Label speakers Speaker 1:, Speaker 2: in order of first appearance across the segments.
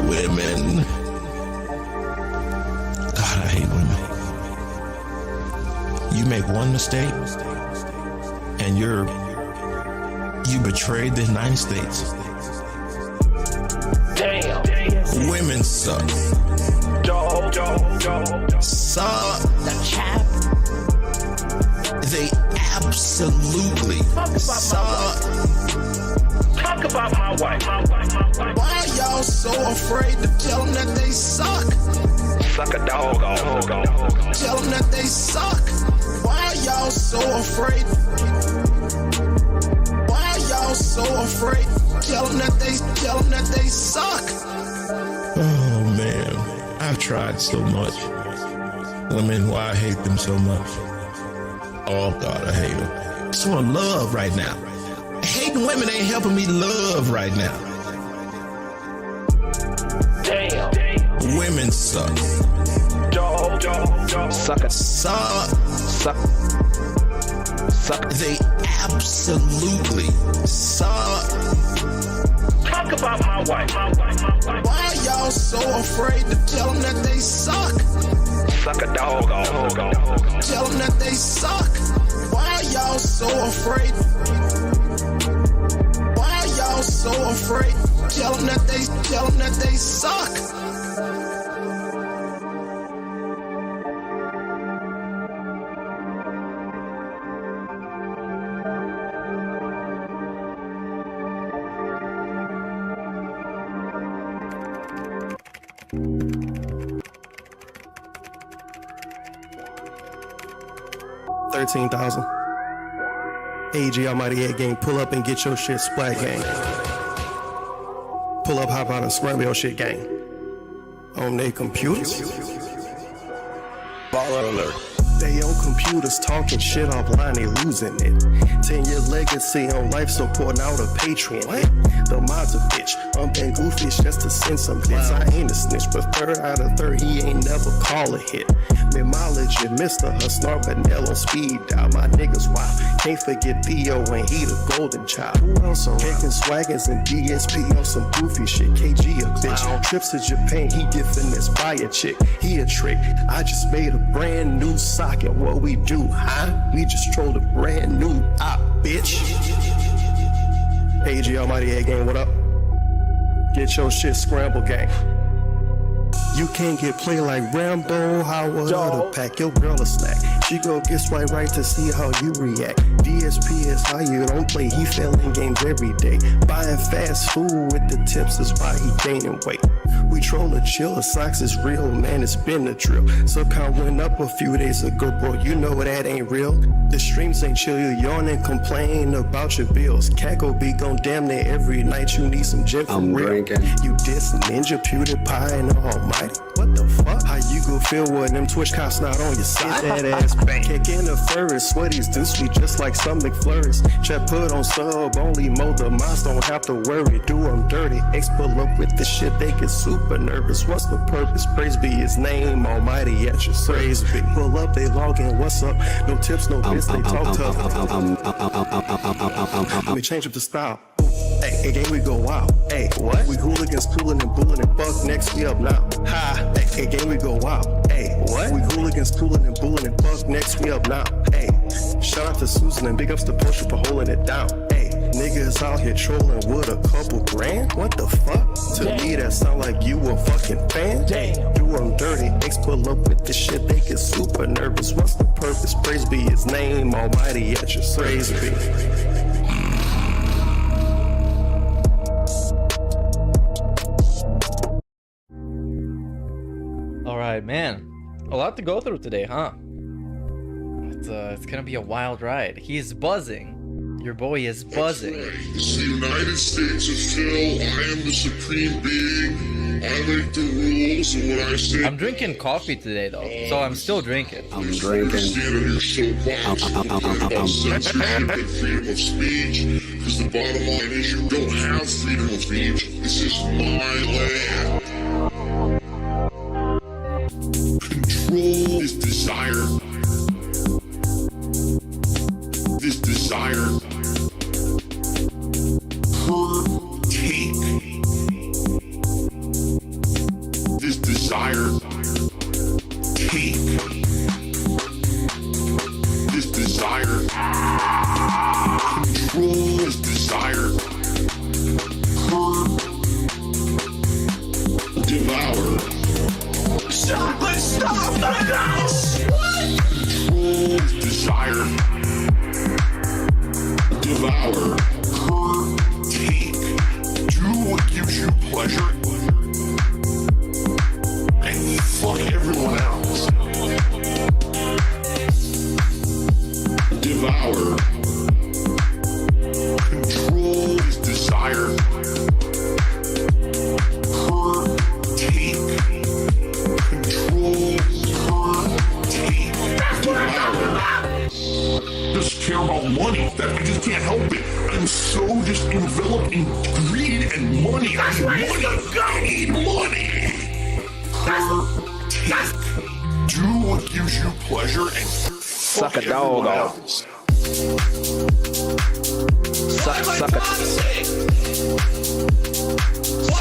Speaker 1: Women. God, I hate women. You make one mistake and you betrayed the United States.
Speaker 2: Damn.
Speaker 1: Women suck. Suck.
Speaker 2: The chap.
Speaker 1: They absolutely suck.
Speaker 2: Talk about my wife.
Speaker 1: Why are y'all so afraid to tell them that they suck?
Speaker 2: Suck a dog on.
Speaker 1: Tell them that they suck. Why are y'all so afraid? Why are y'all so afraid? Tell them that they suck. Oh man, I've tried so much. Women, why I hate them so much. Oh God, I hate them. So in love right now. Hating women ain't helping me love right now.
Speaker 2: Damn.
Speaker 1: Women suck. Suck. They absolutely suck.
Speaker 2: Talk about my wife.
Speaker 1: Why are y'all so afraid to tell them that they suck?
Speaker 2: Suck a dog on.
Speaker 1: Tell them that they suck. Why are y'all so afraid? Why are y'all so afraid? Tell them that they suck. $13,000. AG Almighty 8 gang, pull up and get your shit splat gang. Pull up, hop out and scramble your shit gang. On their computers. Baller alert. They on computers talking shit offline, they losing it. 10-year legacy on life support, now the Patreon. What? The mod's a bitch. I'm being goofy just to send some bits. I ain't a snitch, but 3rd out of 3rd, he ain't never call a hit. Mid-mileage, you Mr. Snort Vanilla on speed dial. My niggas wild. Can't forget Theo when he the golden child. Who else around? Kicking swaggers and DSP on some goofy shit. KG a bitch. Wow. Trips to Japan, he get finessed by a chick. He a trick. I just made a brand new socket. What we do, huh? We just trolled a brand new op, bitch. AG Almighty A gang, what up? Get your shit scramble, gang. You can't get played like Rambo, Howard, to pack your girl a snack. She go get swipe right to see how you react. DSP is how you don't play, he failing games every day. Buying fast food with the tips is why he gaining weight. We troll a chiller, socks is real, man, it's been a drill. Subcon went up a few days ago, bro, you know that ain't real. The streams ain't chill, you yawn and complain about your bills. Cackle be gon' damn near every night, you need some gin for real. Drinking. You diss Ninja, PewDiePie, and Almighty. What the fuck? How you go feel when them Twitch cops not on your side? That ass bang. Kicking the furries, sweaties do sweet just like some McFlurries. Chat put on sub, only mold the moms don't have to worry. Do them dirty, X pull up with the shit, they get super nervous. What's the purpose? Praise be his name, Almighty at your service. Be. Pull up, they log in, what's up? No tips, no bits, they talk tough. Let me change up the style. Hey, game we go wild. Hey, what? We hooligans, cooling and bullying and fuck next, we up now. Ha, hey, game we go wild. Hey, what? We hooligans, cooling and bullying and fuck next, we up now. Hey, shout out to Susan and big ups to Porsche for holding it down. Hey, niggas out here trolling with a couple grand? What the fuck? To me that sound like you a fucking fan. Damn. Do them dirty, X pull up with this shit, they get super nervous. What's the purpose? Praise be his name, Almighty at your praise be.
Speaker 3: Alright, man. A lot to go through today, huh? It's gonna be a wild ride. He's buzzing. Your boy is buzzing.
Speaker 4: That's right. It's the United States of Phil. I am the supreme being. I make the rules, and what I say.
Speaker 3: I'm drinking coffee today, though, so I'm still drinking.
Speaker 4: I'm drinking. Stand on your soapbox about censorship and freedom of speech, because the bottom line is you don't have freedom of speech. This is my land. Control this desire. This desire. Take. his desire. Devour. Stop! Let's stop the house! Control his desire. Devour. Take. Do what gives you pleasure. And fuck everyone else. Devour. Control his desire. Take. Control. Take. Devour. Just care about money. That I just can't help it. I'm so just enveloped in greed and money. I need money. Take. Do what gives you pleasure and
Speaker 2: Suck a dog off. Suck a. Suck.
Speaker 5: Why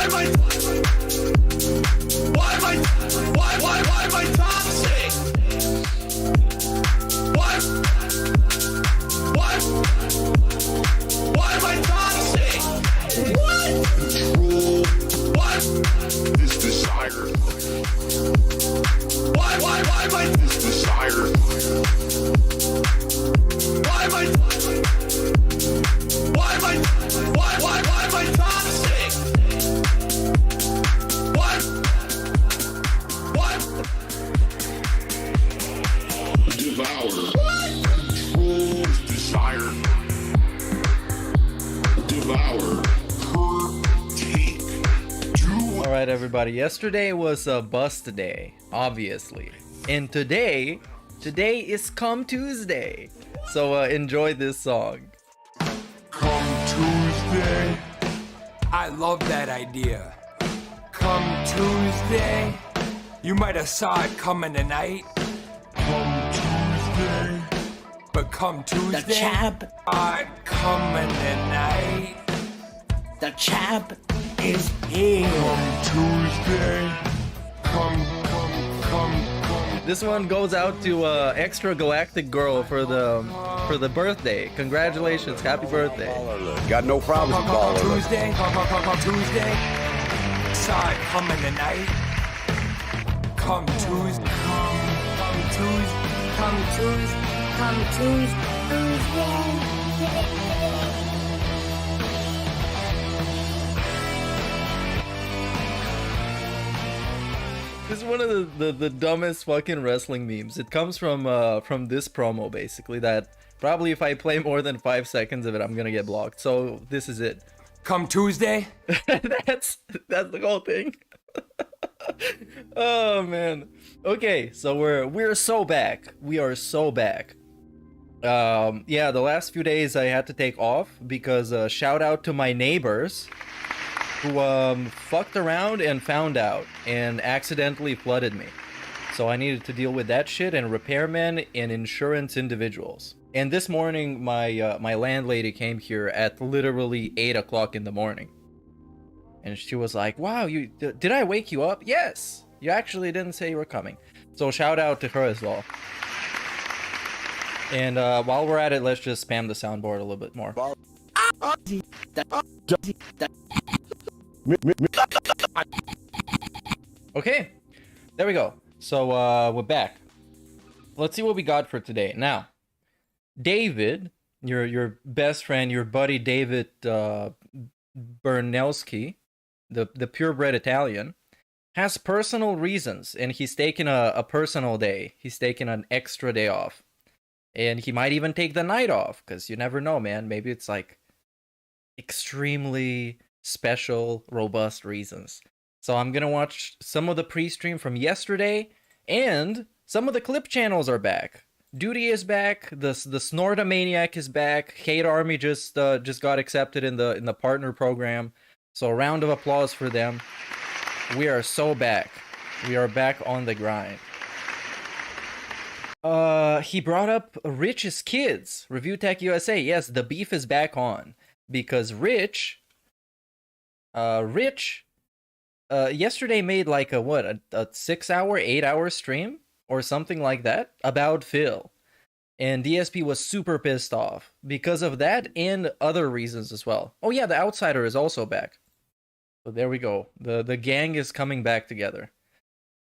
Speaker 5: am I toxic? Why am I toxic? What?
Speaker 4: control
Speaker 5: What?
Speaker 4: his desire.
Speaker 5: Why am I?
Speaker 4: His desire.
Speaker 5: Why am I toxic? What?
Speaker 4: Devour. Control his desire. Devour. Take. Do
Speaker 3: All right, everybody. Yesterday was a bust day, obviously, and today is Come Tuesday. So enjoy this song.
Speaker 6: Come Tuesday. I love that idea. Come Tuesday. You might have saw it coming tonight. Come Tuesday. But come Tuesday.
Speaker 7: The chap,
Speaker 6: Coming tonight.
Speaker 7: the chap is here.
Speaker 6: Come Tuesday. Come.
Speaker 3: This one goes out to Extra Galactic Girl for the birthday. Congratulations, happy birthday.
Speaker 8: Got no problems with
Speaker 6: Come
Speaker 8: baller.
Speaker 6: Tuesday. Come Tuesday. Saw it coming tonight. Come Tuesday. Come Tuesday.
Speaker 9: Come Tuesday.
Speaker 3: This is one of the dumbest fucking wrestling memes. It comes from this promo, basically, that probably if I play more than 5 seconds of it, I'm gonna get blocked. So this is it.
Speaker 6: Come Tuesday.
Speaker 3: that's the whole thing. Oh man. Okay, so we're so back. We are so back. Yeah, the last few days I had to take off because shout out to my neighbors who fucked around and found out and accidentally flooded me. So I needed to deal with that shit and repairmen and insurance individuals. And this morning my landlady came here at literally 8 o'clock in the morning. And she was like, wow, did I wake you up? Yes, you actually didn't say you were coming. So shout out to her as well. And while we're at it, let's just spam the soundboard a little bit more. Okay, there we go. So we're back. Let's see what we got for today. Now, David, your best friend, your buddy David Bernelski, the purebred Italian, has personal reasons, and he's taking a personal day. He's taking an extra day off. And he might even take the night off, because you never know, man. Maybe it's like extremely special, robust reasons. So I'm gonna watch some of the pre-stream from yesterday, and some of the clip channels are back. Duty is back. The Snortamaniac is back. Hate Army just got accepted in the partner program. So a round of applause for them. We are so back. We are back on the grind. He brought up Rich's kids. Review Tech USA. Yes, the beef is back on because Rich yesterday made like a 6-hour, 8-hour stream or something like that about Phil. And DSP was super pissed off because of that and other reasons as well. Oh yeah, the Outsider is also back. So there we go. The gang is coming back together.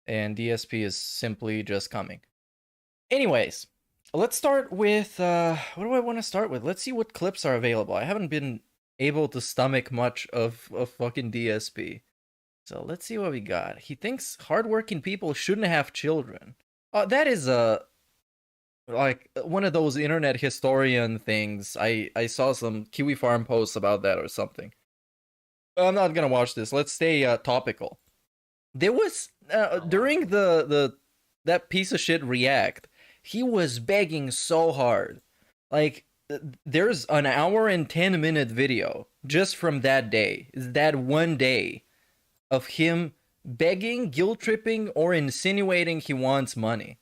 Speaker 3: And DSP is simply just coming. Anyways, let's start with, what do I want to start with? Let's see what clips are available. I haven't been able to stomach much of fucking DSP. So let's see what we got. He thinks hardworking people shouldn't have children. That is like one of those internet historian things. I saw some Kiwi Farm posts about that or something. I'm not gonna watch this. Let's stay topical. There was during that piece of shit React, he was begging so hard. Like there's an hour and 10-minute video just from that day. That one day of him begging, guilt tripping, or insinuating he wants money.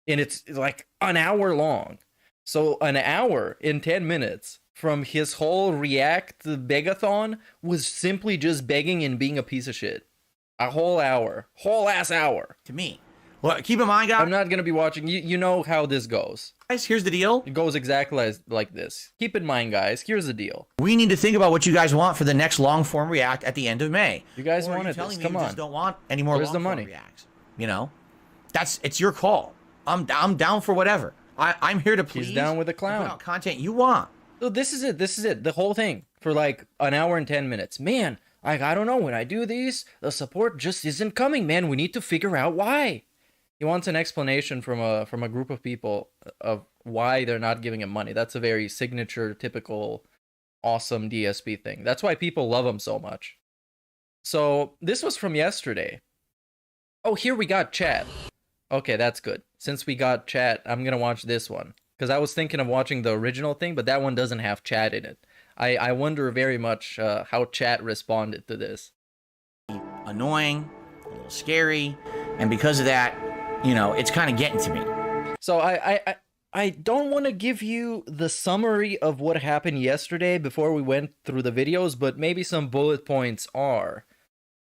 Speaker 3: And it's like an hour long. So an hour in 10 minutes from his whole React begathon was simply just begging and being a piece of shit. A whole hour. Whole ass hour.
Speaker 10: To me. Well, keep in mind, guys.
Speaker 3: I'm not going to be watching. You know how this goes.
Speaker 10: Guys, here's the deal.
Speaker 3: It goes exactly like this. Keep in mind, guys. Here's the deal.
Speaker 10: We need to think about what you guys want for the next long-form React at the end of May.
Speaker 3: You guys
Speaker 10: or
Speaker 3: wanted
Speaker 10: telling
Speaker 3: this.
Speaker 10: me
Speaker 3: Come
Speaker 10: you
Speaker 3: on.
Speaker 10: Just don't want any more
Speaker 3: Where's the
Speaker 10: long-form
Speaker 3: money?
Speaker 10: Reacts. You know? It's your call. I'm down for whatever. I'm here to please.
Speaker 3: He's down with the clown.
Speaker 10: Put out content you want.
Speaker 3: So this is it. This is it. The whole thing for like an hour and 10 minutes. Man, I don't know. When I do these, the support just isn't coming, man. We need to figure out why. He wants an explanation from a group of people of why they're not giving him money. That's a very signature, typical, awesome DSP thing. That's why people love him so much. So this was from yesterday. Oh, here we got chat. Okay, that's good. Since we got chat, I'm going to watch this one. Because I was thinking of watching the original thing, but that one doesn't have chat in it. I wonder very much how chat responded to this.
Speaker 10: Annoying, a little scary, and because of that, you know, it's kind of getting to me.
Speaker 3: So I don't want to give you the summary of what happened yesterday before we went through the videos, but maybe some bullet points are.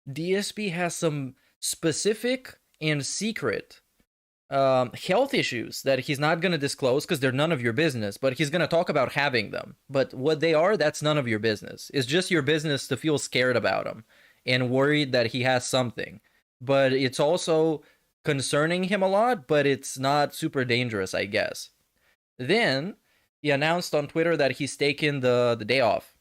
Speaker 3: DSP has some specific and secret health issues that he's not going to disclose because they're none of your business, but he's going to talk about having them. But what they are, that's none of your business. It's just your business to feel scared about him and worried that he has something. But it's also concerning him a lot, but it's not super dangerous, I guess. Then he announced on Twitter that he's taken the day off.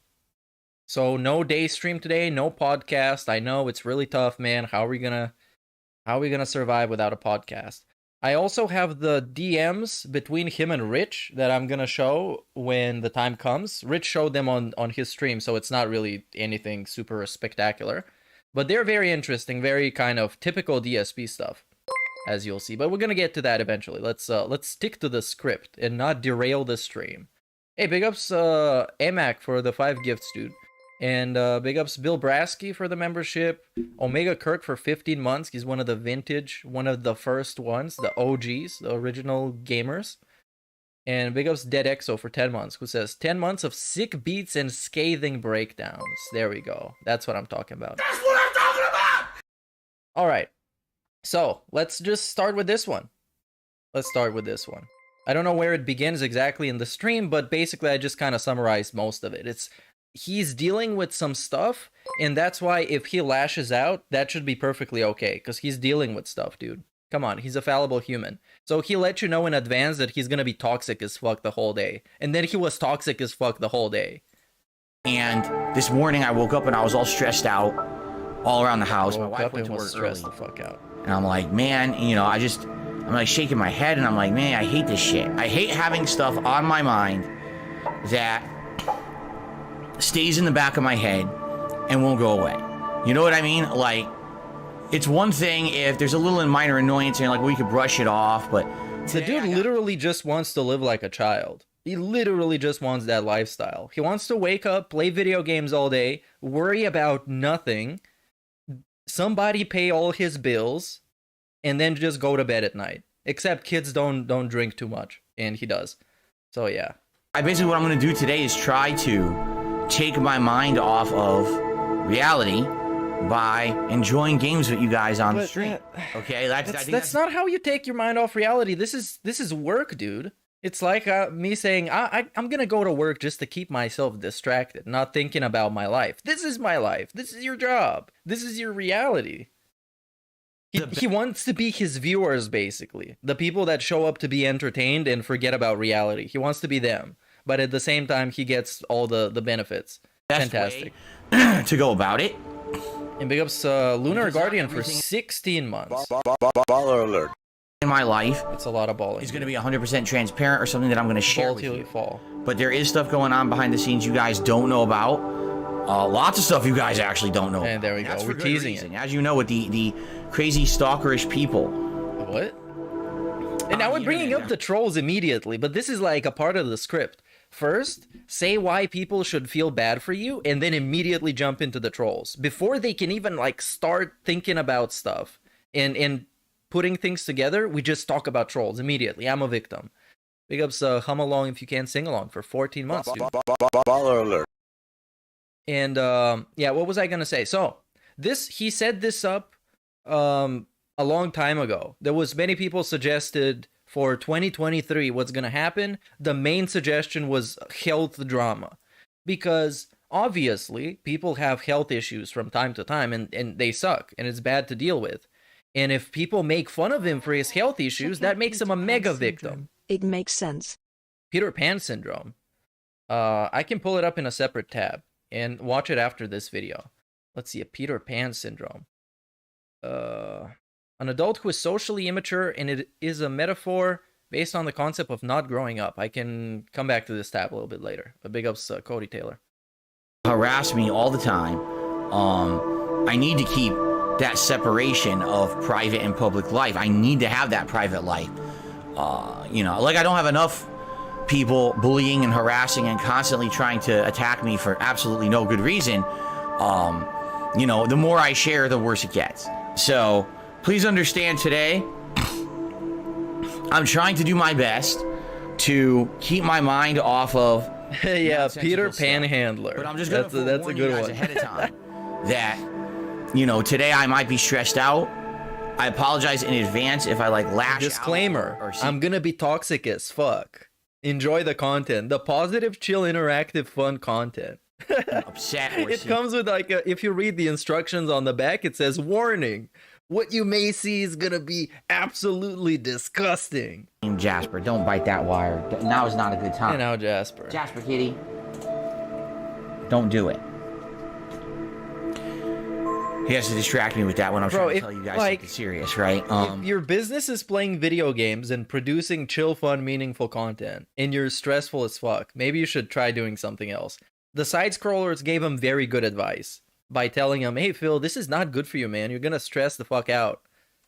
Speaker 3: So no day stream today, no podcast. I know it's really tough, man. How are we gonna survive without a podcast? I also have the DMs between him and Rich that I'm gonna show when the time comes. Rich showed them on his stream, so it's not really anything super spectacular. But they're very interesting, very kind of typical DSP stuff, as you'll see. But we're gonna get to that eventually. Let's stick to the script and not derail the stream. Hey, big ups Amac for the 5 gifts, dude. And big ups Bill Brasky for the membership. Omega Kirk for 15 months. He's one of the vintage, one of the first ones, the OGs, the original gamers. And big ups Dead Exo for 10 months, who says 10 months of sick beats and scathing breakdowns. There we go. That's what I'm talking about.
Speaker 5: That's what I'm talking about!
Speaker 3: All right. So let's just start with this one. Let's start with this one. I don't know where it begins exactly in the stream, but basically I just kind of summarized most of it. He's dealing with some stuff, and that's why if he lashes out, that should be perfectly okay, because he's dealing with stuff, dude. Come on, he's a fallible human. So he let you know in advance that he's gonna be toxic as fuck the whole day. And then he was toxic as fuck the whole day.
Speaker 10: And this morning I woke up and I was all stressed out, all around the house. My wife went to work early.
Speaker 3: The fuck out.
Speaker 10: And I'm like, man, you know, I'm like shaking my head and I'm like, man, I hate this shit. I hate having stuff on my mind that stays in the back of my head and won't go away. You know what I mean? Like, it's one thing if there's a little minor annoyance and you're like, well, we could brush it off, but
Speaker 3: the dude literally just wants to live like a child. He literally just wants that lifestyle. He wants to wake up, play video games all day, worry about nothing, somebody pay all his bills, and then just go to bed at night. Except kids don't drink too much, and he does. So yeah.
Speaker 10: Basically what I'm going to do today is try to take my mind off of reality by enjoying games with you guys on the stream. Okay,
Speaker 3: that's not how you take your mind off reality. This is work, dude. It's like me saying, I'm gonna go to work just to keep myself distracted, not thinking about my life. This is my life. This is your job. This is your reality. He wants to be his viewers, basically. The people that show up to be entertained and forget about reality. He wants to be them. But at the same time, he gets all the benefits.
Speaker 10: Best
Speaker 3: Fantastic.
Speaker 10: way to go about it.
Speaker 3: And big ups Lunar Guardian for 16 months.
Speaker 8: Baller alert.
Speaker 10: In my life,
Speaker 3: It's a lot of balling.
Speaker 10: is going to be 100% transparent or something that I'm going to share
Speaker 3: Fall
Speaker 10: with
Speaker 3: till
Speaker 10: you.
Speaker 3: you fall.
Speaker 10: But there is stuff going on behind the snes you guys don't know about. Lots of stuff you guys actually don't know.
Speaker 3: And there we go.
Speaker 10: That's
Speaker 3: We're
Speaker 10: for good
Speaker 3: teasing
Speaker 10: reason.
Speaker 3: it.
Speaker 10: As you know, with the crazy stalkerish people.
Speaker 3: What? And now we're bringing up the trolls immediately, but this is like a part of the script. First, say why people should feel bad for you, and then immediately jump into the trolls before they can even like start thinking about stuff and putting things together. We just talk about trolls immediately. I'm a victim. Big ups, hum along if you can sing along for 14 months, dude.
Speaker 8: Baller alert.
Speaker 3: And yeah, what was I gonna say? So he set this up a long time ago. There was many people suggested for 2023 what's gonna happen. The main suggestion was health drama, because obviously people have health issues from time to time, and they suck, and it's bad to deal with. And if people make fun of him for his health issues, that makes him a mega victim.
Speaker 11: It makes sense.
Speaker 3: Peter Pan syndrome. I can pull it up in a separate tab and watch it after this video. Let's see, a Peter Pan syndrome. An adult who is socially immature, and it is a metaphor based on the concept of not growing up. I can come back to this tab a little bit later. But big ups, Cody Taylor.
Speaker 10: Harass me all the time. I need to keep that separation of private and public life. I need to have that private life. You know, like I don't have enough people bullying and harassing and constantly trying to attack me for absolutely no good reason. You know, the more I share, the worse it gets. So please understand today, I'm trying to do my best to keep my mind off of
Speaker 3: yeah, Peter Pan
Speaker 10: stuff.
Speaker 3: handler.
Speaker 10: But I'm just gonna
Speaker 3: that's a good one.
Speaker 10: ahead of time that, you know, today I might be stressed out. I apologize in advance if I like lash
Speaker 3: Disclaimer,
Speaker 10: out or
Speaker 3: I'm gonna be toxic as fuck. Enjoy the content, the positive, chill, interactive, fun content.
Speaker 10: upset or
Speaker 3: It comes with like if you read the instructions on the back, it says warning. What you may see is gonna be absolutely disgusting.
Speaker 10: Jasper, don't bite that wire. Now is not a good time.
Speaker 3: And now Jasper.
Speaker 10: Jasper, kitty. Don't do it. He has to distract me with that when I'm trying to tell you guys something serious, right?
Speaker 3: If your business is playing video games and producing chill, fun, meaningful content, and you're stressful as fuck, maybe you should try doing something else. The side scrollers gave him very good advice by telling him, hey Phil, this is not good for you, man. You're gonna stress the fuck out.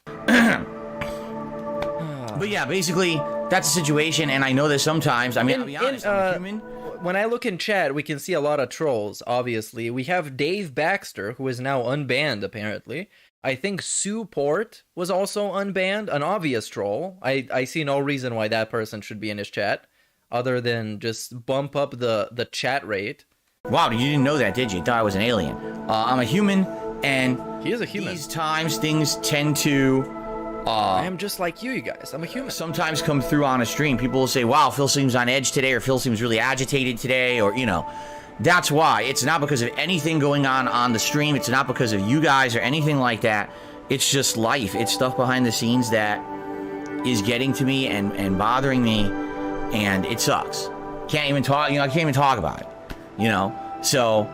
Speaker 10: But yeah, basically, that's the situation, and I know that sometimes, I mean, I'll be honest, I'm a human.
Speaker 3: When I look in chat, we can see a lot of trolls, obviously. We have Dave Baxter, who is now unbanned, apparently. I think Sue Port was also unbanned, an obvious troll. I see no reason why that person should be in his chat, other than just bump up the chat rate.
Speaker 10: Wow, you didn't know that, did you? You thought I was an alien. I'm a human, and
Speaker 3: he is a human.
Speaker 10: These times, things tend to...
Speaker 3: I am just like you guys. I'm a human.
Speaker 10: Sometimes come through on a stream. People will say, wow, Phil seems on edge today, or Phil seems really agitated today, or, you know. That's why. It's not because of anything going on the stream. It's not because of you guys or anything like that. It's just life. It's stuff behind the scenes that is getting to me and bothering me, and it sucks. Can't even talk, I can't even talk about it, So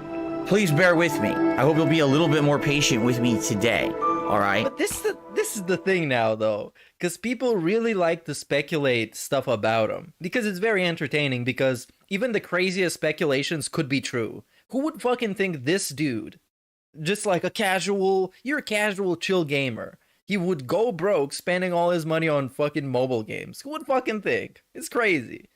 Speaker 10: please bear with me. I hope you'll be a little bit more patient with me today. All right.
Speaker 3: But this is the thing now, though, because people really like to speculate stuff about him because it's very entertaining. Because even the craziest speculations could be true. Who would fucking think this dude, just like you're a casual chill gamer, he would go broke spending all his money on fucking mobile games? Who would fucking think? It's crazy.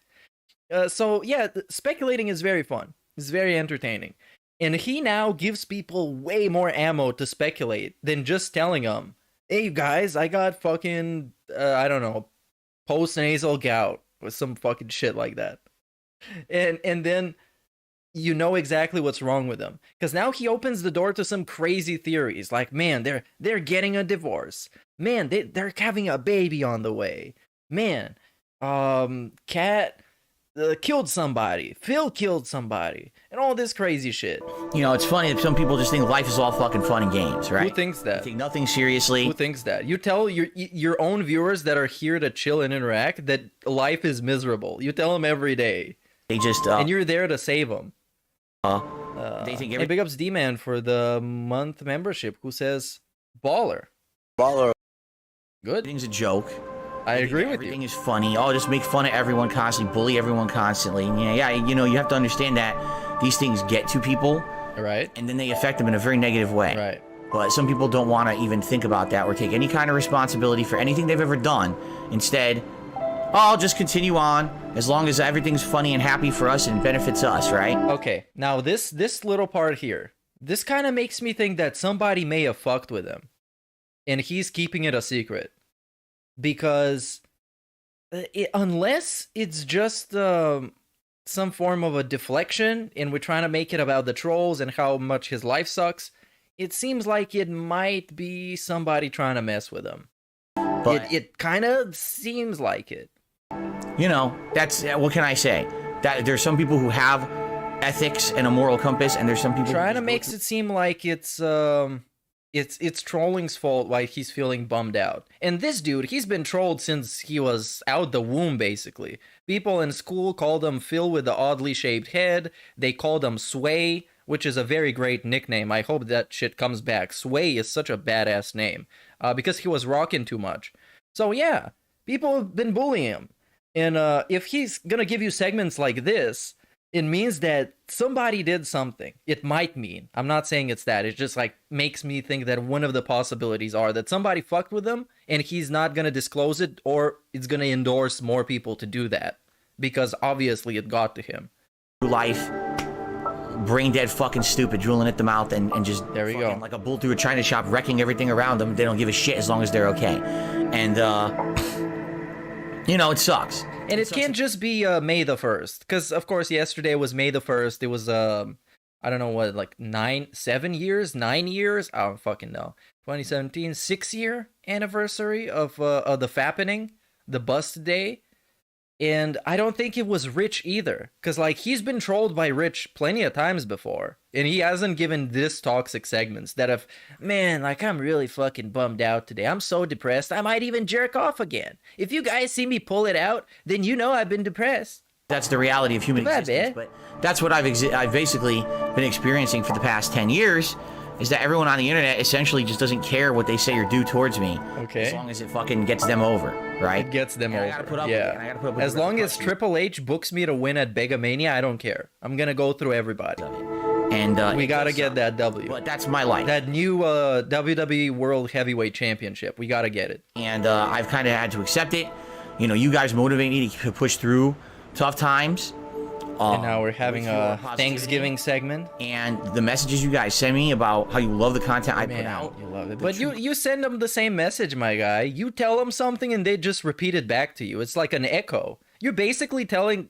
Speaker 3: So yeah, speculating is very fun. It's very entertaining. And he now gives people way more ammo to speculate than just telling them, hey, you guys, I got fucking, I don't know, post-nasal gout or some fucking shit like that. And then you know exactly what's wrong with them. Because now he opens the door to some crazy theories. Like, man, they're getting a divorce. Man, they're having a baby on the way. Man, Cat killed somebody, Phil killed somebody, and all this crazy shit.
Speaker 10: You know, it's funny that some people just think life is all fucking fun and games, right?
Speaker 3: Who thinks that?
Speaker 10: They take nothing seriously.
Speaker 3: Who thinks that? You tell your own viewers that are here to chill and interact that life is miserable. You tell them every day.
Speaker 10: They just
Speaker 3: and you're there to save them.
Speaker 10: They think
Speaker 3: Hey, big ups D-Man for the month membership, who says baller.
Speaker 8: Baller.
Speaker 3: Good.
Speaker 10: everything's a joke.
Speaker 3: I agree with
Speaker 10: Everything
Speaker 3: you.
Speaker 10: is funny. Oh, just make fun of everyone constantly, bully everyone constantly. Yeah, you know, you have to understand that these things get to people,
Speaker 3: Right.
Speaker 10: and then they affect them in a very negative way.
Speaker 3: Right.
Speaker 10: But some people don't want to even think about that or take any kind of responsibility for anything they've ever done. Instead, oh, I'll just continue on as long as everything's funny and happy for us and benefits us, right?
Speaker 3: Okay. Now this little part here, this kind of makes me think that somebody may have fucked with him, and he's keeping it a secret, because unless it's just some form of a deflection and we're trying to make it about the trolls and how much his life sucks, it seems like it might be somebody trying to mess with him.
Speaker 10: But
Speaker 3: It kind of seems like it.
Speaker 10: you know, that's what can I say? That there's some people who have ethics and a moral compass, and there's some people
Speaker 3: Trying to
Speaker 10: who
Speaker 3: makes it seem like it's trolling's fault why he's feeling bummed out. And this dude, he's been trolled since he was out the womb, basically. People in school called him Phil with the oddly shaped head. They called him Sway, which is a very great nickname. I hope that shit comes back. Sway is such a badass name, because he was rocking too much. So yeah, people have been bullying him. And if he's gonna give you segments like this, it means that somebody did something. It might mean. I'm not saying it's that. It just like makes me think that one of the possibilities are that somebody fucked with him and he's not going to disclose it, or it's going to endorse more people to do that because obviously it got to him.
Speaker 10: life, brain dead, fucking stupid, drooling at the mouth, and just
Speaker 3: There we go.
Speaker 10: like a bull through a china shop, wrecking everything around them. They don't give a shit as long as they're okay. And you know, it sucks.
Speaker 3: And it can't just be May the 1st, because of course yesterday was May the 1st. It was I don't know what, like 9 years. I don't fucking know. 2017 6-year anniversary of the fappening, the bust day. And I don't think it was Rich either, because like he's been trolled by Rich plenty of times before, and he hasn't given this toxic segments that have, man, like I'm really fucking bummed out today. I'm so depressed. I might even jerk off again. If you guys see me pull it out, then you know I've been depressed.
Speaker 10: That's the reality of human existence. But that's what I've basically been experiencing for the past 10 years. Is that everyone on the internet essentially just doesn't care what they say or do towards me.
Speaker 3: Okay.
Speaker 10: As long as it fucking gets them over, right?
Speaker 3: It gets them over.
Speaker 10: I gotta put up with it, and I gotta put up with
Speaker 3: As
Speaker 10: the
Speaker 3: long as
Speaker 10: repercussions.
Speaker 3: Triple H books me to win at Begamania, I don't care. I'm gonna go through everybody.
Speaker 10: And
Speaker 3: We
Speaker 10: it
Speaker 3: gotta
Speaker 10: does
Speaker 3: get
Speaker 10: suck.
Speaker 3: that W.
Speaker 10: But that's my life.
Speaker 3: That new WWE World Heavyweight Championship. We gotta get it.
Speaker 10: And I've kind of had to accept it. You know, you guys motivate me to push through tough times.
Speaker 3: And now we're having
Speaker 10: with your
Speaker 3: a
Speaker 10: positivity.
Speaker 3: Thanksgiving segment.
Speaker 10: And the messages you guys send me about how you love the content I put
Speaker 3: Man,
Speaker 10: out.
Speaker 3: you love it. But you send them the same message, my guy. You tell them something and they just repeat it back to you. It's like an echo. You're basically talking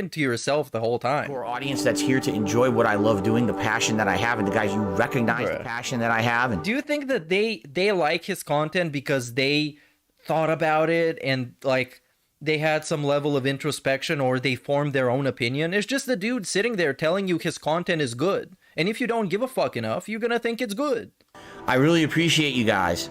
Speaker 3: to yourself the whole time.
Speaker 10: For our audience that's here to enjoy what I love doing, the passion that I have, and the guys you recognize the passion that I have. And
Speaker 3: do you think that they like his content because they thought about it and like they had some level of introspection, or they formed their own opinion? It's just the dude sitting there telling you his content is good. And if you don't give a fuck enough, you're gonna think it's good.
Speaker 10: I really appreciate you guys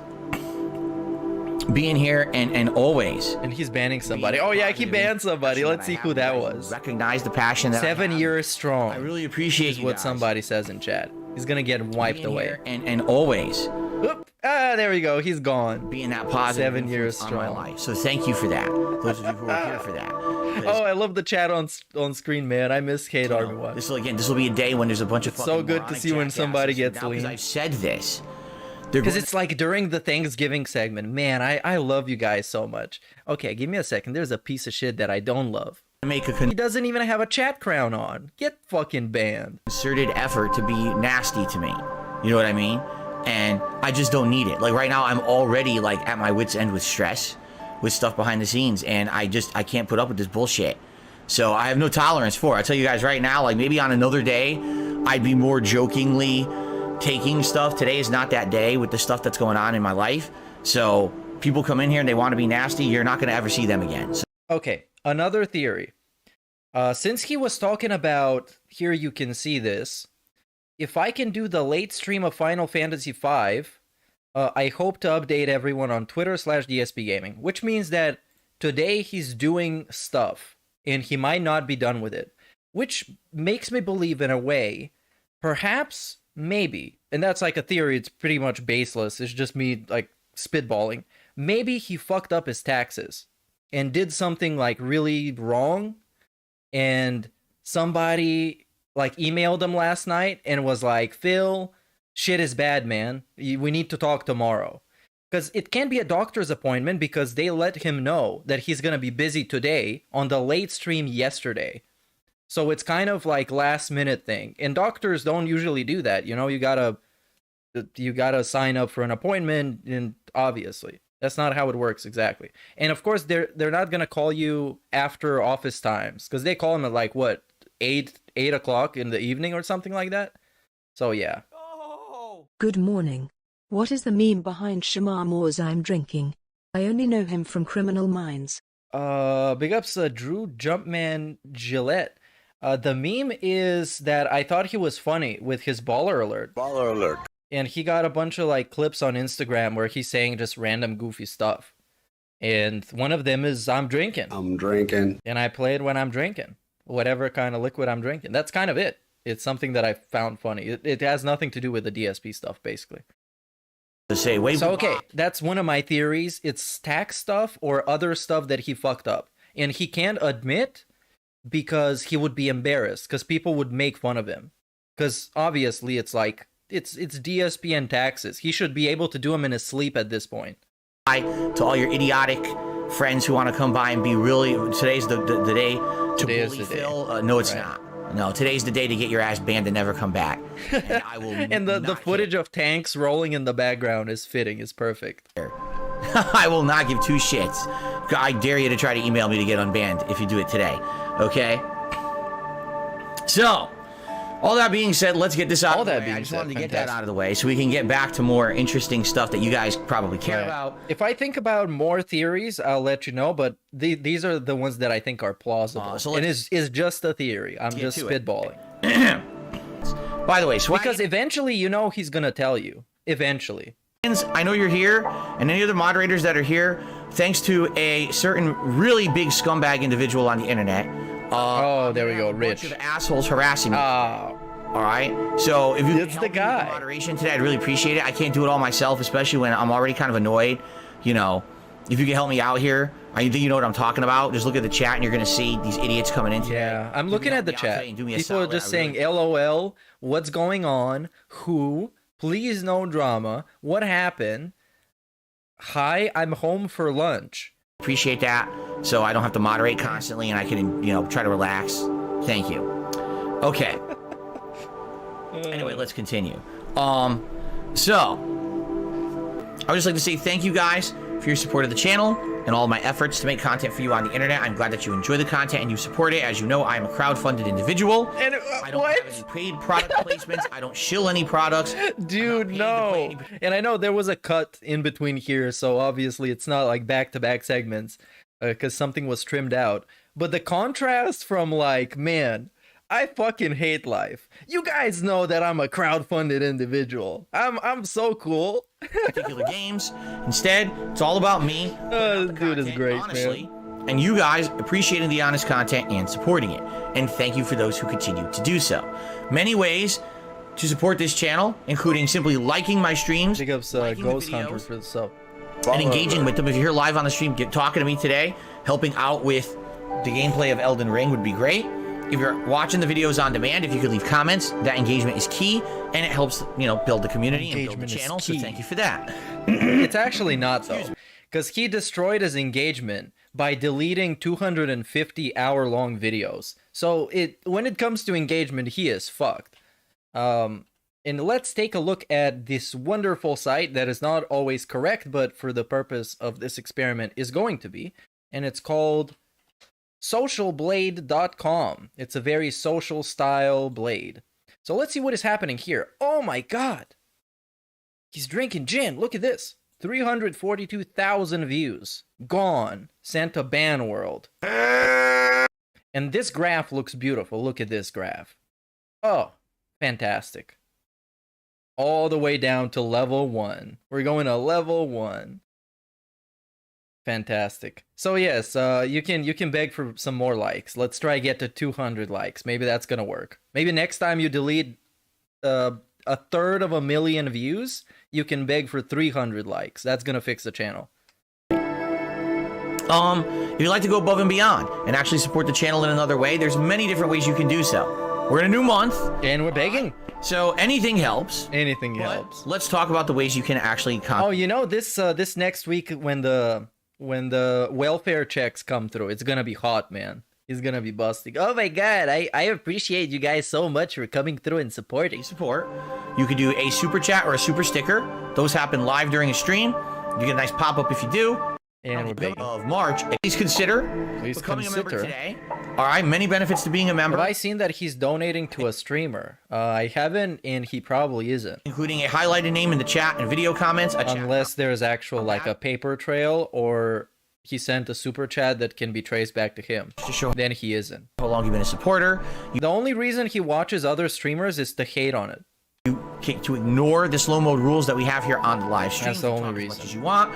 Speaker 10: being here and always.
Speaker 3: And he's banning somebody. Oh yeah, he banned somebody. Let's see who that was.
Speaker 10: Recognize the passion that
Speaker 3: 7 years strong.
Speaker 10: I really appreciate
Speaker 3: is
Speaker 10: you
Speaker 3: what
Speaker 10: guys.
Speaker 3: somebody says in chat. He's gonna get wiped
Speaker 10: Being
Speaker 3: away.
Speaker 10: here and always
Speaker 3: Oop. Ah, there we go. He's gone.
Speaker 10: being that positive
Speaker 3: 7 years
Speaker 10: influence on my
Speaker 3: strong.
Speaker 10: life. So thank you for that. Those of you who are here for that.
Speaker 3: Oh, I love the chat on screen, man. I miss Kate Army One.
Speaker 10: This will be a day when there's a bunch of
Speaker 3: It's so good to see when somebody gets lean.
Speaker 10: I've said this.
Speaker 3: Because it's like during the Thanksgiving segment. Man, I love you guys so much. Okay, give me a second. There's a piece of shit that I don't love.
Speaker 10: Make a
Speaker 3: He doesn't even have a chat crown on. Get fucking banned.
Speaker 10: concerted effort to be nasty to me. You know what I mean? And I just don't need it. Like right now, I'm already like at my wit's end with stress, with stuff behind the scenes, and I can't put up with this bullshit. So I have no tolerance for it. I tell you guys right now, like maybe on another day, I'd be more jokingly taking stuff. Today is not that day with the stuff that's going on in my life. So people come in here and they want to be nasty. You're not going to ever see them again. So
Speaker 3: Okay, another theory. Since he was talking about, here you can see this, if I can do the late stream of Final Fantasy V, I hope to update everyone on Twitter/DSPgaming, which means that today he's doing stuff, and he might not be done with it, which makes me believe in a way, perhaps, maybe, and that's like a theory, it's pretty much baseless, it's just me, like, spitballing, maybe he fucked up his taxes, and did something, like, really wrong, and somebody like emailed him last night and was like, Phil, shit is bad, man. We need to talk tomorrow. Because it can't be a doctor's appointment because they let him know that he's going to be busy today on the late stream yesterday. So it's kind of like last minute thing. And doctors don't usually do that. You know, you gotta sign up for an appointment, and obviously that's not how it works exactly. And of course, they're not gonna call you after office times because they call them at like what, 8 o'clock in the evening or something like that. So yeah.
Speaker 11: Good morning. What is the meme behind Shamar Moore's I'm drinking? I only know him from Criminal Minds.
Speaker 3: Big ups Drew Jumpman Gillette. The meme is that I thought he was funny with his baller alert.
Speaker 8: Baller alert.
Speaker 3: And he got a bunch of like clips on Instagram where he's saying just random goofy stuff. And one of them is I'm drinking.
Speaker 1: I'm drinking.
Speaker 3: And I play it when I'm drinking. Whatever kind of liquid I'm drinking. That's kind of it. It's something that I found funny. It has nothing to do with the DSP stuff, basically. So, okay, that's one of my theories. It's tax stuff or other stuff that he fucked up. And he can't admit because he would be embarrassed. Because people would make fun of him. Because obviously it's like, it's DSP and taxes. He should be able to do them in his sleep at this point.
Speaker 10: Hi to all your idiotic friends who want to come by and be really, today's the day to bully Phil. No, it's not. No, today's the day to get your ass banned and never come back. And I will
Speaker 3: and the footage of tanks rolling in the background is fitting, is perfect.
Speaker 10: I will not give two shits. I dare you to try to email me to get unbanned if you do it today. Okay? So, all that being said, let's get this out of the way. I just wanted to get that out of the way so we can get back to more interesting stuff that you guys probably care about.
Speaker 3: If I think about more theories, I'll let you know, but these are the ones that I think are plausible. So it is just a theory. I'm just spitballing.
Speaker 10: By the way,
Speaker 3: because eventually, you know, he's going to tell you. Eventually.
Speaker 10: I know you're here, and any other moderators that are here, thanks to a certain really big scumbag individual on the internet.
Speaker 3: Oh, there we go, Rich.
Speaker 10: A bunch of assholes harassing me. All right. So if you can help me with moderation today, I'd really appreciate it. I can't do it all myself, especially when I'm already kind of annoyed. You know, if you can help me out here, I think you know what I'm talking about. Just look at the chat, and you're gonna see these idiots coming in today.
Speaker 3: Yeah, I'm looking at the chat. People are just saying, "LOL, what's going on? Who? Please, no drama. What happened? Hi, I'm home for lunch."
Speaker 10: Appreciate that, so I don't have to moderate constantly, and I can, you know, try to relax. Thank you. Okay. Anyway, let's continue. So I would just like to say thank you guys for your support of the channel and all of my efforts to make content for you on the internet. I'm glad that you enjoy the content and you support it. As you know, I'm a crowdfunded individual.
Speaker 3: And
Speaker 10: I don't have any paid product placements. I don't shill any products.
Speaker 3: Dude, no. And I know there was a cut in between here, so obviously it's not like back-to-back segments because something was trimmed out. But the contrast from like, man, I fucking hate life. You guys know that I'm a crowdfunded individual. I'm so cool.
Speaker 10: Particular games. Instead, it's all about me.
Speaker 3: Dude is great,
Speaker 10: honestly, man. And you guys appreciating the honest content and supporting it. And thank you for those who continue to do so. Many ways to support this channel, including simply liking my streams,
Speaker 3: big ups Ghost Hunter for the sub,
Speaker 10: and engaging with them. If you're here live on the stream, talking to me today, helping out with the gameplay of Elden Ring would be great. If you're watching the videos on demand, if you could leave comments, that engagement is key, and it helps, you know, build the community and build the channel, so thank you for that.
Speaker 3: It's actually not, though, because he destroyed his engagement by deleting 250-hour-long videos. So when it comes to engagement, he is fucked. And let's take a look at this wonderful site that is not always correct, but for the purpose of this experiment is going to be, and it's called socialblade.com. It's a very social style blade. So let's see what is happening here. Oh my god. He's drinking gin. Look at this. 342,000 views. Gone. Sent to ban world. And this graph looks beautiful. Look at this graph. Oh, fantastic. All the way down to level 1. We're going to level 1. Fantastic. So yes, you can beg for some more likes. Let's try get to 200 likes. Maybe that's gonna work. Maybe next time you delete a third of a million views, you can beg for 300 likes. That's gonna fix the channel.
Speaker 10: If you'd like to go above and beyond and actually support the channel in another way, there's many different ways you can do so. We're in a new month.
Speaker 3: And we're begging.
Speaker 10: So anything helps.
Speaker 3: Anything helps.
Speaker 10: Let's talk about the ways you can actually
Speaker 3: Oh, you know, this next week when the welfare checks come through, it's gonna be hot, man. It's gonna be busting. Oh my god, I appreciate you guys so much for coming through and supporting.
Speaker 10: You could do a super chat or a super sticker. Those happen live during a stream. You get a nice pop-up if you do.
Speaker 3: And we're begging.
Speaker 10: Of March. Please consider becoming a member today. All right, many benefits to being a member.
Speaker 3: Have I seen that he's donating to a streamer? I haven't, and he probably isn't.
Speaker 10: Including a highlighted name in the chat and video comments.
Speaker 3: Unless there's actual like a paper trail, or he sent a super chat that can be traced back to him.
Speaker 10: To show
Speaker 3: then he isn't.
Speaker 10: How long you've been a supporter.
Speaker 3: The only reason he watches other streamers is to hate on it.
Speaker 10: To ignore the slow mode rules that we have here on the live stream.
Speaker 3: That's the only reason.
Speaker 10: As much as you want.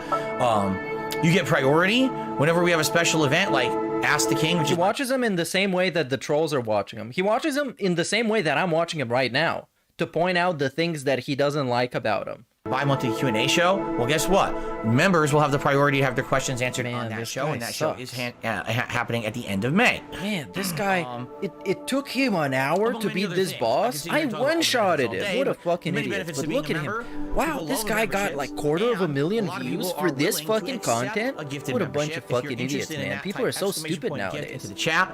Speaker 10: You get priority whenever we have a special event like Ask the King.
Speaker 3: He watches him in the same way that the trolls are watching him. He watches him in the same way that I'm watching him right now, to point out the things that he doesn't like about him.
Speaker 10: Bi-monthly Q&A show. Well, guess what? Members will have the priority to have their questions answered on that show, and that show is happening at the end of May.
Speaker 3: Man, this guy, it took him an hour to beat this boss. I one-shotted him. What a fucking idiot. But look at him. Wow, this guy got like 250,000 views for this fucking content? What a bunch of fucking idiots, man. People are so stupid nowadays.
Speaker 10: The chat,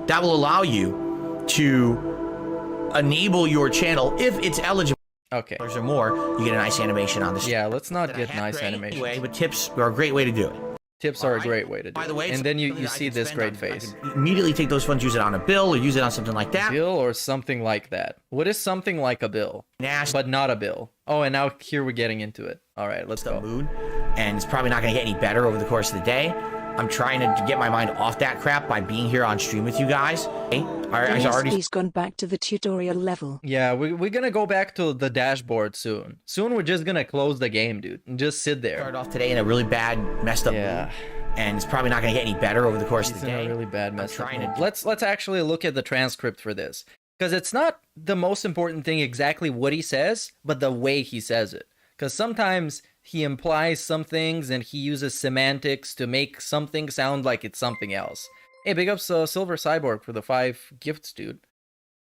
Speaker 10: that will allow you to enable your channel if it's eligible.
Speaker 3: Okay.
Speaker 10: Or more, you get a nice animation on the stream.
Speaker 3: Yeah, let's not get nice animations.
Speaker 10: Anyway, but tips are a great way to do it.
Speaker 3: Tips are a great way to do it.
Speaker 10: By the way,
Speaker 3: and then you see this great face.
Speaker 10: Immediately take those funds, use it on a bill, or use it on something like that.
Speaker 3: Bill or something like that. What is something like a bill? But not a bill. Oh, and now here we're getting into it. All right, let's go.
Speaker 10: Mood, and it's probably not going to get any better over the course of the day. I'm trying to get my mind off that crap by being here on stream with you guys.
Speaker 11: He's gone back to the tutorial level.
Speaker 3: Yeah, we're gonna go back to the dashboard soon. Soon we're just gonna close the game, dude, and just sit there.
Speaker 10: Start off today in a really bad, messed up mood, and it's probably not gonna get any better over the course of the day.
Speaker 3: In a really bad, messed up mood. Let's actually look at the transcript for this, because it's not the most important thing exactly what he says, but the way he says it. Because sometimes he implies some things and he uses semantics to make something sound like it's something else. Hey, big ups Silver Cyborg for the 5 gifts, dude.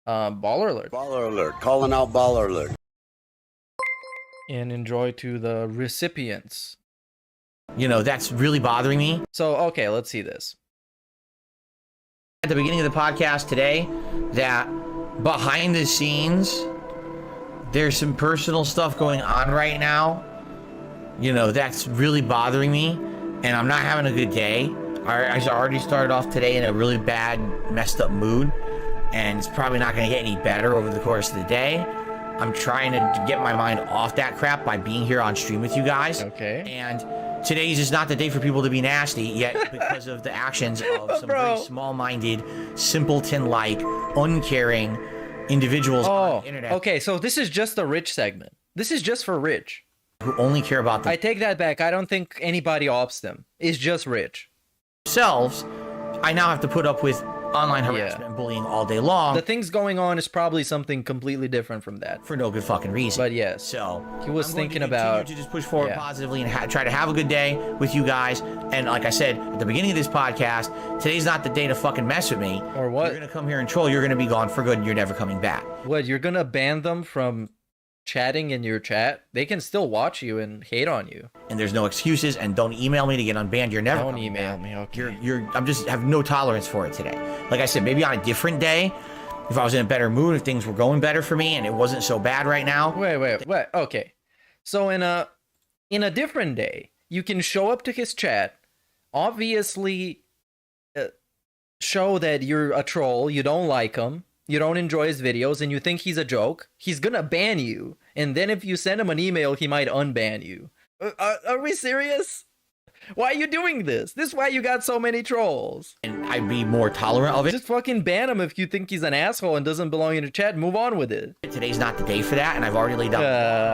Speaker 3: Baller alert.
Speaker 8: Baller alert. Calling out baller alert.
Speaker 3: And enjoy to the recipients.
Speaker 10: You know, that's really bothering me.
Speaker 3: So, okay, let's see this.
Speaker 10: At the beginning of the podcast today, that behind the scenes, there's some personal stuff going on right now. You know, that's really bothering me, and I'm not having a good day. I already started off today in a really bad, messed up mood, and it's probably not going to get any better over the course of the day. I'm trying to get my mind off that crap by being here on stream with you guys.
Speaker 3: Okay.
Speaker 10: And today's just not the day for people to be nasty, yet because of the actions of some very small-minded, simpleton-like, uncaring individuals on the internet.
Speaker 3: Okay, so this is just the rich segment. This is just for rich.
Speaker 10: Who only care about
Speaker 3: I take that back. I don't think anybody ops them. It's just rich.
Speaker 10: Themselves. I now have to put up with online harassment and bullying all day long.
Speaker 3: The things going on is probably something completely different from that.
Speaker 10: For no good fucking reason.
Speaker 3: But yes.
Speaker 10: So
Speaker 3: he was thinking about
Speaker 10: to just push forward positively and try to have a good day with you guys. And like I said at the beginning of this podcast, today's not the day to fucking mess with me.
Speaker 3: Or what?
Speaker 10: You're gonna come here and troll. You're gonna be gone for good, and you're never coming back.
Speaker 3: What? You're gonna ban them from chatting in your chat? They can still watch you and hate on you.
Speaker 10: And there's no excuses. And don't email me to get unbanned. You're never.
Speaker 3: Don't email me. Okay.
Speaker 10: I'm just have no tolerance for it today. Like I said, maybe on a different day, if I was in a better mood, if things were going better for me, and it wasn't so bad right now.
Speaker 3: Wait. Okay. So in a different day, you can show up to his chat, obviously show that you're a troll, you don't like him, you don't enjoy his videos, and you think he's a joke. He's gonna ban you, and then if you send him an email, he might unban you. Are we serious? Why are you doing this? This is why you got so many trolls.
Speaker 10: And I'd be more tolerant of it.
Speaker 3: Just fucking ban him if you think he's an asshole and doesn't belong in your chat. Move on with it.
Speaker 10: Today's not the day for that, and I've already laid down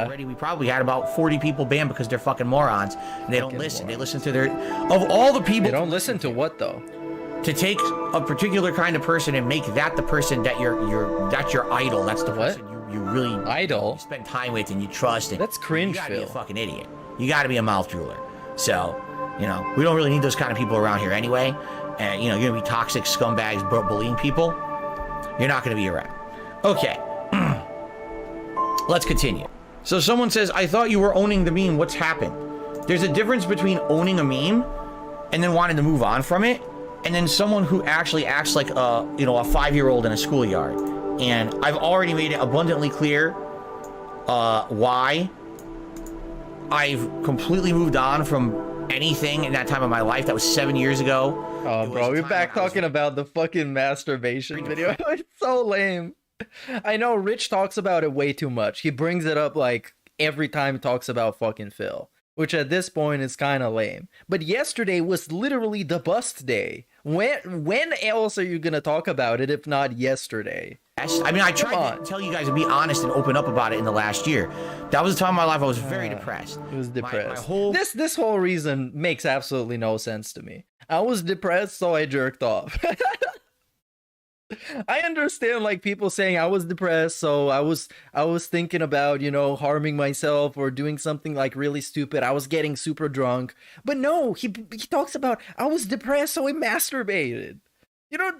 Speaker 10: already. We probably had about 40 people banned because they're fucking morons. And they don't listen. They listen to their... Of all the people...
Speaker 3: They don't listen to what, though?
Speaker 10: To take a particular kind of person and make that the person that that's your idol. That's the person you really...
Speaker 3: Idol?
Speaker 10: You spend time with and you trust. And
Speaker 3: that's cringe,
Speaker 10: You gotta
Speaker 3: Phil.
Speaker 10: be a fucking idiot. You gotta be a mouth drooler. So... You know, we don't really need those kind of people around here anyway. And, you know, you're going to be toxic scumbags bullying people. You're not going to be around. Okay. Let's continue. So someone says, I thought you were owning the meme. What's happened? There's a difference between owning a meme and then wanting to move on from it. And then someone who actually acts like a 5-year-old in a schoolyard. And I've already made it abundantly clear why I've completely moved on from anything in that time of my life. That was 7 years ago.
Speaker 3: Oh, bro, we're back talking about the fucking masturbation video. It's so lame. I know Rich talks about it way too much. He brings it up like every time he talks about fucking Phil, which at this point is kind of lame. But yesterday was literally the bust day. When else are you gonna talk about it if not yesterday?
Speaker 10: I mean, I tried to tell you guys to be honest and open up about it in the last year. That was the time of my life I was very depressed.
Speaker 3: It was depressed.
Speaker 10: My whole...
Speaker 3: This whole reason makes absolutely no sense to me. I was depressed, so I jerked off. I understand like people saying I was depressed, so I was thinking about, you know, harming myself or doing something like really stupid. I was getting super drunk. But no, he talks about I was depressed, so I masturbated. You know,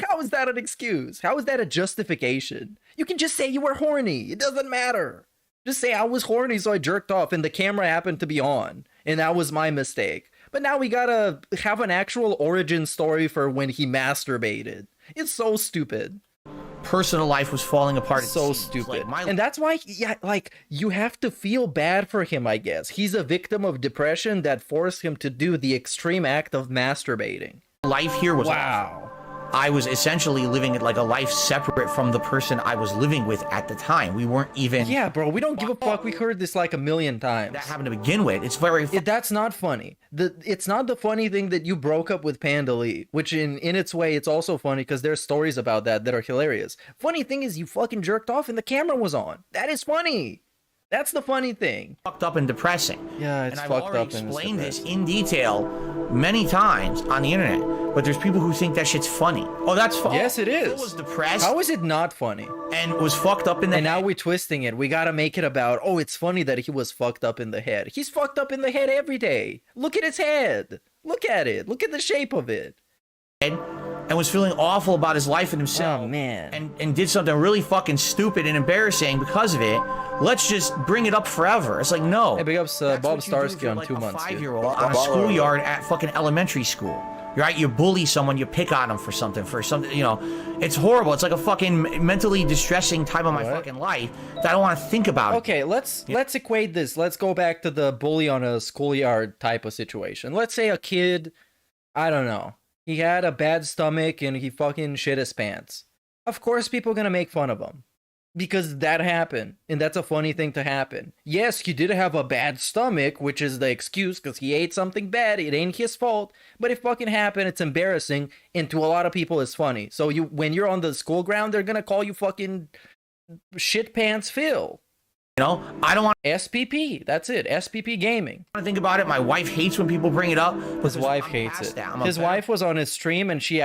Speaker 3: how is that an excuse? How is that a justification? You can just say you were horny. It doesn't matter. Just say I was horny, so I jerked off and the camera happened to be on. And that was my mistake. But now we gotta have an actual origin story for when he masturbated. It's so stupid.
Speaker 10: Personal life was falling apart.
Speaker 3: So stupid. And that's why, you have to feel bad for him, I guess. He's a victim of depression that forced him to do the extreme act of masturbating.
Speaker 10: Life here was awful. I was essentially living like a life separate from the person I was living with at the time. We weren't even...
Speaker 3: Yeah, bro, we don't give a fuck. We heard this like a million times.
Speaker 10: That happened to begin with. It's very...
Speaker 3: That's not funny. It's not the funny thing that you broke up with Panda Lee, which in its way, it's also funny because there's stories about that are hilarious. Funny thing is you fucking jerked off and the camera was on. That is funny. That's the funny thing.
Speaker 10: Fucked up and depressing.
Speaker 3: Yeah, it's
Speaker 10: and
Speaker 3: fucked
Speaker 10: I've already
Speaker 3: up and
Speaker 10: explained this in detail many times on the internet, but there's people who think that shit's funny. Oh, that's funny.
Speaker 3: Yes, it is.
Speaker 10: Phil was depressed.
Speaker 3: How is it not funny?
Speaker 10: And was fucked up in the
Speaker 3: head.
Speaker 10: And
Speaker 3: now we're twisting it. We gotta make it about, oh, it's funny that he was fucked up in the head. He's fucked up in the head every day. Look at his head. Look at it. Look at the shape of it.
Speaker 10: And was feeling awful about his life and himself.
Speaker 3: Oh, man.
Speaker 10: And did something really fucking stupid and embarrassing because of it. Let's just bring it up forever. It's like, no.
Speaker 3: Hey, big ups Bob Starsky on 2 months.
Speaker 10: 5-year-old on a schoolyard at fucking elementary school. Right? You bully someone, you pick on them for something, you know. It's horrible. It's like a fucking mentally distressing time of my fucking life that I don't want to think about.
Speaker 3: Okay, let's equate this. Let's go back to the bully on a schoolyard type of situation. Let's say a kid, I don't know. He had a bad stomach and he fucking shit his pants. Of course people are gonna make fun of him. Because that happened. And that's a funny thing to happen. Yes, he did have a bad stomach, which is the excuse because he ate something bad. It ain't his fault. But it fucking happened. It's embarrassing. And to a lot of people it's funny. So when you're on the school ground, they're gonna call you fucking shit pants Phil.
Speaker 10: You know, I don't want
Speaker 3: SPP. That's it. SPP gaming.
Speaker 10: I think about it. My wife hates when people bring it up.
Speaker 3: His wife hates it. His wife was on his stream and he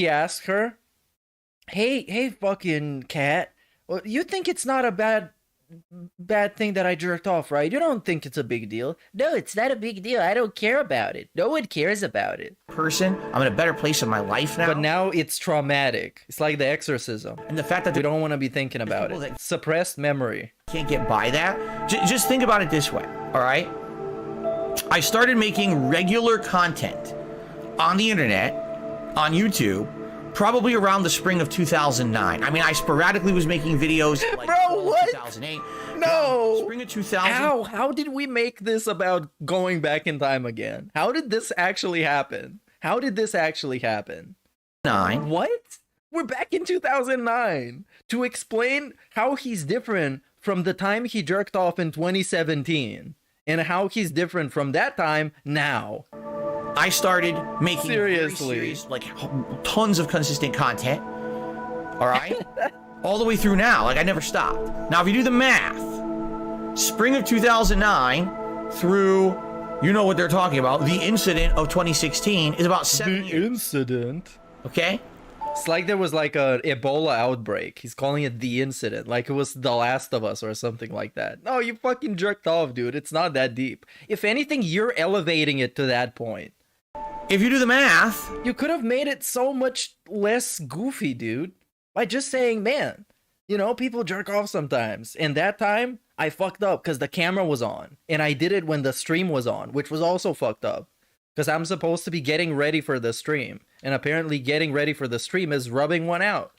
Speaker 3: asked her, "Hey, fucking cat. Well, you think it's not a bad thing that I jerked off, right? You don't think it's a big deal." "No, it's not a big deal. I don't care about it. No one cares about it."
Speaker 10: I'm in a better place in my life now.
Speaker 3: But now it's traumatic. It's like the exorcism.
Speaker 10: And the fact that
Speaker 3: we don't want to be thinking about it. Suppressed memory.
Speaker 10: Can't get by that. Just think about it this way, all right? I started making regular content on the internet, on YouTube, probably around the spring of 2009. I mean, I sporadically was making videos like
Speaker 3: Bro, what?
Speaker 10: 2008.
Speaker 3: No.
Speaker 10: Spring of 2000.
Speaker 3: How did we make this about going back in time again? How did this actually happen? How did this actually happen?
Speaker 10: 9.
Speaker 3: What? We're back in 2009 to explain how he's different from the time he jerked off in 2017. and how he's different from that time now.
Speaker 10: I started making
Speaker 3: Seriously,
Speaker 10: very serious, like tons of consistent content. All right, all the way through now. Like I never stopped. Now, if you do the math, spring of 2009 through, you know what they're talking about. The incident of 2016 is about 7 years.
Speaker 3: The incident.
Speaker 10: Okay.
Speaker 3: It's like there was like a Ebola outbreak. He's calling it the incident, like it was The Last of Us or something like that. No, you fucking jerked off, dude. It's not that deep. If anything, you're elevating it to that point.
Speaker 10: If you do the math,
Speaker 3: you could have made it so much less goofy, dude, by just saying, man, you know, people jerk off sometimes. And that time, I fucked up because the camera was on. And I did it when the stream was on, which was also fucked up. Because I'm supposed to be getting ready for the stream. And apparently getting ready for the stream is rubbing one out.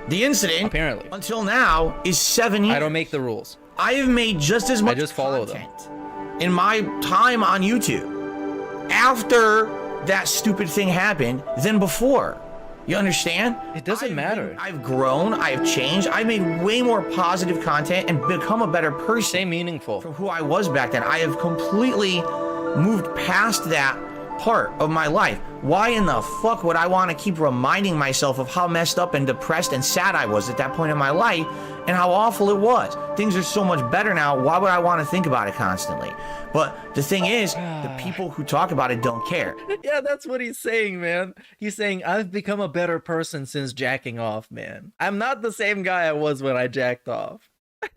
Speaker 10: The incident,
Speaker 3: apparently,
Speaker 10: until now, is 7 years.
Speaker 3: I don't make the rules.
Speaker 10: I have made just as much
Speaker 3: I just follow
Speaker 10: content
Speaker 3: them.
Speaker 10: in my time on YouTube after that stupid thing happened than before. You understand?
Speaker 3: It doesn't matter.
Speaker 10: I've grown, I've changed, I made way more positive content and become a better person.
Speaker 3: Stay meaningful.
Speaker 10: From who I was back then. I have completely moved past that part of my life. Why in the fuck would I want to keep reminding myself of how messed up and depressed and sad I was at that point in my life and how awful it was? Things are so much better now. Why would I want to think about it constantly? But the thing is, the people who talk about it don't care.
Speaker 3: Yeah, that's what he's saying, man. He's saying, I've become a better person since jacking off, man. I'm not the same guy I was when I jacked off.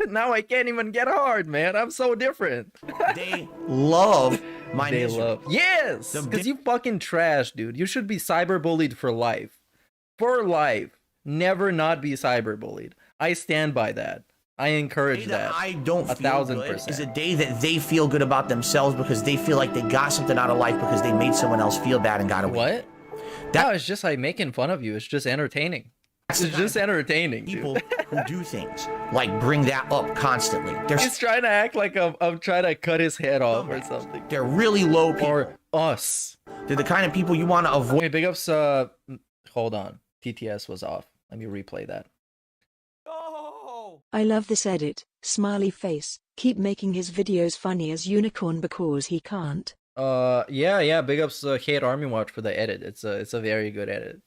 Speaker 3: Now I can't even get hard, man. I'm so different.
Speaker 10: They love my
Speaker 3: They
Speaker 10: misery.
Speaker 3: love. Yes! Because you fucking trash, dude. You should be cyberbullied for life. For life. Never not be cyberbullied. I stand by that. I encourage that.
Speaker 10: I don't feel
Speaker 3: 1000%.
Speaker 10: is a day that they feel good about themselves because they feel like they got something out of life because they made someone else feel bad and got away.
Speaker 3: What? No, it's just like making fun of you. It's just entertaining. It's just entertaining,
Speaker 10: people
Speaker 3: dude.
Speaker 10: who do things like bring that up constantly.
Speaker 3: He's trying to act like I'm trying to cut his head off or something.
Speaker 10: They're really low people.
Speaker 3: Or us.
Speaker 10: They're the kind of people you want to avoid.
Speaker 3: Hey, big ups. Hold on. TTS was off. Let me replay that.
Speaker 11: I love this edit. Smiley face. Keep making his videos funny as unicorn because he can't.
Speaker 3: Yeah. Big ups. Hate Army Watch for the edit. It's a very good edit.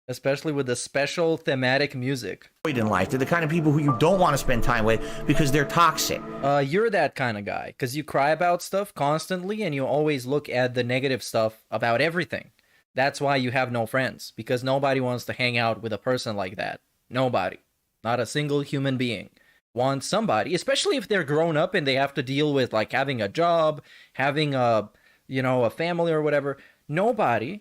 Speaker 3: Especially with the special thematic music.
Speaker 10: In life, they're the kind of people who you don't want to spend time with because they're toxic.
Speaker 3: You're that kind of guy because you cry about stuff constantly and you always look at the negative stuff about everything. That's why you have no friends, because nobody wants to hang out with a person like that. Nobody. Not a single human being wants somebody, especially if they're grown up and they have to deal with like having a job, having a family or whatever. Nobody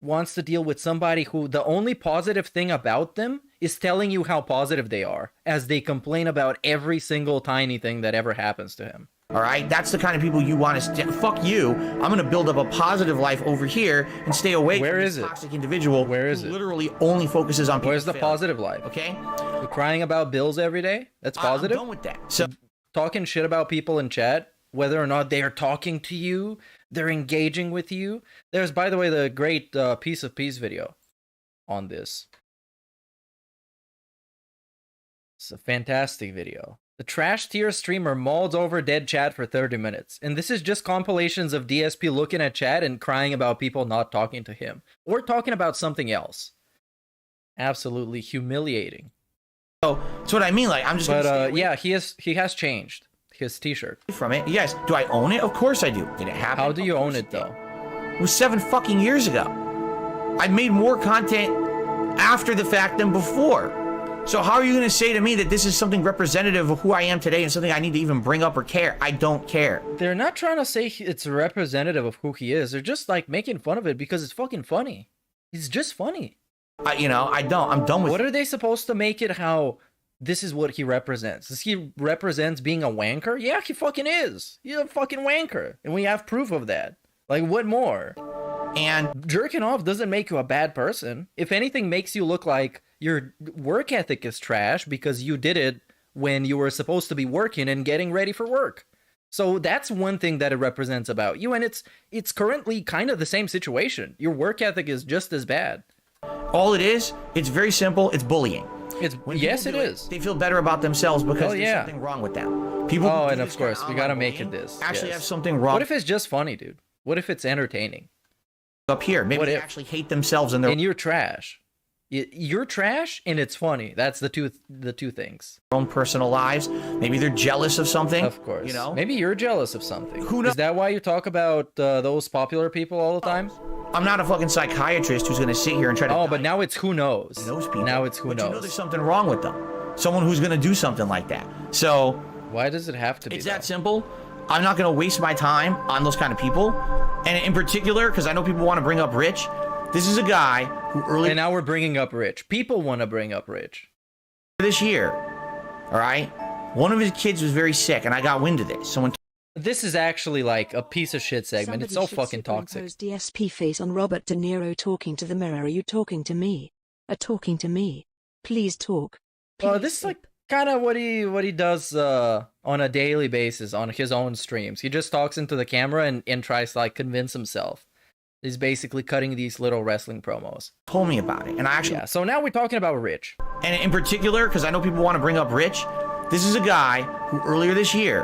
Speaker 3: wants to deal with somebody who the only positive thing about them is telling you how positive they are as they complain about every single tiny thing that ever happens to him.
Speaker 10: All right, that's the kind of people you want to fuck you. I'm gonna build up a positive life over here and stay away from this toxic individual.
Speaker 3: Where is it?
Speaker 10: Literally only focuses on people.
Speaker 3: Where's the positive life?
Speaker 10: Okay,
Speaker 3: you're crying about bills every day. That's positive.
Speaker 10: I'm done with that. So
Speaker 3: talking shit about people in chat, whether or not they are talking to you, they're engaging with you. There's, by the way, the great Piece of Peace video on this. It's a fantastic video. The trash tier streamer mauls over dead chat for 30 minutes. And this is just compilations of DSP looking at chat and crying about people not talking to him. Or talking about something else. Absolutely humiliating.
Speaker 10: So that's what I mean. Like, I'm just
Speaker 3: But yeah, he has changed his t-shirt.
Speaker 10: From it. Yes. Do I own it? Of course I do. Did it happen?
Speaker 3: How do you own it though?
Speaker 10: It was 7 fucking years ago. I made more content after the fact than before. So how are you going to say to me that this is something representative of who I am today and something I need to even bring up or care? I don't care.
Speaker 3: They're not trying to say it's representative of who he is. They're just like making fun of it because it's fucking funny. He's just funny.
Speaker 10: I'm done with
Speaker 3: What are they supposed to make it how this is what he represents? Does he represents being a wanker? Yeah, he fucking is. He's a fucking wanker. And we have proof of that. Like, what more?
Speaker 10: And
Speaker 3: jerking off doesn't make you a bad person. If anything, makes you look like your work ethic is trash because you did it when you were supposed to be working and getting ready for work. So that's one thing that it represents about you, and it's currently kind of the same situation. Your work ethic is just as bad.
Speaker 10: All it is, it's very simple, it's bullying.
Speaker 3: Yes, it is.
Speaker 10: They feel better about themselves because there's
Speaker 3: yeah.
Speaker 10: something wrong with them. People.
Speaker 3: Oh,
Speaker 10: who do
Speaker 3: and of
Speaker 10: this kind
Speaker 3: course, we gotta
Speaker 10: online
Speaker 3: make it
Speaker 10: bullying
Speaker 3: this.
Speaker 10: Actually,
Speaker 3: yes.
Speaker 10: have something wrong.
Speaker 3: What if it's just funny, dude? What if it's entertaining?
Speaker 10: Up here, maybe
Speaker 3: What
Speaker 10: they
Speaker 3: if?
Speaker 10: actually hate themselves and they're
Speaker 3: And you're trash. You're trash, and it's funny. That's the two things.
Speaker 10: own personal lives. Maybe they're jealous of something.
Speaker 3: Of course.
Speaker 10: You know.
Speaker 3: Maybe you're jealous of something.
Speaker 10: Who knows?
Speaker 3: Is that why you talk about those popular people all the time?
Speaker 10: I'm not a fucking psychiatrist who's going to sit here and try to.
Speaker 3: Oh, but now it's who knows.
Speaker 10: Those people.
Speaker 3: Now it's who
Speaker 10: but
Speaker 3: knows.
Speaker 10: You know there's something wrong with them. Someone who's going to do something like that. So
Speaker 3: Why does it have to be?
Speaker 10: it's that simple. I'm not going to waste my time on those kind of people. And in particular, because I know people want to bring up Rich. This is a guy who earlier
Speaker 3: And now we're bringing up Rich. People want to bring up Rich.
Speaker 10: this year, all right, one of his kids was very sick, and I got wind of this. Someone.
Speaker 3: This is actually like a piece of shit segment. It's so
Speaker 11: Somebody should
Speaker 3: fucking toxic.
Speaker 11: superimpose DSP face on Robert De Niro talking to the mirror. Are you talking to me? Talking to me? Please talk.
Speaker 3: This is like kind of what he does on a daily basis on his own streams. He just talks into the camera and tries to like convince himself. He's basically cutting these little wrestling promos.
Speaker 10: Told me about it, and I actually.
Speaker 3: Yeah. So now we're talking about Rich.
Speaker 10: And in particular, because I know people want to bring up Rich, this is a guy who earlier this year,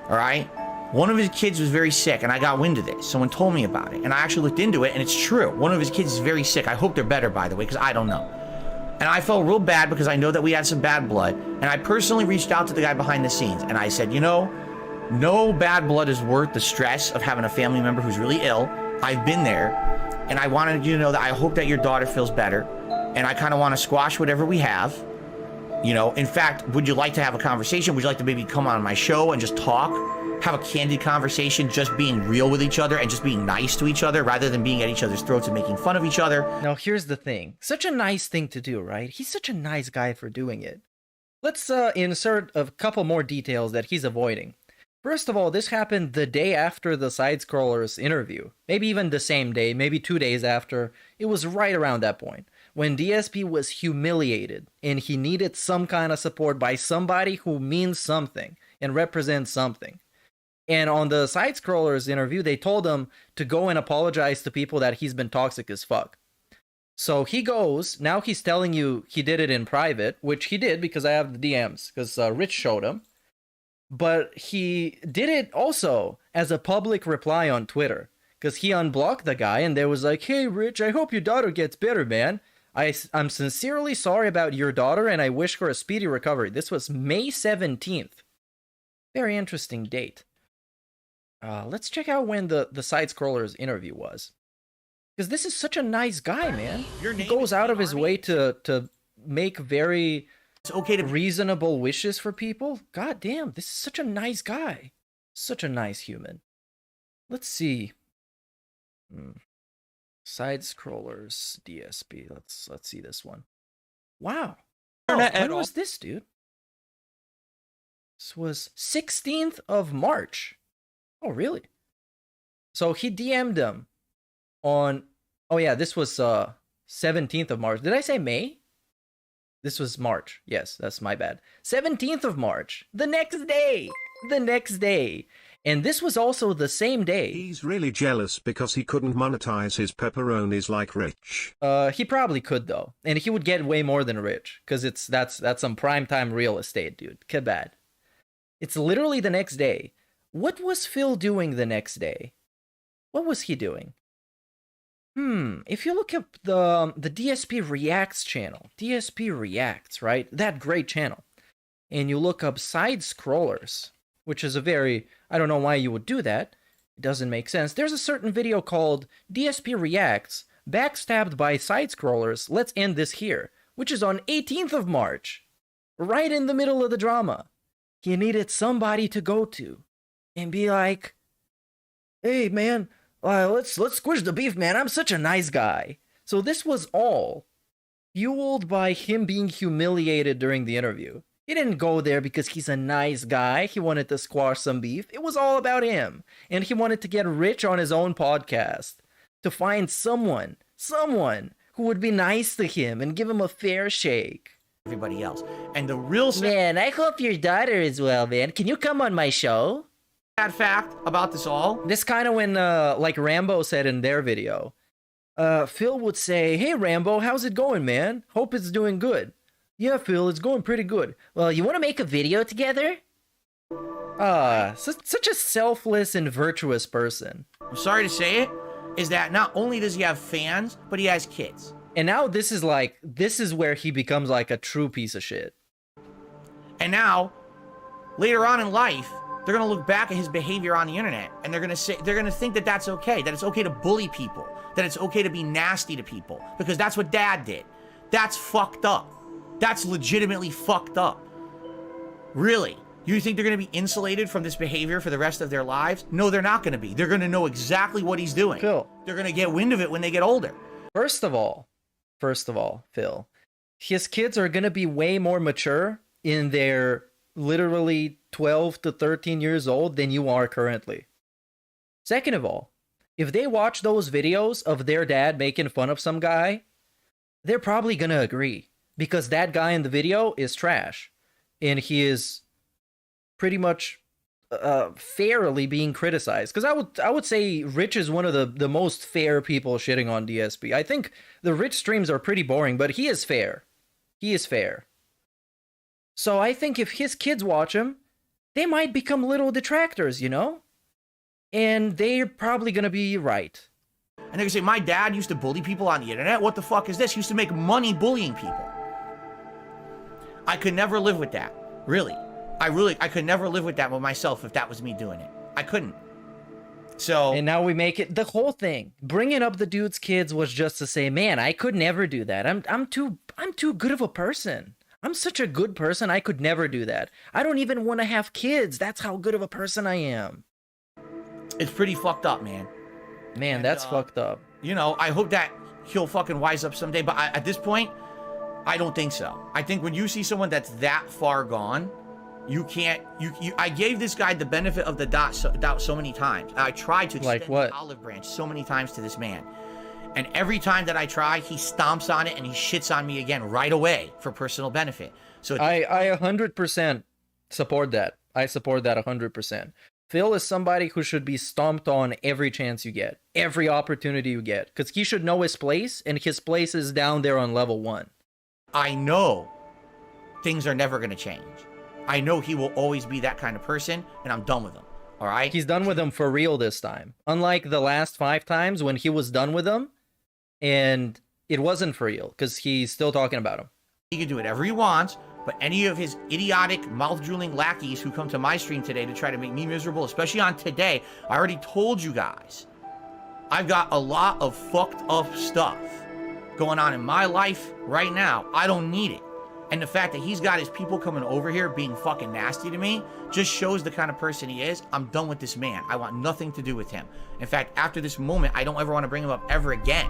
Speaker 10: all right, one of his kids was very sick, and I got wind of this. Someone told me about it, and I actually looked into it, and it's true. One of his kids is very sick. I hope they're better, by the way, because I don't know. And I felt real bad because I know that we had some bad blood, and I personally reached out to the guy behind the scenes, and I said, you know, no bad blood is worth the stress of having a family member who's really ill. I've been there, and I wanted you to know that I hope that your daughter feels better, and I kind of want to squash whatever we have. You know, in fact, would you like to have a conversation? Would you like to maybe come on my show and just talk? Have a candid conversation, just being real with each other and just being nice to each other rather than being at each other's throats and making fun of each other.
Speaker 3: Now here's the thing. Such a nice thing to do, right? He's such a nice guy for doing it. Let's insert a couple more details that he's avoiding. First of all, this happened the day after the side-scrollers interview. Maybe even the same day, maybe 2 days after. It was right around that point, when DSP was humiliated, and he needed some kind of support by somebody who means something and represents something. And on the side-scrollers interview, they told him to go and apologize to people that he's been toxic as fuck. So he goes, now he's telling you he did it in private, which he did because I have the DMs, because Rich showed him. But he did it also as a public reply on Twitter, because he unblocked the guy and there was like, hey Rich, I hope your daughter gets better, man. I'm sincerely sorry about your daughter and I wish her a speedy recovery. This was May 17th. Very interesting date. Let's check out when the side-scrollers interview was. Because this is such a nice guy, man. He goes out of his way to make very...
Speaker 10: It's okay to
Speaker 3: reasonable wishes for people. God damn, this is such a nice guy. Such a nice human. Let's see. Side scrollers DSP. Let's see this one. Wow. Oh, when was this, dude? This was 16th of March. Oh, really? So he DM'd him on... Oh yeah, this was 17th of March. Did I say May? This was March. Yes, that's my bad. 17th of March. The next day. The next day. And this was also the same day.
Speaker 12: He's really jealous because he couldn't monetize his pepperonis like Rich.
Speaker 3: He probably could though. And he would get way more than Rich. Because that's some primetime real estate, dude. Kebad. It's literally the next day. What was Phil doing the next day? What was he doing? If you look up the DSP Reacts channel, DSP Reacts, right? That great channel. And you look up side scrollers, which is a very, I don't know why you would do that. It doesn't make sense. There's a certain video called DSP Reacts, backstabbed by side scrollers. Let's end this here, which is on 18th of March, right in the middle of the drama. He needed somebody to go to and be like, hey man, let's squish the beef, man. I'm such a nice guy. So this was all fueled by him being humiliated during the interview. He didn't go there because he's a nice guy. He wanted to squash some beef. It was all about him. And he wanted to get rich on his own podcast. To find someone who would be nice to him and give him a fair shake.
Speaker 10: Everybody else. And the real...
Speaker 3: Man, I hope your daughter is well, man. Can you come on my show?
Speaker 10: Sad fact about this all.
Speaker 3: This kind of when, like Rambo said in their video, Phil would say, hey Rambo, how's it going, man? Hope it's doing good. Yeah, Phil, it's going pretty good. Well, you want to make a video together? Such a selfless and virtuous person.
Speaker 10: I'm sorry to say it, is that not only does he have fans, but he has kids.
Speaker 3: And now this is where he becomes like a true piece of shit.
Speaker 10: And now, later on in life, they're gonna look back at his behavior on the internet and they're gonna think that that's okay, that it's okay to bully people, that it's okay to be nasty to people, because that's what Dad did. That's fucked up. That's legitimately fucked up. Really? You think they're gonna be insulated from this behavior for the rest of their lives? No, they're not gonna be. They're gonna know exactly what he's doing.
Speaker 3: Phil.
Speaker 10: They're gonna get wind of it when they get older.
Speaker 3: First of all, Phil, his kids are gonna be way more mature in their literally 12 to 13 years old than you are currently. Second of all, if they watch those videos of their dad making fun of some guy, they're probably gonna agree, because that guy in the video is trash and he is pretty much fairly being criticized. Because I would say Rich is one of the most fair people shitting on DSP. I think the Rich streams are pretty boring, but he is fair. He is fair. So I think if his kids watch him, they might become little detractors, you know? And they're probably gonna be right.
Speaker 10: And they're gonna say, my dad used to bully people on the internet? What the fuck is this? He used to make money bullying people. I could never live with that. Really. I could never live with that with myself if that was me doing it. I couldn't. So...
Speaker 3: And now we make it the whole thing. Bringing up the dude's kids was just to say, man, I could never do that. I'm too good of a person. I'm such a good person, I could never do that. I don't even want to have kids. That's how good of a person I am.
Speaker 10: It's pretty fucked up, man.
Speaker 3: Man, that's fucked up.
Speaker 10: You know, I hope that he'll fucking wise up someday, but at this point, I don't think so. I think when you see someone that's that far gone, you can't, I gave this guy the benefit of the doubt so many times. I tried to extend the olive branch so many times to this man. And every time that I try, he stomps on it and he shits on me again right away for personal benefit. So
Speaker 3: I 100% support that. I support that 100%. Phil is somebody who should be stomped on every chance you get, every opportunity you get, because he should know his place, and his place is down there on level 1.
Speaker 10: I know things are never going to change. I know he will always be that kind of person, and I'm done with him. All right?
Speaker 3: He's done with him for real this time. Unlike the last 5 times when he was done with him, and it wasn't for real, because he's still talking about him.
Speaker 10: He can do whatever he wants, but any of his idiotic, mouth-drooling lackeys who come to my stream today to try to make me miserable, especially on today, I already told you guys, I've got a lot of fucked up stuff going on in my life right now. I don't need it. And the fact that he's got his people coming over here being fucking nasty to me just shows the kind of person he is. I'm done with this man. I want nothing to do with him. In fact, after this moment, I don't ever want to bring him up ever again.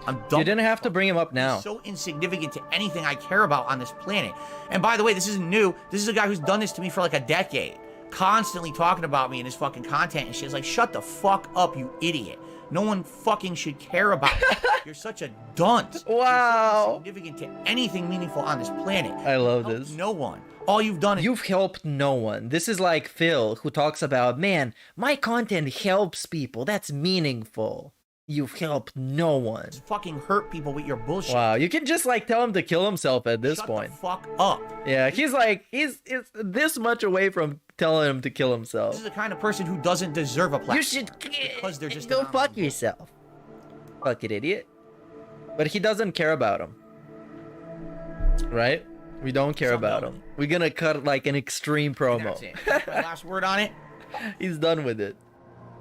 Speaker 10: I'm done.
Speaker 3: You didn't have to bring him up now.
Speaker 10: He's so insignificant to anything I care about on this planet. And by the way, this isn't new. This is a guy who's done this to me for like a decade. Constantly talking about me in his fucking content and shit. It's like, shut the fuck up, you idiot. No one fucking should care about you. You're such a dunce.
Speaker 3: Wow.
Speaker 10: You're so insignificant to anything meaningful on this planet.
Speaker 3: I love this.
Speaker 10: No one. All you've done is...
Speaker 3: You've helped no one. This is like Phil, who talks about, man, my content helps people. That's meaningful. You've helped no one.
Speaker 10: Fucking hurt people with your bullshit.
Speaker 3: Wow, you can just like tell him to kill himself at this point.
Speaker 10: Shut the fuck up.
Speaker 3: Yeah, he's like, he's this much away from telling him to kill himself.
Speaker 10: This is the kind of person who doesn't deserve a platform.
Speaker 3: You should
Speaker 10: because they're just
Speaker 3: go fuck yourself. Fucking idiot. But he doesn't care about him. Right? We don't care about him. We're gonna cut like an extreme promo.
Speaker 10: That's it. That's my last word on it.
Speaker 3: He's done with it.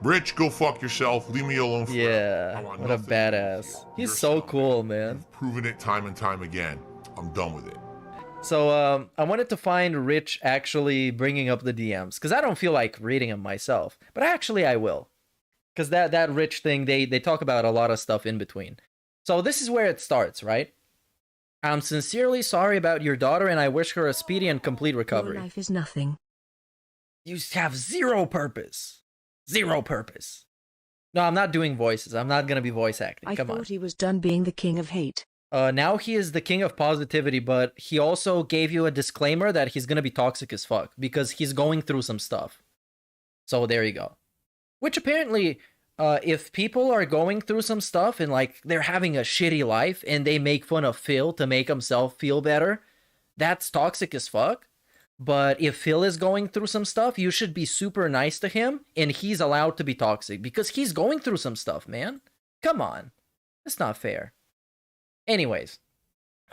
Speaker 4: Rich, go fuck yourself. Leave me alone forever.
Speaker 3: Yeah, what a badass. He's so cool, man.
Speaker 4: You've proven it time and time again. I'm done with it.
Speaker 3: So, I wanted to find Rich actually bringing up the DMs, because I don't feel like reading them myself. But actually, I will. Because that Rich thing, they talk about a lot of stuff in between. So, this is where it starts, right? I'm sincerely sorry about your daughter, and I wish her a speedy and complete recovery.
Speaker 11: Your life is nothing.
Speaker 3: You have zero purpose. Zero purpose. No, I'm not doing voices. I'm not going to be voice acting. Come on.
Speaker 11: I thought he was done being the king of hate.
Speaker 3: Now he is the king of positivity, but he also gave you a disclaimer that he's going to be toxic as fuck because he's going through some stuff. So there you go. Which apparently, if people are going through some stuff and like they're having a shitty life and they make fun of Phil to make himself feel better, that's toxic as fuck. But if Phil is going through some stuff, you should be super nice to him, and he's allowed to be toxic because he's going through some stuff, man. Come on. That's not fair. Anyways,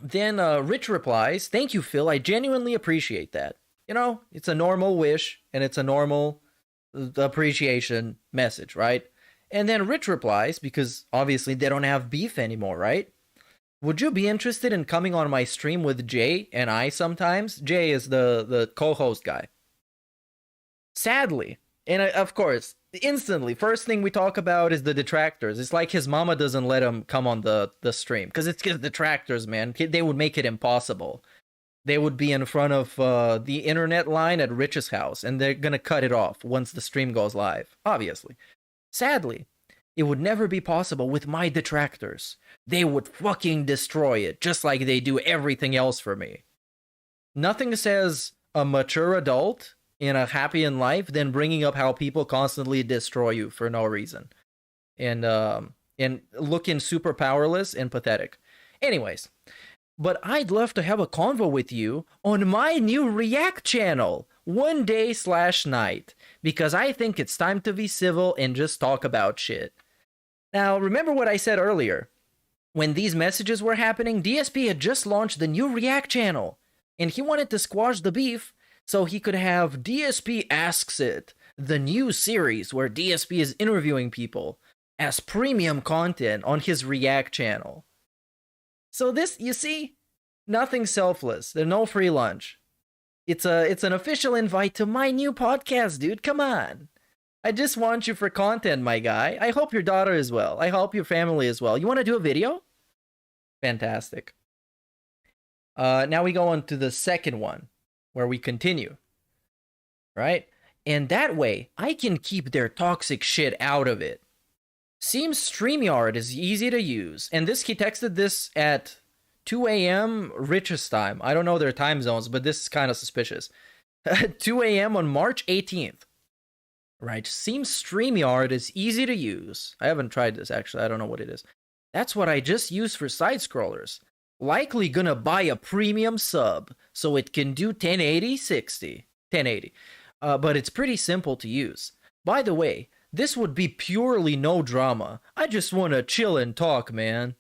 Speaker 3: then Rich replies, "Thank you, Phil. I genuinely appreciate that." You know, it's a normal wish, and it's a normal appreciation message, right? And then Rich replies, because obviously they don't have beef anymore, right? "Would you be interested in coming on my stream with Jay and I sometimes?" Jay is the co-host guy. Sadly, and of course, instantly, first thing we talk about is the detractors. It's like his mama doesn't let him come on the stream, because it's his detractors, man. They would make it impossible. They would be in front of the internet line at Rich's house, and they're gonna cut it off once the stream goes live, obviously. Sadly, it would never be possible with my detractors. They would fucking destroy it, just like they do everything else for me. Nothing says a mature adult in a happy in life than bringing up how people constantly destroy you for no reason. And looking super powerless and pathetic. Anyways, but I'd love to have a convo with you on my new React channel, one day/night, because I think it's time to be civil and just talk about shit. Now, remember what I said earlier. When these messages were happening, DSP had just launched the new React channel, and he wanted to squash the beef so he could have DSP Asks It, the new series where DSP is interviewing people, as premium content on his React channel. So this, you see, nothing selfless. There's no free lunch. It's an official invite to my new podcast, dude. Come on. I just want you for content, my guy. I hope your daughter is well. I hope your family is well. You want to do a video? Fantastic. Now we go on to the second one, where we continue. Right? And that way, I can keep their toxic shit out of it. Seems StreamYard is easy to use. And this, he texted this at 2 a.m. Rich's time. I don't know their time zones, but this is kind of suspicious. 2 a.m. on March 18th. Right, seems StreamYard is easy to use. I haven't tried this, actually. I don't know what it is. That's what I just use for side scrollers. Likely gonna buy a premium sub so it can do 1080, 60. 1080. But it's pretty simple to use. By the way, this would be purely no drama. I just want to chill and talk, man.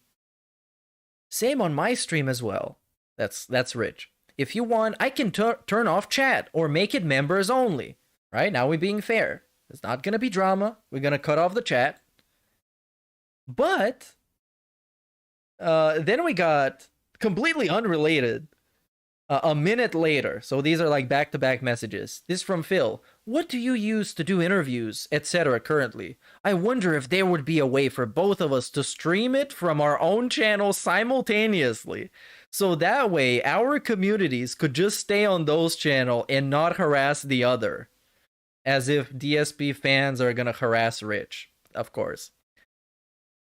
Speaker 3: Same on my stream as well. That's Rich. If you want, I can turn off chat or make it members only. Right, now we're being fair. It's not going to be drama. We're going to cut off the chat. But then we got completely unrelated a minute later. So these are like back-to-back messages. This from Phil. "What do you use to do interviews, etc. currently? I wonder if there would be a way for both of us to stream it from our own channel simultaneously. So that way our communities could just stay on those channels and not harass the other." As if DSP fans are gonna harass Rich, of course.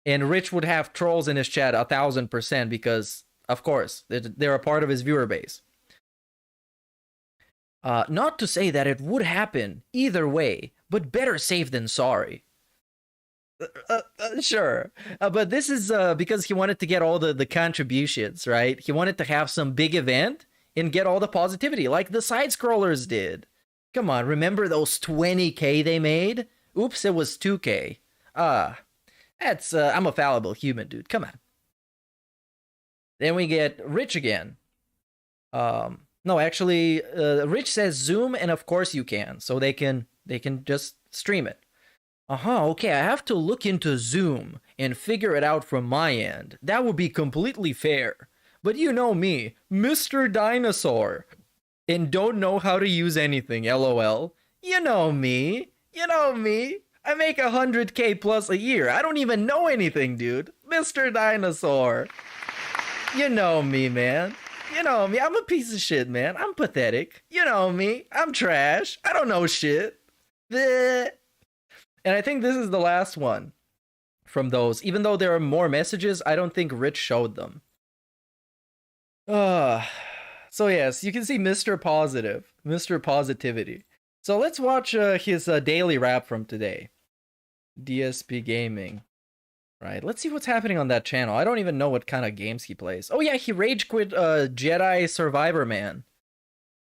Speaker 3: And Rich would have trolls in his chat 1000% because, of course, they're a part of his viewer base. Not to say that it would happen either way, but better safe than sorry. Sure. But this is because he wanted to get all the contributions, right? He wanted to have some big event and get all the positivity, like the side scrollers did. Come on, remember those 20K they made? Oops, it was 2K. That's, I'm a fallible human, dude. Come on. Then we get Rich again. No, actually, Rich says Zoom, and of course you can. So they can just stream it. Okay, I have to look into Zoom and figure it out from my end. That would be completely fair. But you know me, Mr. Dinosaur. And don't know how to use anything, lol. You know me. You know me. I make 100K plus a year. I don't even know anything, dude. Mr. Dinosaur. You know me, man. You know me. I'm a piece of shit, man. I'm pathetic. You know me. I'm trash. I don't know shit. Bleh. And I think this is the last one from those. Even though there are more messages, I don't think Rich showed them. So yes, you can see Mr. Positive, Mr. Positivity. So let's watch his daily rap from today. DSP Gaming. Right, let's see what's happening on that channel. I don't even know what kind of games he plays. Oh yeah, he rage quit Jedi Survivor Man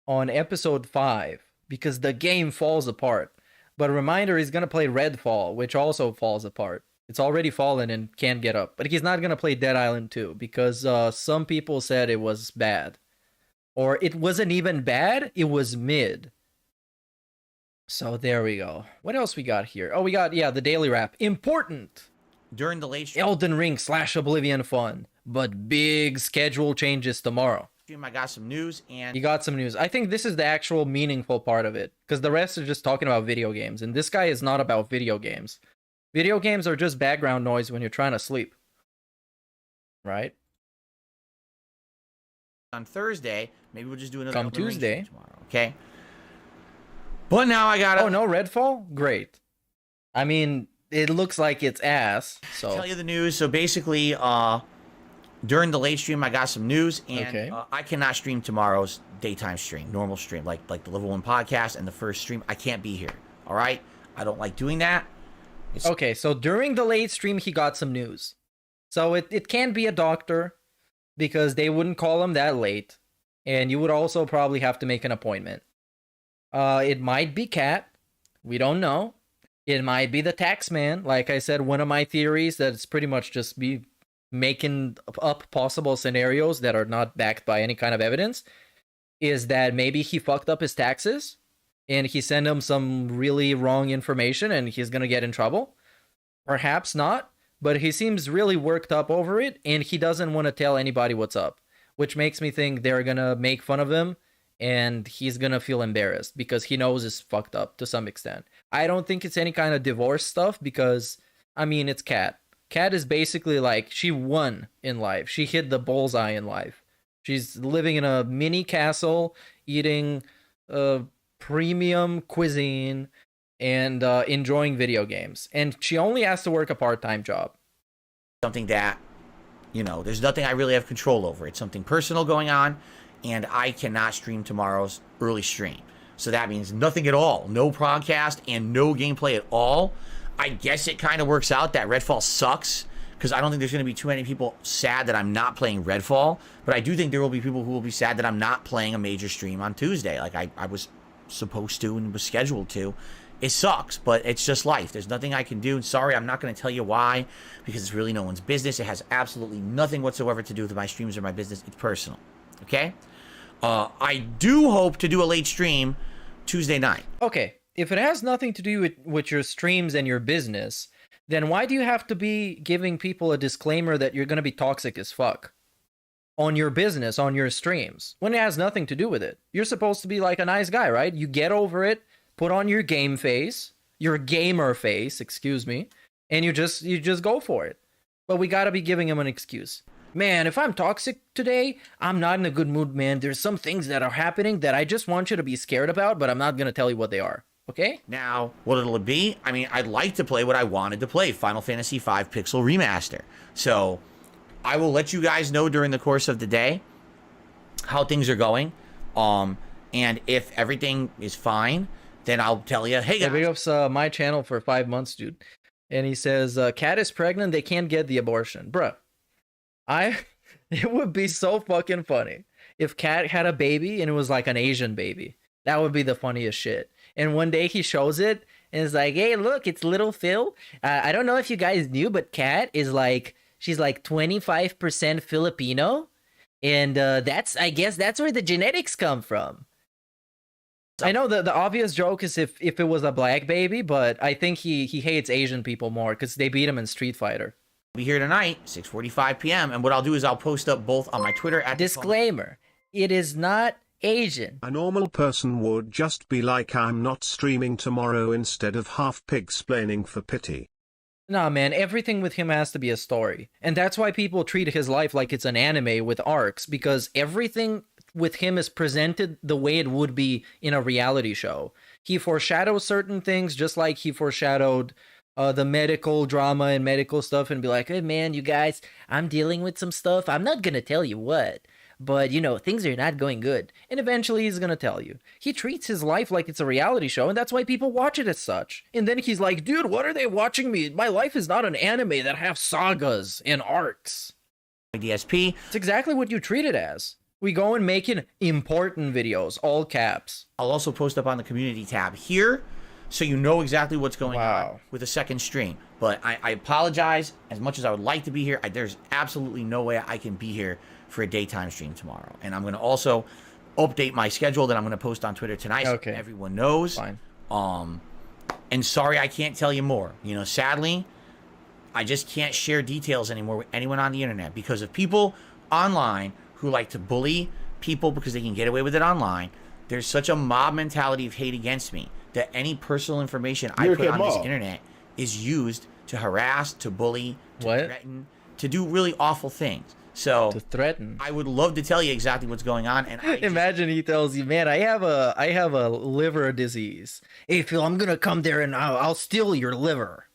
Speaker 3: on episode 5 because the game falls apart. But reminder, he's gonna play Redfall, which also falls apart. It's already fallen and can't get up. But he's not gonna play Dead Island 2 because some people said it was bad. Or it wasn't even bad, it was mid. So there we go. What else we got here? Oh, we got, yeah, the daily wrap. Important!
Speaker 10: During the late stream,
Speaker 3: Elden Ring / Oblivion fun, but big schedule changes tomorrow.
Speaker 10: I got some news and
Speaker 3: You got some news. I think this is the actual meaningful part of it, because the rest are just talking about video games, and this guy is not about video games. Video games are just background noise when you're trying to sleep. Right?
Speaker 10: on Thursday. Maybe we'll just do another
Speaker 3: Come Tuesday
Speaker 10: tomorrow. Okay. But now I gotta.
Speaker 3: Oh no, Redfall? Great. I mean, it looks like it's ass. So
Speaker 10: tell you the news. So basically, during the late stream, I got some news, and I cannot stream tomorrow's daytime stream, normal stream, like the Level 1 podcast and the first stream. I can't be here. All right. I don't like doing that.
Speaker 3: Okay, so during the late stream, he got some news. So it can't be a doctor because they wouldn't call him that late. And you would also probably have to make an appointment. It might be Cat. We don't know. It might be the tax man. Like I said, one of my theories that it's pretty much just be making up possible scenarios that are not backed by any kind of evidence is that maybe he fucked up his taxes and he sent him some really wrong information and he's going to get in trouble. Perhaps not, but he seems really worked up over it and he doesn't want to tell anybody what's up, which makes me think they're going to make fun of him and he's going to feel embarrassed because he knows it's fucked up to some extent. I don't think it's any kind of divorce stuff because, I mean, it's Kat. Kat is basically like, she won in life. She hit the bullseye in life. She's living in a mini castle, eating premium cuisine, and enjoying video games. And she only has to work a part-time job.
Speaker 10: Something that, you know, there's nothing I really have control over. It's something personal going on, and I cannot stream tomorrow's early stream. So that means nothing at all. No podcast and no gameplay at all. I guess it kind of works out that Redfall sucks, because I don't think there's going to be too many people sad that I'm not playing Redfall, but I do think there will be people who will be sad that I'm not playing a major stream on Tuesday, like I was supposed to and was scheduled to. It sucks, but it's just life. There's nothing I can do. And sorry, I'm not going to tell you why, because it's really no one's business. It has absolutely nothing whatsoever to do with my streams or my business. It's personal, okay? I do hope to do a late stream Tuesday night.
Speaker 3: Okay, if it has nothing to do with your streams and your business, then why do you have to be giving people a disclaimer that you're going to be toxic as fuck on your business, on your streams, when it has nothing to do with it? You're supposed to be like a nice guy, right? You get over it, put on your game face, your gamer face, excuse me, and you just go for it. But we got to be giving him an excuse. Man, if I'm toxic today, I'm not in a good mood, man. There's some things that are happening that I just want you to be scared about, but I'm not going to tell you what they are. Okay?
Speaker 10: Now, what it'll be, I mean, I'd like to play what I wanted to play, Final Fantasy V Pixel Remaster. So, I will let you guys know during the course of the day how things are going. And if everything is fine, then I'll tell you, hey guys.
Speaker 3: Big ups my channel for 5 months, dude. And he says, Kat is pregnant, they can't get the abortion. Bruh. It would be so fucking funny if Kat had a baby and it was like an Asian baby. That would be the funniest shit. And one day he shows it and it's like, hey, look, it's little Phil. I don't know if you guys knew, but Kat is like, she's like 25% Filipino. And I guess that's where the genetics come from. I know the obvious joke is if it was a black baby, but I think he hates Asian people more because they beat him in Street Fighter.
Speaker 10: Be here tonight, 6:45 p.m. And what I'll do is I'll post up both on my Twitter at
Speaker 3: disclaimer. It is not Asian.
Speaker 12: A normal person would just be like, I'm not streaming tomorrow, instead of half pig-splaining for pity.
Speaker 3: Nah, man, everything with him has to be a story. And that's why people treat his life like it's an anime with arcs, because everything with him is presented the way it would be in a reality show. He foreshadows certain things just like he foreshadowed the medical drama and medical stuff and be like, hey man, you guys, I'm dealing with some stuff. I'm not gonna tell you what, but you know, things are not going good. And eventually he's gonna tell you. He treats his life like it's a reality show, and that's why people watch it as such. And then he's like, dude, what are they watching me? My life is not an anime that have sagas and arcs.
Speaker 10: DSP.
Speaker 3: It's exactly what you treat it as. We go and making important videos, all caps.
Speaker 10: I'll also post up on the community tab here, so you know exactly what's going on with a second stream. But I apologize. As much as I would like to be here, there's absolutely no way I can be here for a daytime stream tomorrow. And I'm going to also update my schedule that I'm going to post on Twitter tonight, so everyone knows.
Speaker 3: Fine.
Speaker 10: And sorry I can't tell you more. You know, sadly, I just can't share details anymore with anyone on the internet because of people online who like to bully people because they can get away with it online. There's such a mob mentality of hate against me that any personal information I put on this internet is used to harass, to bully, to threaten, to do really awful things. So
Speaker 3: to threaten.
Speaker 10: I would love to tell you exactly what's going on. And
Speaker 3: imagine he tells you, man, I have a liver disease. Hey Phil, I'm gonna come there and I'll steal your liver.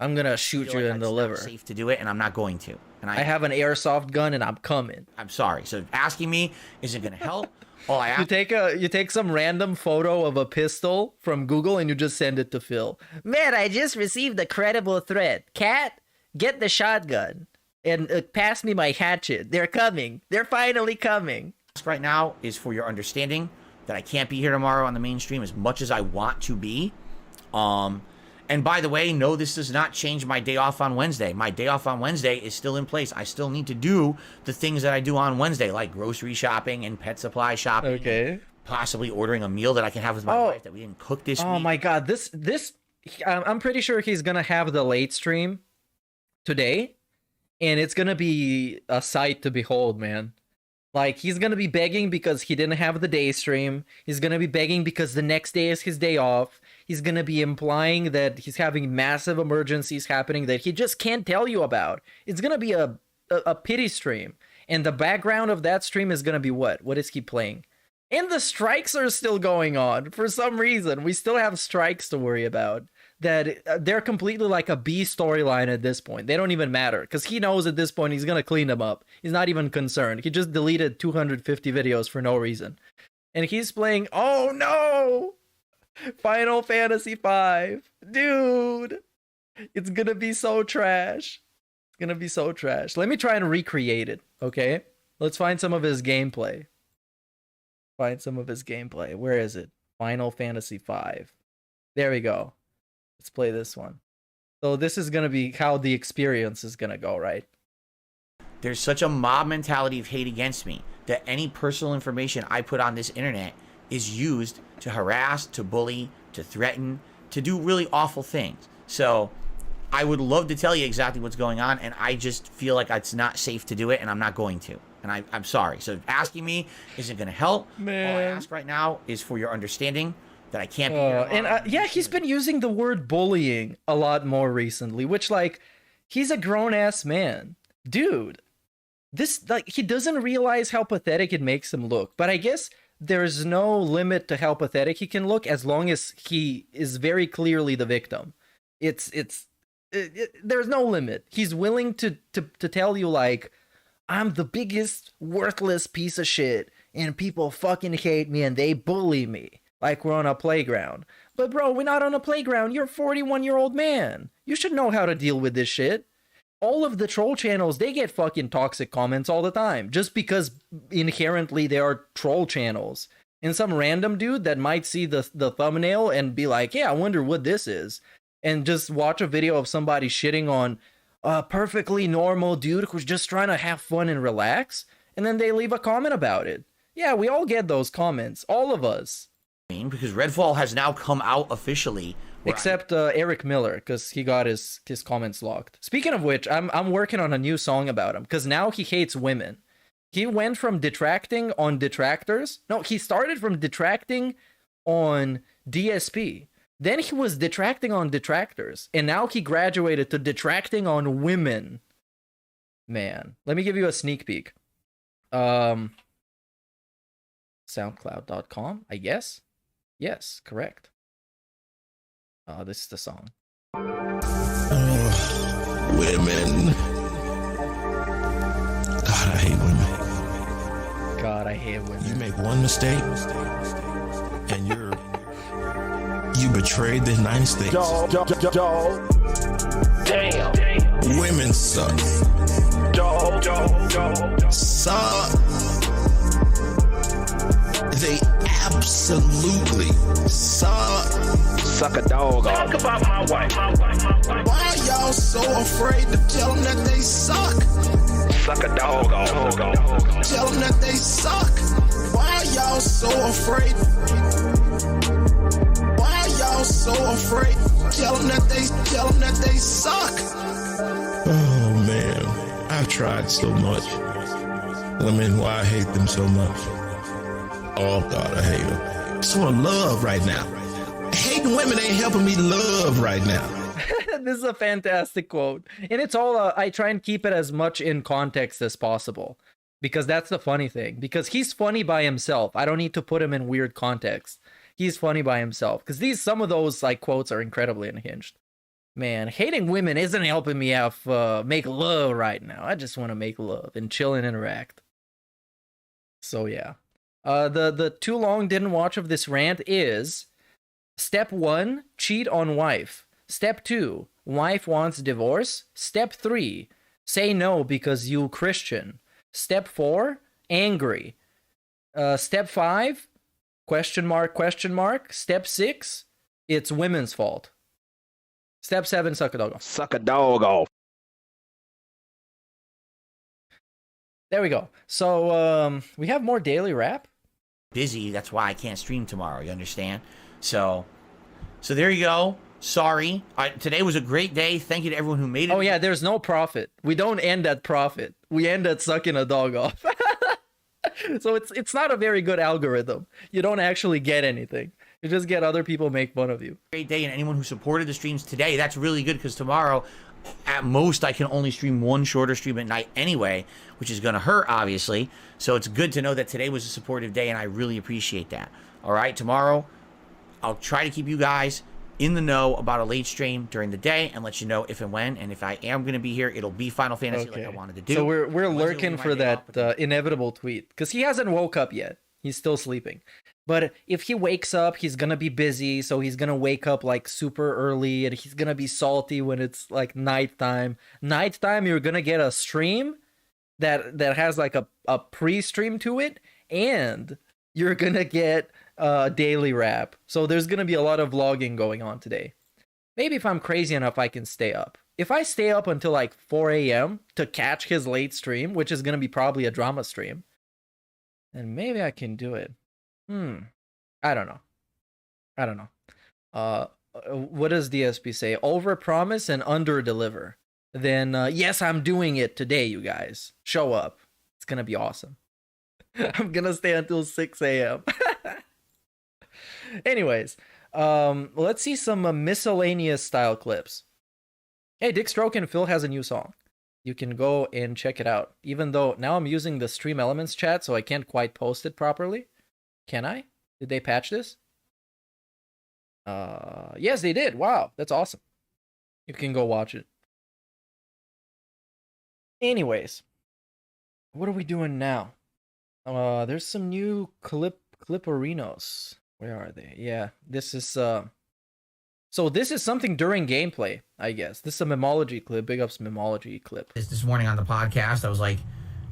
Speaker 3: I'm gonna shoot you in the liver.
Speaker 10: It's safe to do it, and I'm not going to. And
Speaker 3: I have an airsoft gun, and I'm coming.
Speaker 10: I'm sorry. So asking me isn't gonna help. All I ask
Speaker 3: you take some random photo of a pistol from Google and you just send it to Phil. Man, I just received a credible threat. Cat, get the shotgun and pass me my hatchet. They're coming. They're finally coming.
Speaker 10: Right now is for your understanding that I can't be here tomorrow on the mainstream as much as I want to be. And by the way, no, this does not change my day off on Wednesday. My day off on Wednesday is still in place. I still need to do the things that I do on Wednesday, like grocery shopping and pet supply shopping.
Speaker 3: Okay.
Speaker 10: Possibly ordering a meal that I can have with my wife that we didn't cook this week.
Speaker 3: Oh my God. I'm pretty sure he's going to have the late stream today. And it's going to be a sight to behold, man. Like, he's going to be begging because he didn't have the day stream. He's going to be begging because the next day is his day off. He's going to be implying that he's having massive emergencies happening that he just can't tell you about. It's going to be a pity stream. And the background of that stream is going to be what? What is he playing? And the strikes are still going on. For some reason, we still have strikes to worry about. That they're completely like a B storyline at this point. They don't even matter. Because he knows at this point he's going to clean them up. He's not even concerned. He just deleted 250 videos for no reason. And he's playing, oh no! Final Fantasy V. Dude! It's going to be so trash. It's going to be so trash. Let me try and recreate it, okay? Let's find some of his gameplay. Find some of his gameplay. Where is it? Final Fantasy V. There we go. Let's play this one. So this is going to be how the experience is going to go, right?
Speaker 10: There's such a mob mentality of hate against me that any personal information I put on this internet is used to harass, to bully, to threaten, to do really awful things. So I would love to tell you exactly what's going on, and I just feel like it's not safe to do it, and I'm not going to. And I'm sorry. So asking me isn't going to help.
Speaker 3: Man.
Speaker 10: All I ask right now is for your understanding that I can't be here.
Speaker 3: And yeah, he's been using the word bullying a lot more recently, which, like, he's a grown-ass man. Dude, this, like, he doesn't realize how pathetic it makes him look. But I guess there's no limit to how pathetic he can look as long as he is very clearly the victim. There's no limit. He's willing to tell you, like, I'm the biggest worthless piece of shit, and people fucking hate me and they bully me. Like we're on a playground. But bro, we're not on a playground. You're a 41-year-old man. You should know how to deal with this shit. All of the troll channels, they get fucking toxic comments all the time. Just because inherently they are troll channels. And some random dude that might see the thumbnail and be like, yeah, I wonder what this is. And just watch a video of somebody shitting on a perfectly normal dude who's just trying to have fun and relax. And then they leave a comment about it. Yeah, we all get those comments. All of us.
Speaker 10: Because Redfall has now come out officially.
Speaker 3: Except Eric Miller, because he got his comments locked. Speaking of which, I'm working on a new song about him, because now he hates women. He went from detracting on detractors. No, he started from detracting on DSP. Then he was detracting on detractors. And now he graduated to detracting on women. Man, let me give you a sneak peek. SoundCloud.com, I guess. Yes, correct. This is the song.
Speaker 1: Women. God, I hate women.
Speaker 3: God, I hate women.
Speaker 5: You make one mistake, and you betrayed the United States. Damn. Women suck. Suck. They absolutely suck.
Speaker 2: Suck a dog off.
Speaker 5: Talk about my wife. Why are y'all so afraid to tell them that they suck?
Speaker 2: Suck a dog off.
Speaker 5: Tell them that they suck. Why are y'all so afraid? Why are y'all so afraid? Tell them that they suck. Oh man, I've tried so much. Women, why I hate them so much. Oh God, I hate them. So in love right now. Hating women ain't helping me love right now.
Speaker 3: This is a fantastic quote. And it's all, I try and keep it as much in context as possible. Because that's the funny thing. Because he's funny by himself. I don't need to put him in weird context. He's funny by himself. Because some of those like quotes are incredibly unhinged. Man, hating women isn't helping me have make love right now. I just want to make love and chill and interact. So yeah. The too long didn't watch of this rant is... Step 1, cheat on wife. Step 2, wife wants divorce. Step 3, say no because you Christian. Step 4, angry. Step 5, question mark. Step 6, it's women's fault. Step 7, suck a dog off.
Speaker 2: Suck a dog off.
Speaker 3: There we go. So we have more daily rap.
Speaker 10: Busy, that's why I can't stream tomorrow, you understand? So there you go. Sorry. Today was a great day. Thank you to everyone who made it.
Speaker 3: Oh yeah, there's no profit. We don't end at profit. We end at sucking a dog off. So it's not a very good algorithm. You don't actually get anything. You just get other people make fun of you.
Speaker 10: Great day, and anyone who supported the streams today, that's really good because tomorrow, at most, I can only stream one shorter stream at night anyway, which is going to hurt, obviously. So it's good to know that today was a supportive day, and I really appreciate that. All right, tomorrow... I'll try to keep you guys in the know about a late stream during the day and let you know if and when. And if I am going to be here, it'll be Final Fantasy like I wanted to do.
Speaker 3: So we're lurking for that inevitable tweet because he hasn't woke up yet. He's still sleeping. But if he wakes up, he's going to be busy. So he's going to wake up like super early and he's going to be salty when it's like nighttime. Nighttime, you're going to get a stream that has like a pre-stream to it. And you're going to get... daily rap. So there's gonna be a lot of vlogging going on today. Maybe if I'm crazy enough, I can stay up. If I stay up until like 4 a.m. to catch his late stream, which is gonna be probably a drama stream, then maybe I can do it. I don't know. What does DSP say? Overpromise and underdeliver. Then yes, I'm doing it today, you guys. Show up. It's gonna be awesome. I'm gonna stay until 6 a.m. Anyways, let's see some miscellaneous style clips. Hey, Dick Stroke and Phil has a new song. You can go and check it out. Even though now I'm using the Stream Elements chat, so I can't quite post it properly. Can I? Did they patch this? Yes, they did. Wow, that's awesome. You can go watch it. Anyways, what are we doing now? There's some new clipperinos. Where are they? Yeah, this is so this is something during gameplay, I guess. This is a memology clip. Big ups memology clip.
Speaker 10: This morning on the podcast, I was like,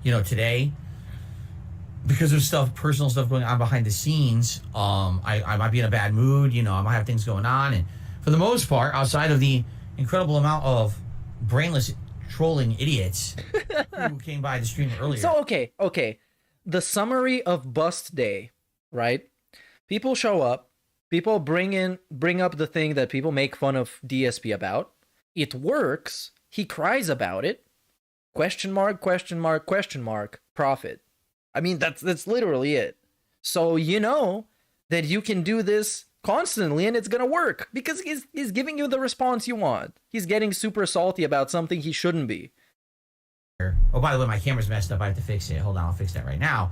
Speaker 10: today, because there's personal stuff going on behind the scenes, I might be in a bad mood, I might have things going on, and for the most part, outside of the incredible amount of brainless trolling idiots who came by the stream earlier.
Speaker 3: So okay. The summary of Bust Day, right? People show up, people bring up the thing that people make fun of DSP about. It works. He cries about it. Question mark, profit. I mean, that's literally it. So you know that you can do this constantly and it's gonna work because he's giving you the response you want. He's getting super salty about something he shouldn't be.
Speaker 10: Oh, by the way, my camera's messed up. I have to fix it. Hold on, I'll fix that right now.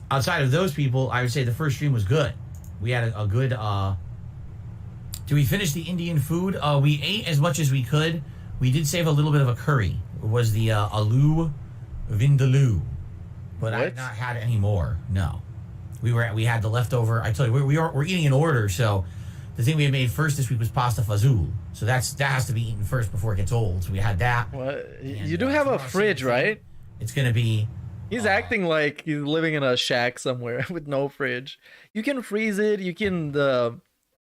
Speaker 10: Outside of those people, I would say the first stream was good. We had a good, did we finish the Indian food? We ate as much as we could. We did save a little bit of a curry. It was the aloo vindaloo. but I've not had any more. No, we had the leftover. I tell you, we're eating in order. So the thing we had made first this week was pasta fazool. So that has to be eaten first before it gets old. So we had that.
Speaker 3: What? You do have a fridge, right?
Speaker 10: It's gonna be.
Speaker 3: He's acting like he's living in a shack somewhere with no fridge. You can freeze it. You can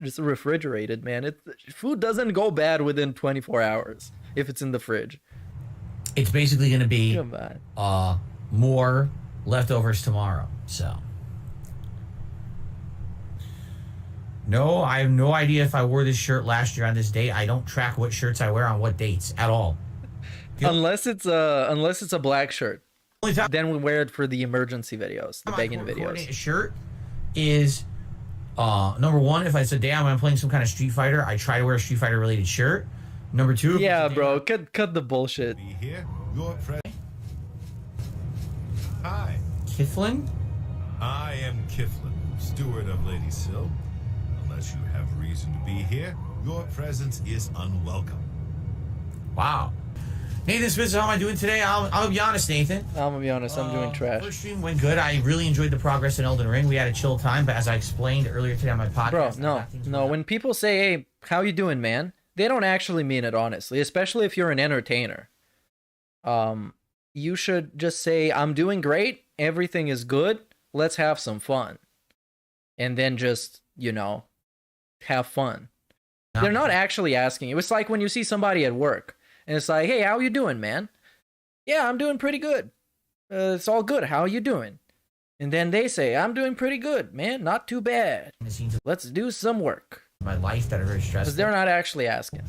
Speaker 3: just refrigerate it, man. Food doesn't go bad within 24 hours if it's in the fridge.
Speaker 10: It's basically going to be more leftovers tomorrow. So, no, I have no idea if I wore this shirt last year on this date. I don't track what shirts I wear on what dates at all.
Speaker 3: Unless it's a black shirt. Then we wear it for the emergency videos, the begging videos.
Speaker 10: A shirt is number one, if it's a day I'm playing some kind of Street Fighter, I try to wear a Street Fighter related shirt. Number two,
Speaker 3: yeah, bro, cut the bullshit.
Speaker 13: Here, your Hi,
Speaker 10: Kiflin.
Speaker 13: I am Kiflin, steward of Lady Syl. Unless you have reason to be here, your presence is unwelcome.
Speaker 10: Wow. Nathan Smith, how am I doing today? I'll be honest, Nathan.
Speaker 3: I'm gonna be honest, I'm doing trash.
Speaker 10: First stream went good. I really enjoyed the progress in Elden Ring. We had a chill time, but as I explained earlier today on my podcast,
Speaker 3: bro, no. When people say, "Hey, how you doing, man?" they don't actually mean it honestly, especially if you're an entertainer. You should just say, "I'm doing great. Everything is good. Let's have some fun," and then just have fun. They're not actually asking you. It's like when you see somebody at work. And it's like, hey, how you doing, man? Yeah, I'm doing pretty good. It's all good. How you doing? And then they say, I'm doing pretty good, man. Not too bad. Let's do some work.
Speaker 10: My life that are very stressful.
Speaker 3: Because they're not actually asking.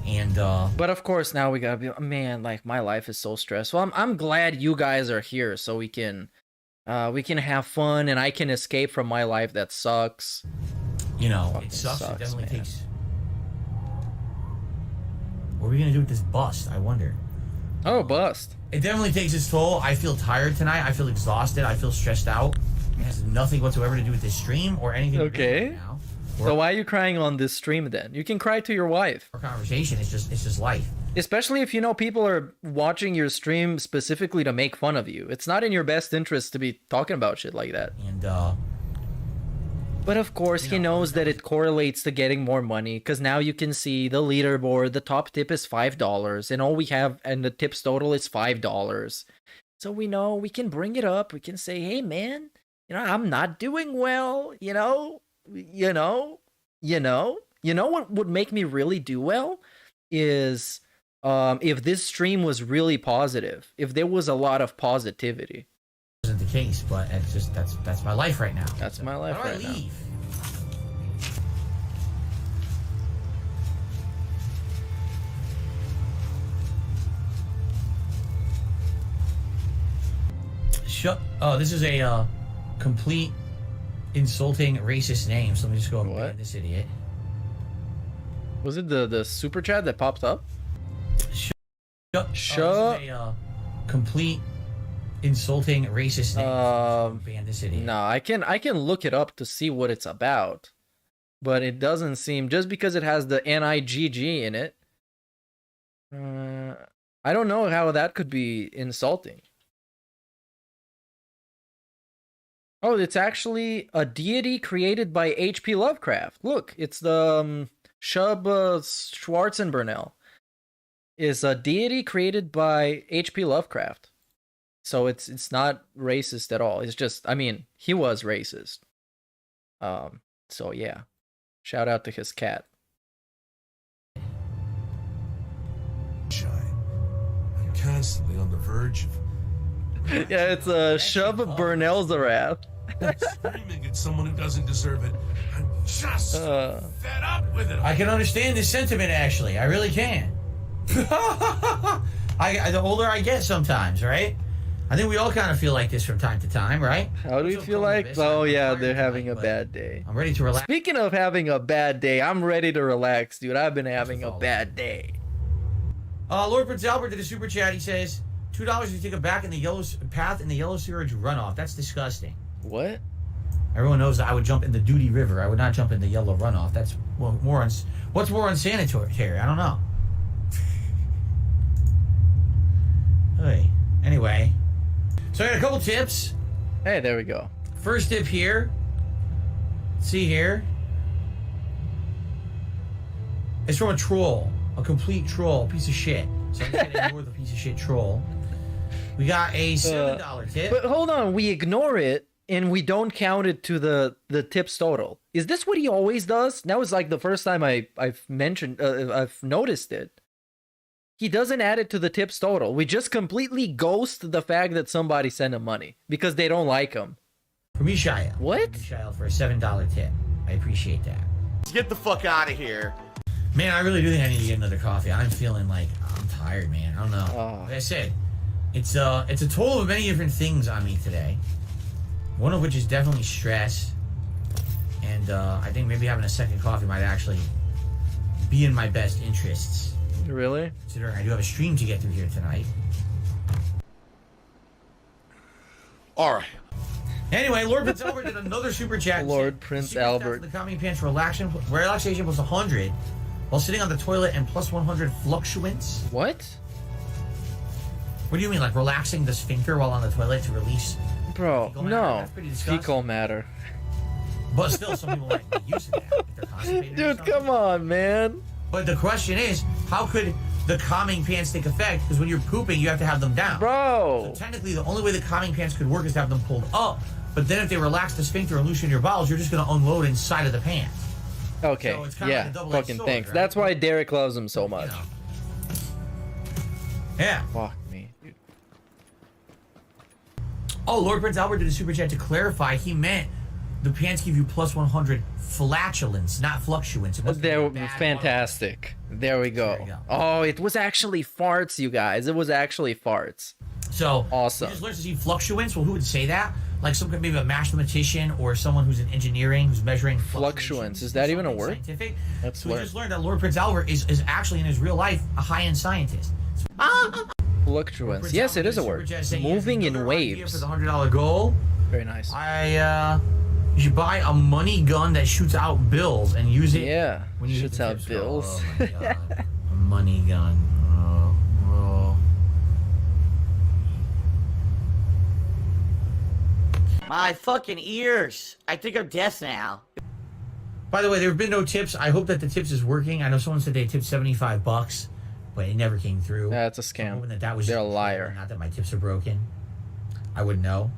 Speaker 10: And
Speaker 3: but of course, now we gotta be, man, like my life is so stressful. I'm glad you guys are here so we can have fun and I can escape from my life that sucks.
Speaker 10: It sucks. It definitely takes. What are we gonna do with this bust? I wonder.
Speaker 3: Oh, bust.
Speaker 10: It definitely takes its toll. I feel tired tonight. I feel exhausted. I feel stressed out. It has nothing whatsoever to do with this stream or anything.
Speaker 3: Okay.
Speaker 10: Right now.
Speaker 3: So why are you crying on this stream then? You can cry to your wife.
Speaker 10: Our conversation. It's just life.
Speaker 3: Especially if people are watching your stream specifically to make fun of you. It's not in your best interest to be talking about shit like that.
Speaker 10: And
Speaker 3: but of course, he knows that it correlates to getting more money because now you can see the leaderboard. The top tip is $5, and all we have and the tips total is $5. So we know we can bring it up. We can say, "Hey, man, I'm not doing well. What would make me really do well is if this stream was really positive. If there was a lot of positivity."
Speaker 10: Isn't the case, but it's just that's my life right now.
Speaker 3: That's my life right now.
Speaker 10: Oh, this is a complete insulting racist name. So let me just go and ban this idiot.
Speaker 3: Was it the super chat that popped up?
Speaker 10: Complete insulting racist name. Ban this idiot.
Speaker 3: No, I can look it up to see what it's about, but it doesn't seem, just because it has the NIGG in it. I don't know how that could be insulting. Oh, it's actually a deity created by H.P. Lovecraft. Look, it's the Shub Schwarzenbernel. Is a deity created by H.P. Lovecraft. So it's not racist at all. It's just, he was racist. So yeah. Shout out to his cat.
Speaker 13: I'm constantly on the verge of
Speaker 3: yeah, it's a Shub Bernelzerath.
Speaker 13: screaming at someone who doesn't deserve it. I'm just fed up with it.
Speaker 10: I can understand this sentiment, actually. I really can. The older I get sometimes, right? I think we all kind of feel like this from time to time, right?
Speaker 3: How do you feel like? Oh yeah, they're having a bad day.
Speaker 10: I'm ready to relax.
Speaker 3: Speaking of having a bad day, I'm ready to relax, dude. I've been having a bad day.
Speaker 10: Lord Prince Albert did a super chat. He says, $2 if you take a bath in the yellow sewage runoff. That's disgusting.
Speaker 3: What?
Speaker 10: Everyone knows that I would jump in the Duty River. I would not jump in the yellow runoff. That's what's more unsanitary? I don't know.
Speaker 13: Hey,
Speaker 10: anyway. So I got a couple tips.
Speaker 3: Hey, there we go.
Speaker 10: First tip here. See here. It's from a troll. A complete troll. Piece of shit. So I'm just gonna ignore the piece of shit troll. We got a $7 tip.
Speaker 3: But hold on, we ignore it and we don't count it to the tips total. Is this what he always does? That was like the first time I've mentioned, I've noticed it. He doesn't add it to the tips total. We just completely ghost the fact that somebody sent him money because they don't like him.
Speaker 10: For Mishael.
Speaker 3: What?
Speaker 10: Mishael for a $7 tip. I appreciate that.
Speaker 8: Let's get the fuck out of here.
Speaker 10: Man, I really do think I need to get another coffee. I'm feeling like I'm tired, man. I don't know.
Speaker 3: Oh.
Speaker 10: Like I said, it's a total of many different things on me today. One of which is definitely stress. And I think maybe having a second coffee might actually be in my best interests.
Speaker 3: Really?
Speaker 10: Considering I do have a stream to get through here tonight.
Speaker 8: All right.
Speaker 10: Anyway, Lord Prince Albert did another super chat.
Speaker 3: Lord Prince Albert.
Speaker 10: The calming pants relaxation plus 100 while sitting on the toilet and plus 100 fluctuants.
Speaker 3: What?
Speaker 10: What do you mean, like relaxing the sphincter while on the toilet to release?
Speaker 3: Bro, no.
Speaker 10: That's pretty disgusting.
Speaker 3: Fecal matter.
Speaker 10: But still, some people might make use of that if they're constipated.
Speaker 3: Dude, come on, man.
Speaker 10: But the question is, how could the calming pants take effect? Because when you're pooping, you have to have them down.
Speaker 3: Bro.
Speaker 10: So technically, the only way the calming pants could work is to have them pulled up. But then if they relax the sphincter and loosen your bowels, you're just going to unload inside of the pants.
Speaker 3: Okay,
Speaker 10: So it's kinda
Speaker 3: yeah,
Speaker 10: like a double-edged
Speaker 3: fucking
Speaker 10: sword,
Speaker 3: thanks.
Speaker 10: right?
Speaker 3: That's why Derek loves him so much.
Speaker 10: You know. Yeah.
Speaker 3: Fuck me, dude.
Speaker 10: Oh, Lord Prince Albert did a super chat to clarify. He meant the pants give you plus 100 flatulence, not fluctuants. It must be
Speaker 3: They're
Speaker 10: a bad
Speaker 3: fantastic. There we go.
Speaker 10: There you go.
Speaker 3: Oh, it was actually farts, you guys. It was actually farts.
Speaker 10: So
Speaker 3: awesome.
Speaker 10: You just learned to see fluctuants. Well, who would say that? Like some maybe a mathematician or someone who's in engineering who's measuring
Speaker 3: fluctuants. Is that even a word?
Speaker 10: Scientific.
Speaker 3: That's
Speaker 10: so we just learned that Lord Prince Albert is actually in his real life a high-end scientist.
Speaker 3: Fluctuants. Yes, it is a word. Moving in waves.
Speaker 10: For the $100 goal.
Speaker 3: Very nice.
Speaker 10: You should buy a money gun that shoots out bills and use it.
Speaker 3: Yeah.
Speaker 10: When you
Speaker 3: shoots out bills.
Speaker 10: Oh my God. A money gun. Oh.
Speaker 7: My fucking ears. I think I'm deaf now.
Speaker 10: By the way, there have been no tips. I hope that the tips is working. I know someone said they tipped $75, but it never came through.
Speaker 3: That's a scam.
Speaker 10: That was
Speaker 3: They're a liar.
Speaker 10: Not that my tips are broken. I wouldn't know.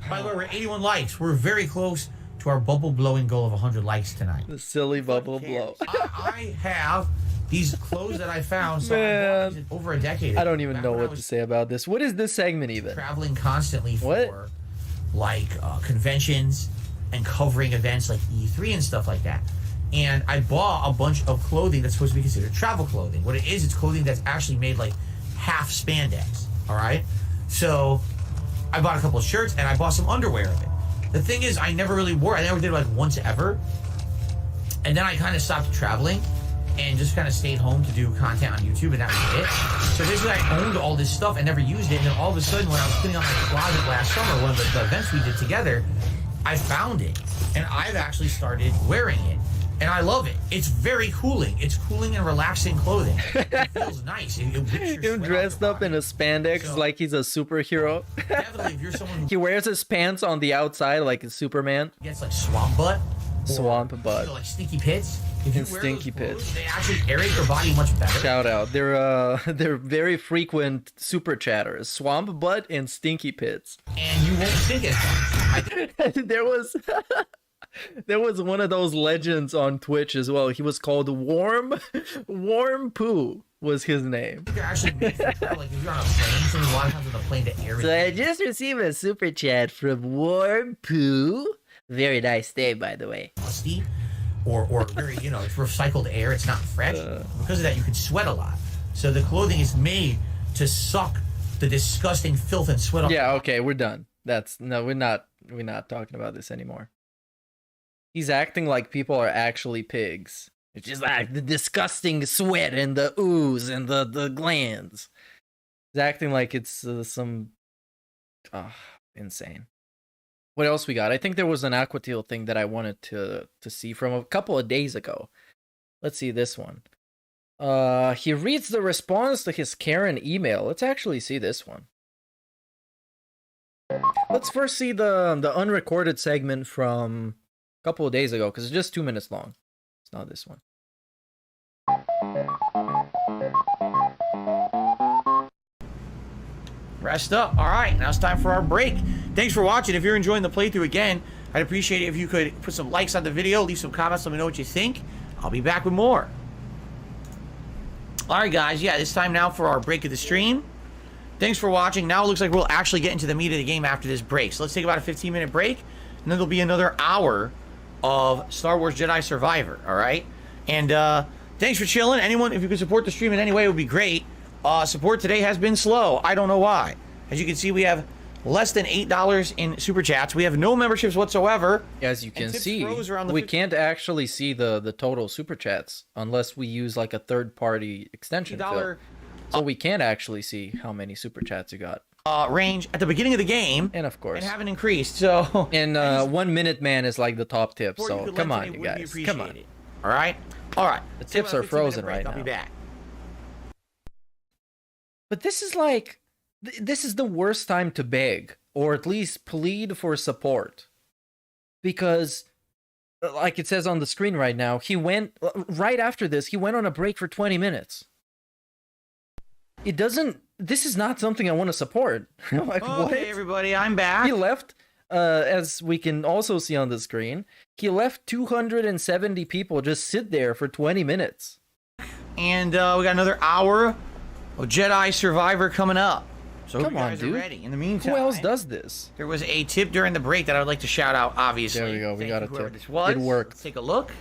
Speaker 10: By the way, we're at 81 likes. We're very close to our bubble blowing goal of 100 likes tonight.
Speaker 3: The silly bubble blow.
Speaker 10: I have these clothes that I found
Speaker 3: Man.
Speaker 10: over a decade ago.
Speaker 3: I don't even know what to say about this. What is this segment even?
Speaker 10: Traveling constantly for like conventions and covering events like E3 and stuff like that. And I bought a bunch of clothing that's supposed to be considered travel clothing. What it is, it's clothing that's actually made like half spandex. All right. So I bought a couple of shirts and I bought some underwear of it. The thing is, I never really wore it. I never did it like once ever. And then I kind of stopped traveling and just kind of stayed home to do content on YouTube, and that was it. So basically, I owned all this stuff and never used it. And then all of a sudden, when I was cleaning out my closet last summer, one of the events we did together, I found it. And I've actually started wearing it. And I love it. It's very cooling. It's cooling and relaxing clothing. It feels nice.
Speaker 3: Him dressed up in a spandex like he's a superhero.
Speaker 10: Definitely, if you're someone who
Speaker 3: He wears his pants on the outside like a Superman.
Speaker 10: gets like swamp butt,
Speaker 3: Swamp butt.
Speaker 10: you know, like stinky pits. If you
Speaker 3: And
Speaker 10: wear
Speaker 3: stinky
Speaker 10: those clothes,
Speaker 3: pits.
Speaker 10: they actually aerate your body much better.
Speaker 3: Shout out. They're very frequent super chatters. Swamp butt and stinky pits.
Speaker 10: And you won't stink as much.
Speaker 3: There was one of those legends on Twitch as well. He was called Warm Poo was his name.
Speaker 10: They're actually made for travel. Like if you're on a plane, so a lot of times on the plane to aerate.
Speaker 3: So I just received a super chat from Warm Poo. Very nice name, by the way.
Speaker 10: Musty, or very, you know, it's recycled air. It's not fresh. Because of that, you can sweat a lot. So the clothing is made to suck the disgusting filth and sweat off.
Speaker 3: Yeah, okay, we're done. We're not talking about this anymore. He's acting like people are actually pigs. It's just like the disgusting sweat and the ooze and the glands. He's acting like it's some insane. What else we got? I think there was an Aquatil thing that I wanted to see from a couple of days ago. Let's see this one. He reads the response to his Karen email. Let's actually see this one. Let's first see the unrecorded segment from a couple of days ago, because it's just 2 minutes long. It's not this one.
Speaker 10: Rest up. All right, now it's time for our break. Thanks for watching. If you're enjoying the playthrough again, I'd appreciate it if you could put some likes on the video, leave some comments, let me know what you think. I'll be back with more. All right, guys. Yeah, it's time now for our break of the stream. Thanks for watching. Now it looks like we'll actually get into the meat of the game after this break. So let's take about a 15-minute break, and then there'll be another hour of Star Wars Jedi Survivor. All right? And thanks for chilling. Anyone, if you could support the stream in any way, it would be great. Support today has been slow. I don't know why. As you can see, we have less than $8 in super chats. We have no memberships whatsoever.
Speaker 3: As you can see, we can't actually see the total super chats unless we use like a third-party extension fill. So we can't actually see how many super chats you got.
Speaker 10: Range at the beginning of the game,
Speaker 3: and of course,
Speaker 10: and haven't increased. So,
Speaker 3: and 1 minute man is like the top tip. So come on, you guys, come on.
Speaker 10: All right, all right.
Speaker 3: The tips are frozen right now.
Speaker 10: I'll be back.
Speaker 3: But this is like, this is the worst time to beg, or at least plead for support, because, like it says on the screen right now, he went right after this. He went on a break for 20 minutes. It doesn't. This is not something I want to support. Like,
Speaker 10: okay, what? Everybody, I'm back.
Speaker 3: He left, as we can also see on the screen, he left 270 people just sit there for 20 minutes.
Speaker 10: And we got another hour of Jedi Survivor coming up. So
Speaker 3: come on, dude.
Speaker 10: Ready. In the meantime,
Speaker 3: who else does this?
Speaker 10: There was a tip during the break that I would like to shout out. Obviously,
Speaker 3: there we go. We got a tip.
Speaker 10: This was.
Speaker 3: It worked.
Speaker 10: Let's take a look.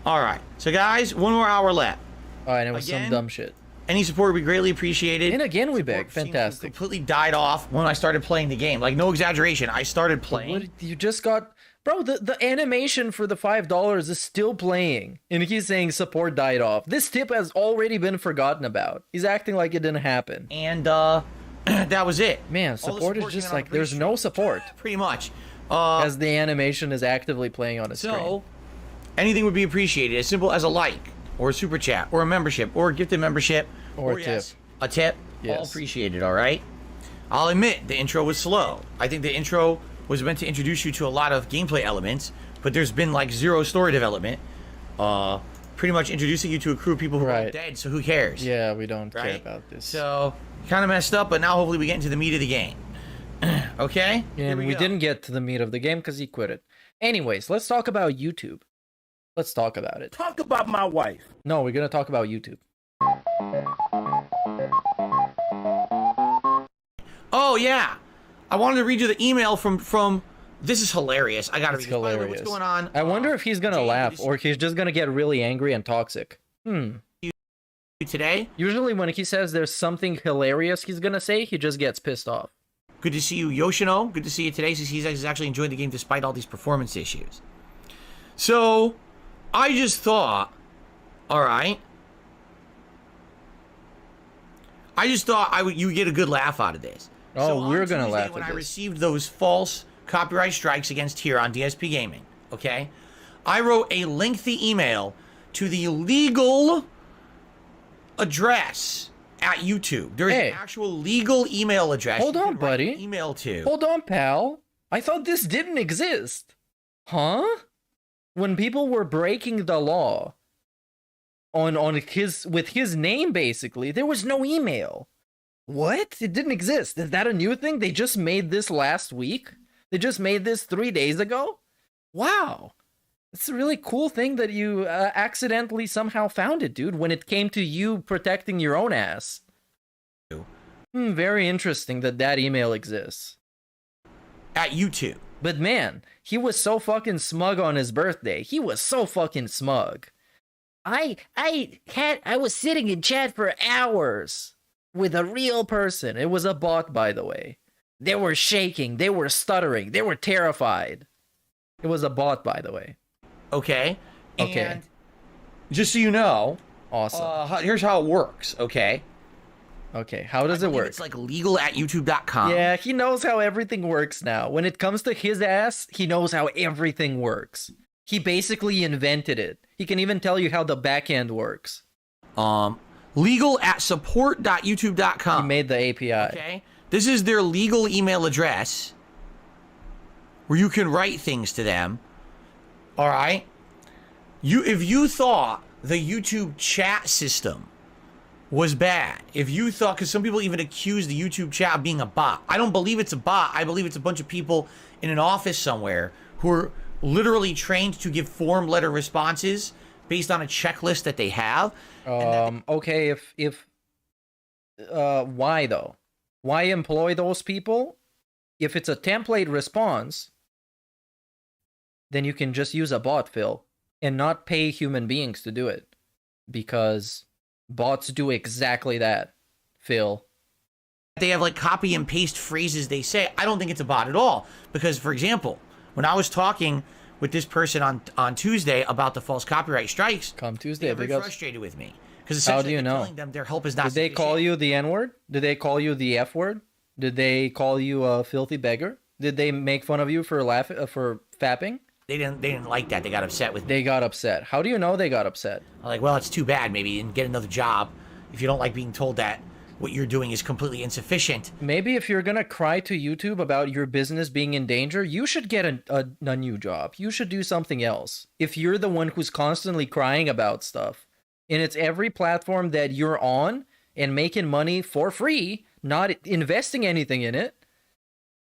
Speaker 10: All right, so guys, one more hour left.
Speaker 3: All right, and it was some dumb shit.
Speaker 10: Any support would be greatly appreciated.
Speaker 3: And again, we beg. Fantastic.
Speaker 10: Completely died off when I started playing the game. Like, no exaggeration. I started playing.
Speaker 3: What, you just got... Bro, the animation for the $5 is still playing. And he's saying support died off. This tip has already been forgotten about. He's acting like it didn't happen.
Speaker 10: And, that was it.
Speaker 3: Man, support is just like, there's no support.
Speaker 10: Pretty much.
Speaker 3: As the animation is actively playing on a screen.
Speaker 10: So, anything would be appreciated. As simple as a like, or a super chat, or a membership, or a gifted membership.
Speaker 3: Or a tip.
Speaker 10: Yes, a tip. Yes. All appreciated, all right? I'll admit, the intro was slow. I think the intro was meant to introduce you to a lot of gameplay elements, but there's been like zero story development. Pretty much introducing you to a crew of people who are dead, so who cares?
Speaker 3: Yeah, we don't care about this.
Speaker 10: So, kind of messed up, but now hopefully we get into the meat of the game. Okay?
Speaker 3: And we didn't get to the meat of the game because he quit it. Anyways, let's talk about YouTube. Let's talk about it.
Speaker 6: Talk about my wife.
Speaker 3: No, we're going to talk about YouTube.
Speaker 10: Oh yeah, I wanted to read you the email from. This is hilarious. I gotta read this. By the way, what's going on?
Speaker 3: I wonder if he's gonna laugh or he's just gonna get really angry and toxic.
Speaker 10: Today?
Speaker 3: Usually when he says there's something hilarious he's gonna say, he just gets pissed off.
Speaker 10: Good to see you, Yoshino. Good to see you today. He's actually enjoying the game despite all these performance issues. So, I just thought, all right. I just thought you would get a good laugh out of this.
Speaker 3: Oh,
Speaker 10: so
Speaker 3: we're gonna laugh at
Speaker 10: when
Speaker 3: this.
Speaker 10: I received those false copyright strikes against here on DSP Gaming, okay? I wrote a lengthy email to the legal address at YouTube. There is an actual legal email address.
Speaker 3: Hold on, buddy.
Speaker 10: Email to.
Speaker 3: Hold on, pal. I thought this didn't exist. Huh? When people were breaking the law with his name, basically, there was no email. What? It didn't exist. Is that a new thing? They just made this last week? They just made this 3 days ago? Wow. It's a really cool thing that you accidentally somehow found it, dude, when it came to you protecting your own ass. Very interesting that email exists.
Speaker 10: At YouTube.
Speaker 3: But man, he was so fucking smug on his birthday. He was so fucking smug. I was sitting in chat for hours with a real person. It was a bot, by the way. They were shaking. They were stuttering. They were terrified. It was a bot, by the way.
Speaker 10: Okay. And just so you know,
Speaker 3: awesome.
Speaker 10: Here's how it works. Okay.
Speaker 3: Okay. How does it work?
Speaker 10: It's like legal at YouTube.com.
Speaker 3: Yeah, he knows how everything works now. When it comes to his ass, he knows how everything works. He basically invented it. He can even tell you how the back end works.
Speaker 10: Legal at support.youtube.com.
Speaker 3: He made the API.
Speaker 10: Okay. This is their legal email address where you can write things to them. All right? If you thought the YouTube chat system was bad, if you thought, because some people even accuse the YouTube chat of being a bot. I don't believe it's a bot. I believe it's a bunch of people in an office somewhere who are literally trained to give form letter responses based on a checklist that they have.
Speaker 3: Okay, why though? Why employ those people? If it's a template response, then you can just use a bot, Phil, and not pay human beings to do it. Because bots do exactly that, Phil.
Speaker 10: They have like copy and paste phrases they say. I don't think it's a bot at all. Because, for example, when I was talking with this person on Tuesday about the false copyright strikes,
Speaker 3: come Tuesday,
Speaker 10: they were very frustrated with me. Because
Speaker 3: how do you know?
Speaker 10: Telling them their help is not
Speaker 3: Did they call you the N-word? Did they call you the F-word? Did they call you a filthy beggar? Did they make fun of you for fapping?
Speaker 10: They didn't like that. They got upset with me.
Speaker 3: They got upset. How do you know they got upset?
Speaker 10: I'm like, well, it's too bad. Maybe and get another job if you don't like being told that what you're doing is completely insufficient.
Speaker 3: Maybe if you're gonna cry to YouTube about your business being in danger, you should get a new job. You should do something else. If you're the one who's constantly crying about stuff, and it's every platform that you're on and making money for free, not investing anything in it,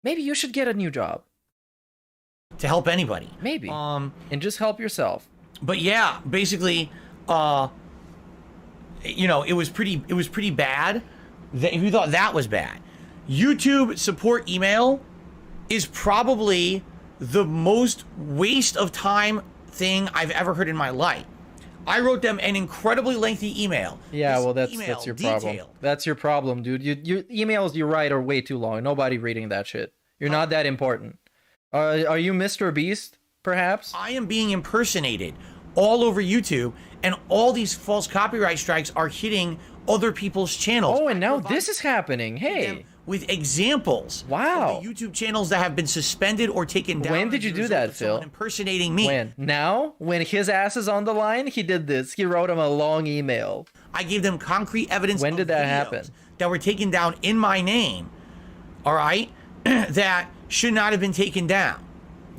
Speaker 3: maybe you should get a new job.
Speaker 10: To help anybody.
Speaker 3: Maybe. And just help yourself.
Speaker 10: But yeah, basically, you know, it was pretty bad. If you thought that was bad, YouTube support email is probably the most waste of time thing I've ever heard in my life. I wrote them an incredibly lengthy email.
Speaker 3: Yeah, well, that's your problem. That's your problem, dude. Your emails you write are way too long. Nobody reading that shit. You're not that important. Are you Mr. Beast, perhaps?
Speaker 10: I am being impersonated all over YouTube, and all these false copyright strikes are hitting other people's channels.
Speaker 3: Oh, and now this is happening. Hey.
Speaker 10: With examples.
Speaker 3: Wow.
Speaker 10: Of the YouTube channels that have been suspended or taken down.
Speaker 3: When did you do that, Phil?
Speaker 10: Impersonating me.
Speaker 3: When? Now? When his ass is on the line, he did this. He wrote him a long email.
Speaker 10: I gave them concrete evidence.
Speaker 3: When did that happen?
Speaker 10: That were taken down in my name. All right? That should not have been taken down.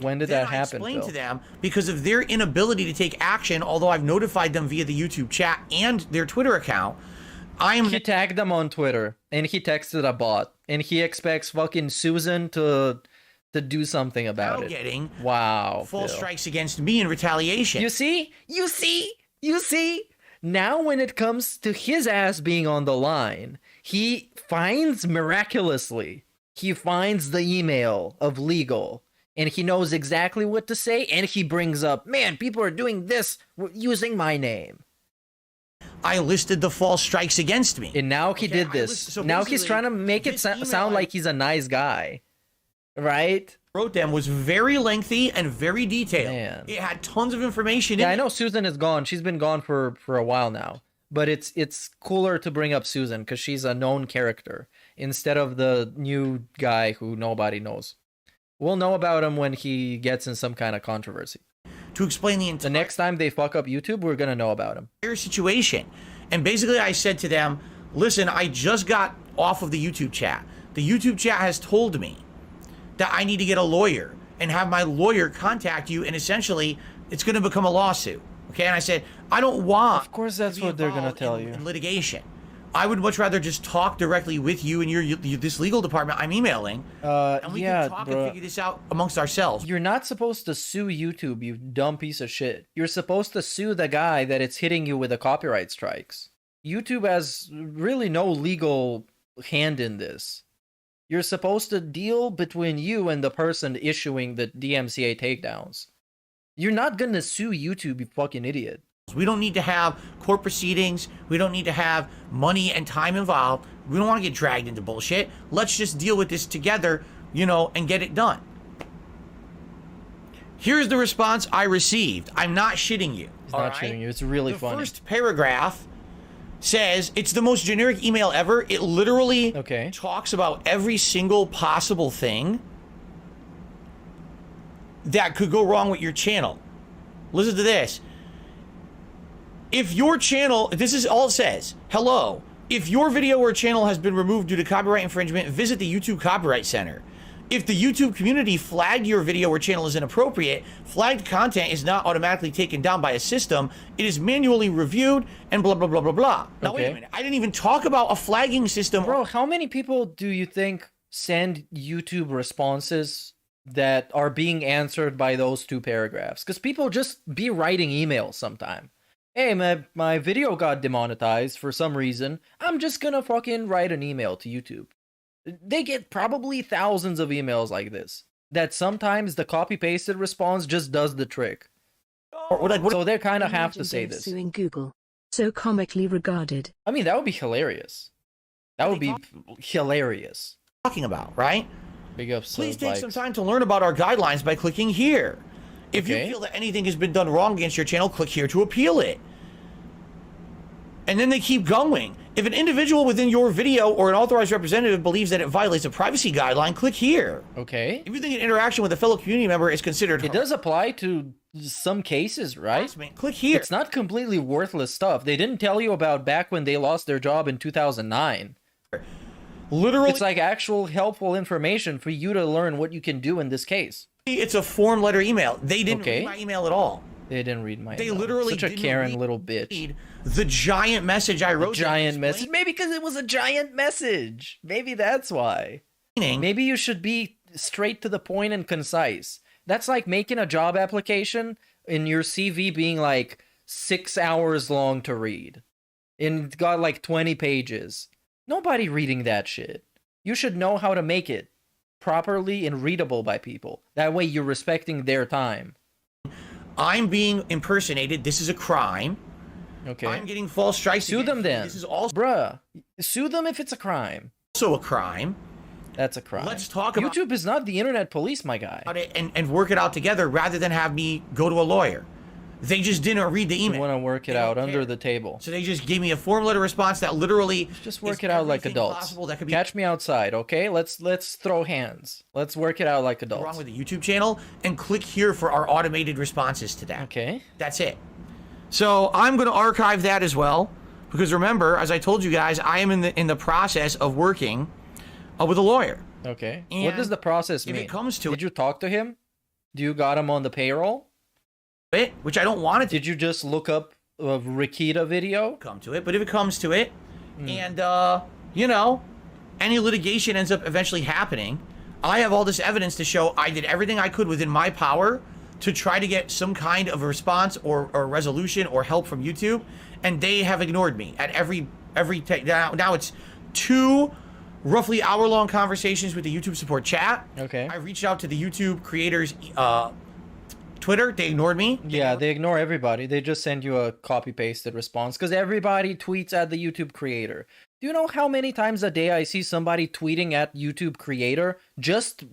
Speaker 3: When did that happen,
Speaker 10: Phil? I explained to them because of their inability to take action, although I've notified them via the YouTube chat and their Twitter account.
Speaker 3: He tagged them on Twitter, and he texted a bot, and he expects fucking Susan to do something about it.
Speaker 10: Getting
Speaker 3: false
Speaker 10: strikes against me in retaliation.
Speaker 3: You see? Now when it comes to his ass being on the line, he finds miraculously, he finds the email of legal, and he knows exactly what to say, and he brings up, man, people are doing this using my name.
Speaker 10: I listed the false strikes against me.
Speaker 3: And now he did this. Now he's trying to make it sound like he's a nice guy. Right?
Speaker 10: Wrote them was very lengthy and very detailed.
Speaker 3: Man.
Speaker 10: It had tons of information
Speaker 3: Yeah,
Speaker 10: in
Speaker 3: I
Speaker 10: it.
Speaker 3: know Susan is gone. She's been gone for a while now. But it's cooler to bring up Susan because she's a known character instead of the new guy who nobody knows. We'll know about him when he gets in some kind of controversy.
Speaker 10: To explain the
Speaker 3: next time they fuck up YouTube, we're gonna know about him.
Speaker 10: Situation. And basically I said to them, listen, I just got off of the YouTube chat. The YouTube chat has told me that I need to get a lawyer and have my lawyer contact you, and essentially it's gonna become a lawsuit. Okay, and I said, I don't want.
Speaker 3: Of course, that's what they're gonna tell you.
Speaker 10: In litigation, I would much rather just talk directly with you and this legal department I'm emailing, and we can talk and figure this out amongst ourselves.
Speaker 3: You're not supposed to sue YouTube, you dumb piece of shit. You're supposed to sue the guy that it's hitting you with the copyright strikes. YouTube has really no legal hand in this. You're supposed to deal between you and the person issuing the DMCA takedowns. You're not gonna sue YouTube, you fucking idiot.
Speaker 10: We don't need to have court proceedings. We don't need to have money and time involved. We don't want to get dragged into bullshit. Let's just deal with this together, you know, and get it done. Here's the response I received. I'm not shitting you.
Speaker 3: It's not shitting you. It's really funny.
Speaker 10: The first paragraph says, it's the most generic email ever. It literally talks about every single possible thing that could go wrong with your channel. Listen to this. If your channel, this is all it says. Hello, If your video or channel has been removed due to copyright infringement, visit the YouTube Copyright Center. If the YouTube community flagged your video or channel as inappropriate, flagged content is not automatically taken down by a system. It is manually reviewed and blah, blah, blah, blah, blah. Now, wait a minute. I didn't even talk about a flagging system.
Speaker 3: Bro, how many people do you think send YouTube responses that are being answered by those 2 paragraphs? Because people just be writing emails sometime. Hey, my video got demonetized for some reason. I'm just gonna fucking write an email to YouTube. They get probably thousands of emails like this. That sometimes the copy-pasted response just does the trick. So they kind of have to say this.
Speaker 11: Suing Google. So comically regarded.
Speaker 3: I mean, that would be hilarious. That would be hilarious.
Speaker 10: Talking about, right?
Speaker 3: Big ups.
Speaker 10: Please take some time to learn about our guidelines by clicking here. If you feel that anything has been done wrong against your channel, click here to appeal it. And then they keep going. If an individual within your video or an authorized representative believes that it violates a privacy guideline, click here.
Speaker 3: Okay.
Speaker 10: If you think an interaction with a fellow community member is considered...
Speaker 3: It does apply to some cases, right?
Speaker 10: Click here.
Speaker 3: It's not completely worthless stuff. They didn't tell you about back when they lost their job in 2009.
Speaker 10: Literally...
Speaker 3: It's like actual helpful information for you to learn what you can do in this case.
Speaker 10: It's a form letter email. They didn't read my email at all.
Speaker 3: They didn't read my email.
Speaker 10: They literally
Speaker 3: Such a
Speaker 10: didn't
Speaker 3: Karen little bitch.
Speaker 10: The giant message I wrote.
Speaker 3: Giant message. Maybe because it was a giant message. Maybe that's why. Maybe you should be straight to the point and concise. That's like making a job application in your CV being like 6 hours long to read. And it's got like 20 pages. Nobody reading that shit. You should know how to make it properly and readable by people. That way you're respecting their time.
Speaker 10: I'm being impersonated. This is a crime.
Speaker 3: Okay.
Speaker 10: I'm getting false strikes.
Speaker 3: Sue them then.
Speaker 10: This is also...
Speaker 3: Bruh, sue them if it's a crime.
Speaker 10: Also a crime.
Speaker 3: That's a crime.
Speaker 10: Let's talk about...
Speaker 3: YouTube is not the internet police, my guy.
Speaker 10: And work it out together rather than have me go to a lawyer. They just didn't read the email.
Speaker 3: You want to work it out under the table.
Speaker 10: So they just gave me a form letter response that literally...
Speaker 3: Just work it out like adults.
Speaker 10: That could be
Speaker 3: Catch me outside, okay? Let's throw hands. Let's work it out like adults.
Speaker 10: wrong with the YouTube channel, and click here for our automated responses to that.
Speaker 3: Okay.
Speaker 10: That's it. So I'm going to archive that as well, because remember, as I told you guys, I am in the process of working with a lawyer.
Speaker 3: Okay.
Speaker 10: And
Speaker 3: what does the process mean?
Speaker 10: If it comes to
Speaker 3: Did you talk to him? Do you got him on the payroll?
Speaker 10: Which I don't want to.
Speaker 3: Did you just look up a Rikita video?
Speaker 10: Come to it, but if it comes to it, and you know, any litigation ends up eventually happening, I have all this evidence to show I did everything I could within my power to try to get some kind of a response or resolution or help from YouTube, and they have ignored me at every now it's 2 roughly hour-long conversations with the YouTube support chat.
Speaker 3: Okay.
Speaker 10: I reached out to the YouTube creators Twitter, they ignored me.
Speaker 3: Yeah, they ignore everybody. They just send you a copy-pasted response because everybody tweets at the YouTube creator. Do you know how many times a day I see somebody tweeting at YouTube creator just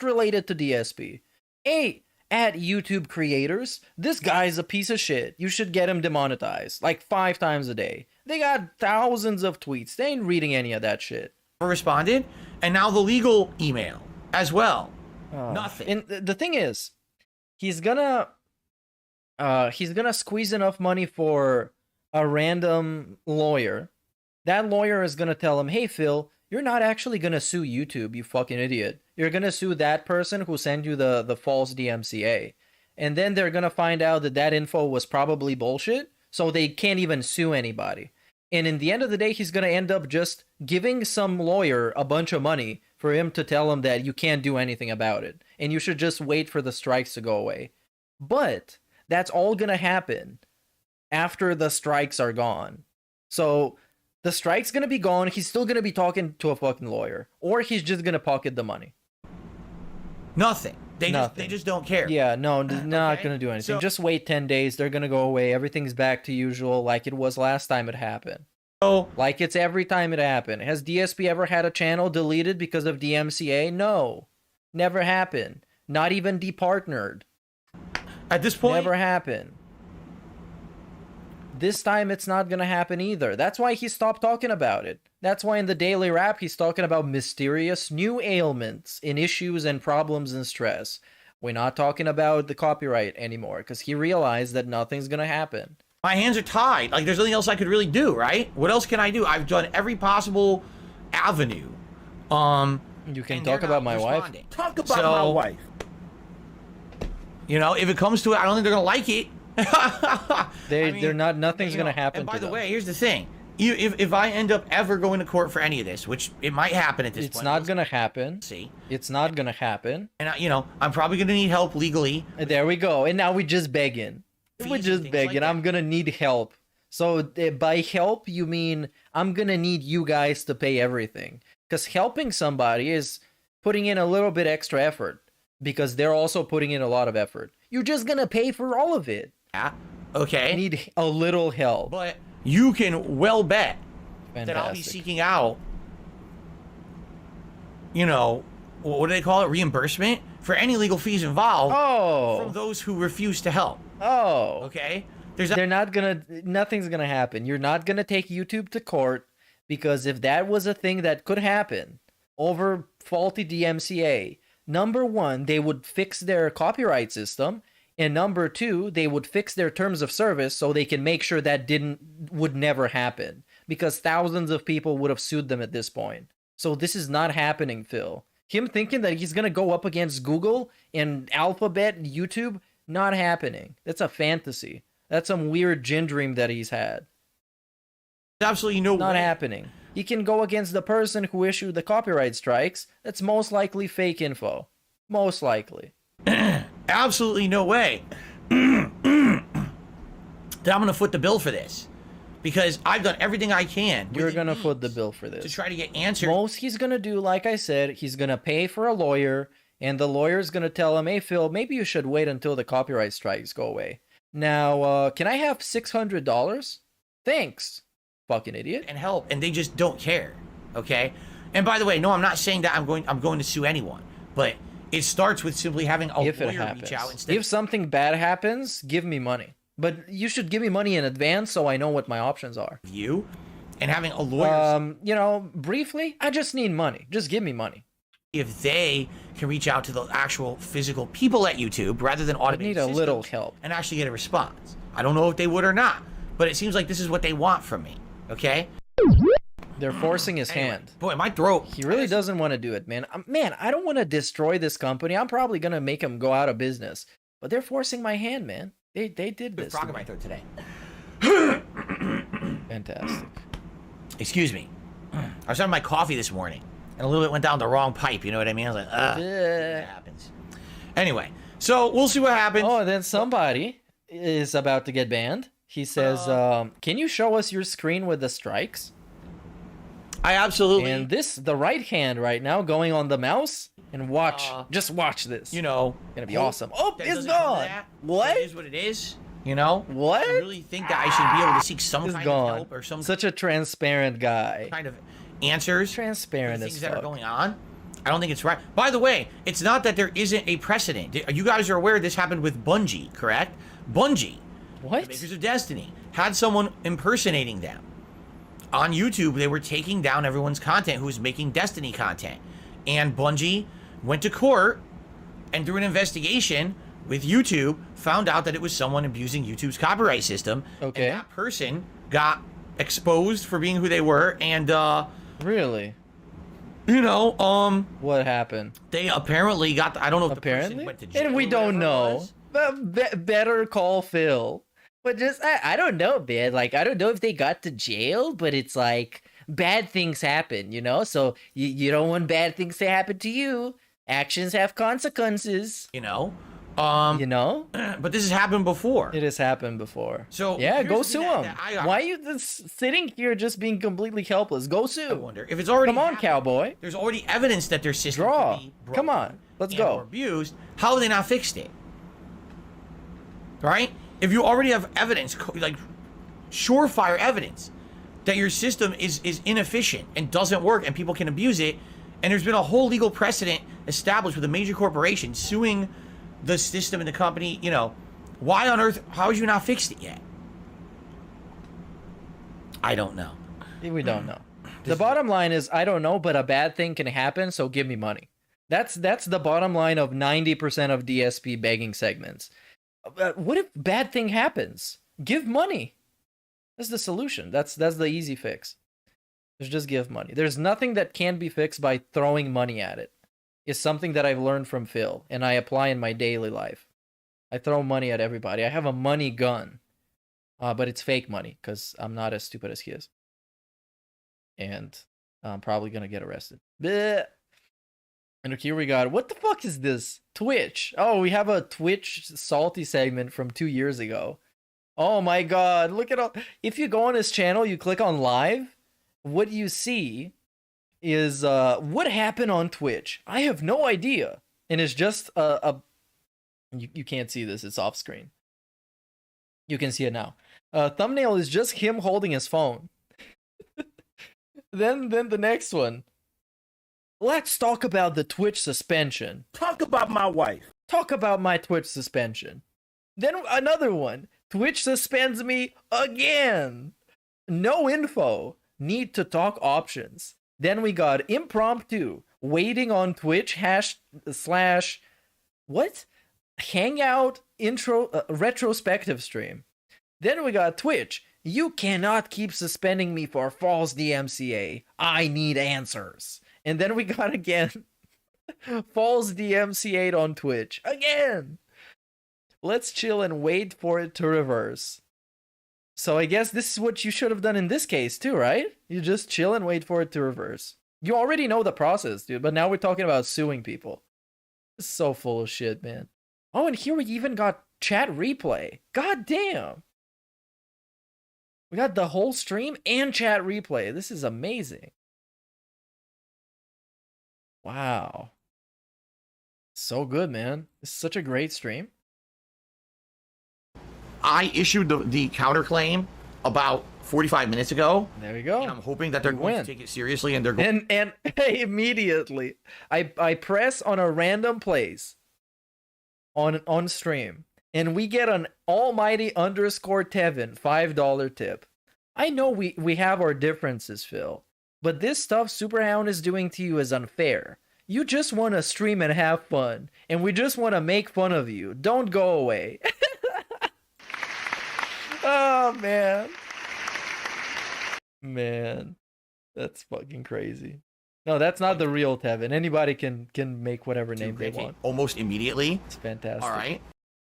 Speaker 3: related to DSP? Hey, at YouTube creators, this guy's a piece of shit. You should get him demonetized like 5 times a day. They got thousands of tweets. They ain't reading any of that shit.
Speaker 10: Responded, and now the legal email as well. Nothing.
Speaker 3: And the thing is, he's gonna squeeze enough money for a random lawyer. That lawyer is gonna tell him, hey Phil, you're not actually gonna sue YouTube, you fucking idiot. You're gonna sue that person who sent you the false DMCA. And then they're gonna find out that info was probably bullshit, so they can't even sue anybody. And in the end of the day, he's gonna end up just giving some lawyer a bunch of money for him to tell him that you can't do anything about it. And you should just wait for the strikes to go away. But that's all gonna happen after the strikes are gone. So the strike's gonna be gone, he's still gonna be talking to a fucking lawyer. Or he's just gonna pocket the money.
Speaker 10: Nothing. They just don't care.
Speaker 3: Yeah, no, not gonna do anything. So, just wait 10 days, they're gonna go away, everything's back to usual like it was last time it happened.
Speaker 10: So,
Speaker 3: like it's every time it happened. Has DSP ever had a channel deleted because of DMCA? No. Never happened. Not even departnered.
Speaker 10: At this point,
Speaker 3: never happened. This time it's not gonna happen either. That's why he stopped talking about it. That's why in the daily rap he's talking about mysterious new ailments in issues and problems and stress. We're not talking about the copyright anymore because he realized that nothing's gonna happen.
Speaker 10: My hands are tied. Like, there's nothing else I could really do, right? What else can I do? I've done every possible avenue.
Speaker 3: You can talk about my wife.
Speaker 2: Talk about my wife.
Speaker 10: You know, if it comes to it, I don't think they're gonna like it.
Speaker 3: They're not. Nothing's gonna happen.
Speaker 10: And by
Speaker 3: to
Speaker 10: the
Speaker 3: them.
Speaker 10: way, here's the thing: if I end up ever going to court for any of this, which it might happen at this point,
Speaker 3: it's not gonna happen.
Speaker 10: See,
Speaker 3: it's not gonna happen.
Speaker 10: And you know, I'm probably gonna need help legally.
Speaker 3: There we go. And now we just begging. We're just begging. I'm gonna need help. So by help, you mean I'm gonna need you guys to pay everything. Because helping somebody is putting in a little bit extra effort. Because they're also putting in a lot of effort. You're just gonna pay for all of it.
Speaker 10: Yeah. Okay.
Speaker 3: I need a little help.
Speaker 10: But you can well bet
Speaker 3: Fantastic.
Speaker 10: that I'll be seeking out, you know, what do they call it? Reimbursement for any legal fees involved from those who refuse to help.
Speaker 3: Oh.
Speaker 10: Okay.
Speaker 3: Nothing's gonna happen. You're not gonna take YouTube to court because if that was a thing that could happen over faulty DMCA, number one, they would fix their copyright system, and number two, they would fix their terms of service so they can make sure that would never happen because thousands of people would have sued them at this point. So this is not happening, Phil. Him thinking that he's gonna go up against Google and Alphabet and YouTube, not happening. That's a fantasy. That's some weird gin dream that he's had.
Speaker 10: Absolutely no way.
Speaker 3: Not happening. He can go against the person who issued the copyright strikes. That's most likely fake info. Most likely.
Speaker 10: Absolutely no way that I'm going to foot the bill for this. Because I've done everything I can.
Speaker 3: You're going to foot the bill for this.
Speaker 10: To try to get answers.
Speaker 3: Most he's going to do, like I said, he's going to pay for a lawyer, and the lawyer's going to tell him, hey, Phil, maybe you should wait until the copyright strikes go away. Now, can I have $600? Thanks. Fucking idiot.
Speaker 10: And help, and they just don't care. Okay? And by the way, no, I'm not saying that I'm going to sue anyone, but it starts with simply having a lawyer reach out instead.
Speaker 3: If something bad happens, give me money. But you should give me money in advance so I know what my options are.
Speaker 10: You and having a lawyer.
Speaker 3: You know, briefly, I just need money. Just give me money.
Speaker 10: If they can reach out to the actual physical people at YouTube rather than automated
Speaker 3: I need a little help
Speaker 10: and actually get a response. I don't know if they would or not, but it seems like this is what they want from me. Okay?
Speaker 3: They're forcing his hand.
Speaker 10: Boy, my throat.
Speaker 3: He really doesn't want to do it, man. Man, I don't want to destroy this company. I'm probably going to make him go out of business. But they're forcing my hand, man. They did this.
Speaker 10: Frog in my throat today.
Speaker 3: Fantastic.
Speaker 10: Excuse me. I was having my coffee this morning, and a little bit went down the wrong pipe. You know what I mean? I was like, ugh. That happens. Anyway, so we'll see what happens.
Speaker 3: Oh, and then somebody is about to get banned. He says, can you show us your screen with the strikes?
Speaker 10: I absolutely.
Speaker 3: And the right hand right now going on the mouse. And watch. Just watch this.
Speaker 10: You know.
Speaker 3: Gonna be awesome. Oh, it's gone. What?
Speaker 10: It is what it is. You know?
Speaker 3: What?
Speaker 10: I really think that I should be able to seek some kind of help or some
Speaker 3: Such a transparent guy.
Speaker 10: kind of answers.
Speaker 3: Transparent
Speaker 10: things
Speaker 3: as
Speaker 10: that
Speaker 3: fuck.
Speaker 10: are going on. I don't think it's right. By the way, it's not that there isn't a precedent. You guys are aware this happened with Bungie, correct? Bungie,
Speaker 3: what?
Speaker 10: the makers of Destiny, had someone impersonating them. On YouTube, they were taking down everyone's content who was making Destiny content. And Bungie went to court and through an investigation with YouTube, found out that it was someone abusing YouTube's copyright system.
Speaker 3: Okay.
Speaker 10: And that person got exposed for being who they were and,
Speaker 3: Really?
Speaker 10: you know,
Speaker 3: What happened?
Speaker 10: they apparently got, I don't know if
Speaker 3: Apparently?
Speaker 10: the person went to jail.
Speaker 3: And we
Speaker 10: or
Speaker 3: don't
Speaker 10: whatever it
Speaker 3: know.
Speaker 10: was.
Speaker 3: But better call Phil. But just, I don't know, man. Like, I don't know if they got to jail, but it's like, bad things happen, you know? So you don't want bad things to happen to you. Actions have consequences.
Speaker 10: You know?
Speaker 3: You know?
Speaker 10: But this has happened before.
Speaker 3: It has happened before.
Speaker 10: So
Speaker 3: yeah,
Speaker 10: here's
Speaker 3: go
Speaker 10: the
Speaker 3: sue
Speaker 10: thing
Speaker 3: him.
Speaker 10: that
Speaker 3: Why are you just sitting here just being completely helpless? Go sue.
Speaker 10: I wonder if it's already
Speaker 3: Come on,
Speaker 10: happened,
Speaker 3: cowboy.
Speaker 10: There's already evidence that their system
Speaker 3: Draw.
Speaker 10: could be broken
Speaker 3: Come on. Let's
Speaker 10: and
Speaker 3: go.
Speaker 10: or abused. How have they not fixed it? Right? If you already have evidence, like surefire evidence that your system is inefficient and doesn't work and people can abuse it, and there's been a whole legal precedent established with a major corporation suing the system and the company, you know, why on earth, how have you not fixed it yet? I don't know.
Speaker 3: We don't know. The bottom line is, I don't know, but a bad thing can happen, so give me money. That's the bottom line of 90% of DSP begging segments. What if bad thing happens? Give money. That's the solution. That's the easy fix. Just give money. There's nothing that can be fixed by throwing money at it. It's something that I've learned from Phil, and I apply in my daily life. I throw money at everybody. I have a money gun, but it's fake money because I'm not as stupid as he is. And I'm probably going to get arrested. Blech. And here we got, what the fuck is this? Twitch. Oh, we have a Twitch salty segment from 2 years ago. Oh my god, look at all. If you go on his channel, you click on live, what you see is what happened on Twitch. I have no idea. And it's just you can't see this, it's off screen. You can see it now. Thumbnail is just him holding his phone. Then the next one. Let's talk about the Twitch suspension.
Speaker 14: Talk about my wife.
Speaker 3: Talk about my Twitch suspension. Then another one. Twitch suspends me again. No info. Need to talk options. Then we got impromptu. Waiting on Twitch / what? Hangout intro retrospective stream. Then we got Twitch. You cannot keep suspending me for false DMCA. I need answers. And then we got again false DMCA on Twitch. Again. Let's chill and wait for it to reverse. So I guess this is what you should have done in this case too, right? You just chill and wait for it to reverse. You already know the process, dude, but now we're talking about suing people. It's so full of shit, man. Oh, and here we even got chat replay. God damn. We got the whole stream and chat replay. This is amazing. Wow. So good, man. This is such a great stream.
Speaker 10: I issued the counterclaim about 45 minutes ago.
Speaker 3: There we go.
Speaker 10: And I'm hoping that they're going to take it seriously and they're going
Speaker 3: and immediately I press on a random place on stream and we get an almighty _Tevin $5 tip. I know we have our differences, Phil, but this stuff Superhound is doing to you is unfair. You just want to stream and have fun, and we just want to make fun of you. Don't go away. Oh, man. Man. That's fucking crazy. No, that's not the real Tevin. Anybody can make whatever name they want.
Speaker 10: Almost immediately.
Speaker 3: It's fantastic.
Speaker 10: All right.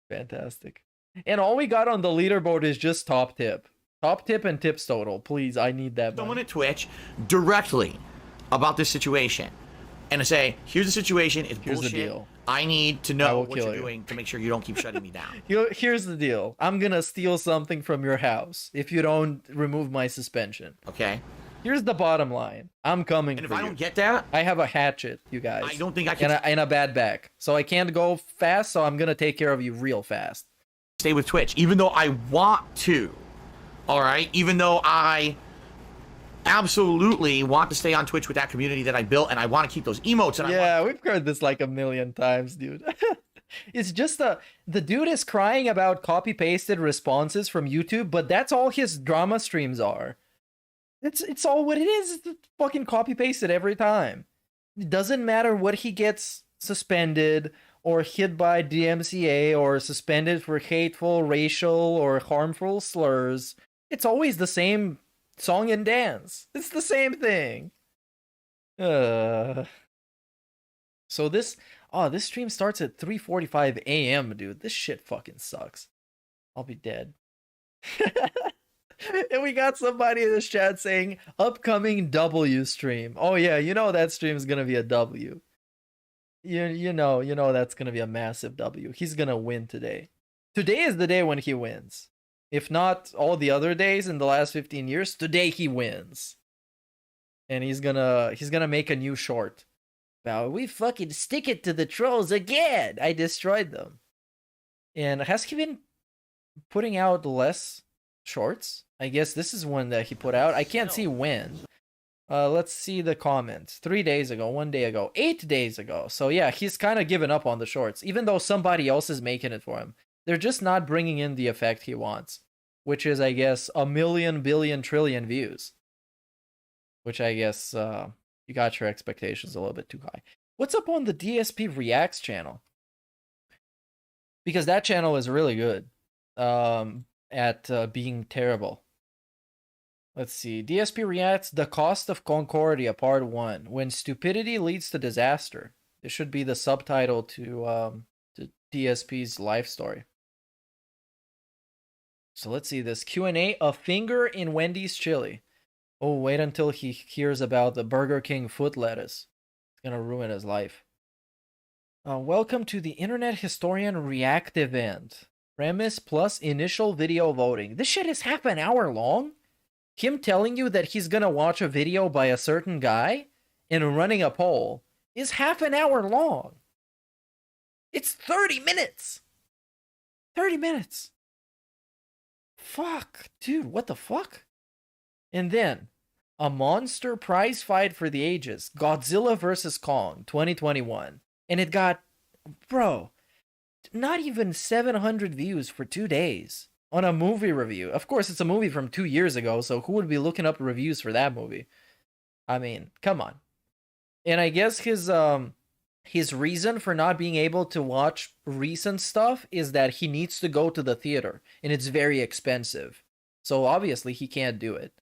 Speaker 3: Fantastic. And all we got on the leaderboard is just top tip. Top tip and tips total. Please, I need that money.
Speaker 10: Someone at Twitch directly about this situation. And to say, here's the situation, it's
Speaker 3: here's
Speaker 10: bullshit.
Speaker 3: The deal.
Speaker 10: I need to know what you're doing to make sure you don't keep shutting me down.
Speaker 3: Here's the deal. I'm gonna steal something from your house if you don't remove my suspension.
Speaker 10: Okay.
Speaker 3: Here's the bottom line. I'm coming for you.
Speaker 10: And if I don't get that,
Speaker 3: I have a hatchet, you guys.
Speaker 10: I don't think I can.
Speaker 3: And a bad back. So I can't go fast, so I'm gonna take care of you real fast.
Speaker 10: Stay with Twitch, even though I want to. All right? Even though I absolutely want to stay on Twitch with that community that I built, and I want to keep those emotes. And
Speaker 3: we've heard this like a million times, dude. It's just the dude is crying about copy-pasted responses from YouTube, but that's all his drama streams are. It's all what it is. It's fucking copy-pasted every time. It doesn't matter what he gets suspended or hit by DMCA or suspended for hateful, racial, or harmful slurs. It's always the same song and dance. It's the same thing. So this stream starts at 3:45 a.m., dude. This shit fucking sucks. I'll be dead. And we got somebody in this chat saying upcoming W stream. Oh yeah, you know that stream is gonna be a W. You know that's gonna be a massive W. He's gonna win today. Today is the day when he wins. If not all the other days in the last 15 years, today he wins. And he's gonna make a new short. About we fucking stick it to the trolls again. I destroyed them. And has he been putting out less shorts? I guess this is one that he put out. I can't see when. Let's see the comments. 3 days ago, 1 day ago, 8 days ago. So yeah, he's kind of given up on the shorts, even though somebody else is making it for him. They're just not bringing in the effect he wants, which is, I guess, 1 million, billion, trillion views. Which I guess you got your expectations a little bit too high. What's up on the DSP Reacts channel? Because that channel is really good at being terrible. Let's see. DSP Reacts, The Cost of Concordia, Part 1. When Stupidity Leads to Disaster. This should be the subtitle to DSP's life story. So let's see this. Q&A, A Finger in Wendy's Chili. Oh, wait until he hears about the Burger King foot lettuce. It's gonna ruin his life. Welcome to the Internet Historian React event. Premise plus initial video voting. This shit is half an hour long? Him telling you that he's gonna watch a video by a certain guy and running a poll is half an hour long. It's 30 minutes. 30 minutes. Fuck, dude, what the fuck? And then, a monster prize fight for the ages, Godzilla vs. Kong 2021. And it got, bro, not even 700 views for 2 days on a movie review. Of course, it's a movie from 2 years ago, so who would be looking up reviews for that movie? I mean, come on. And I guess his reason for not being able to watch recent stuff is that he needs to go to the theater, and it's very expensive. So obviously he can't do it.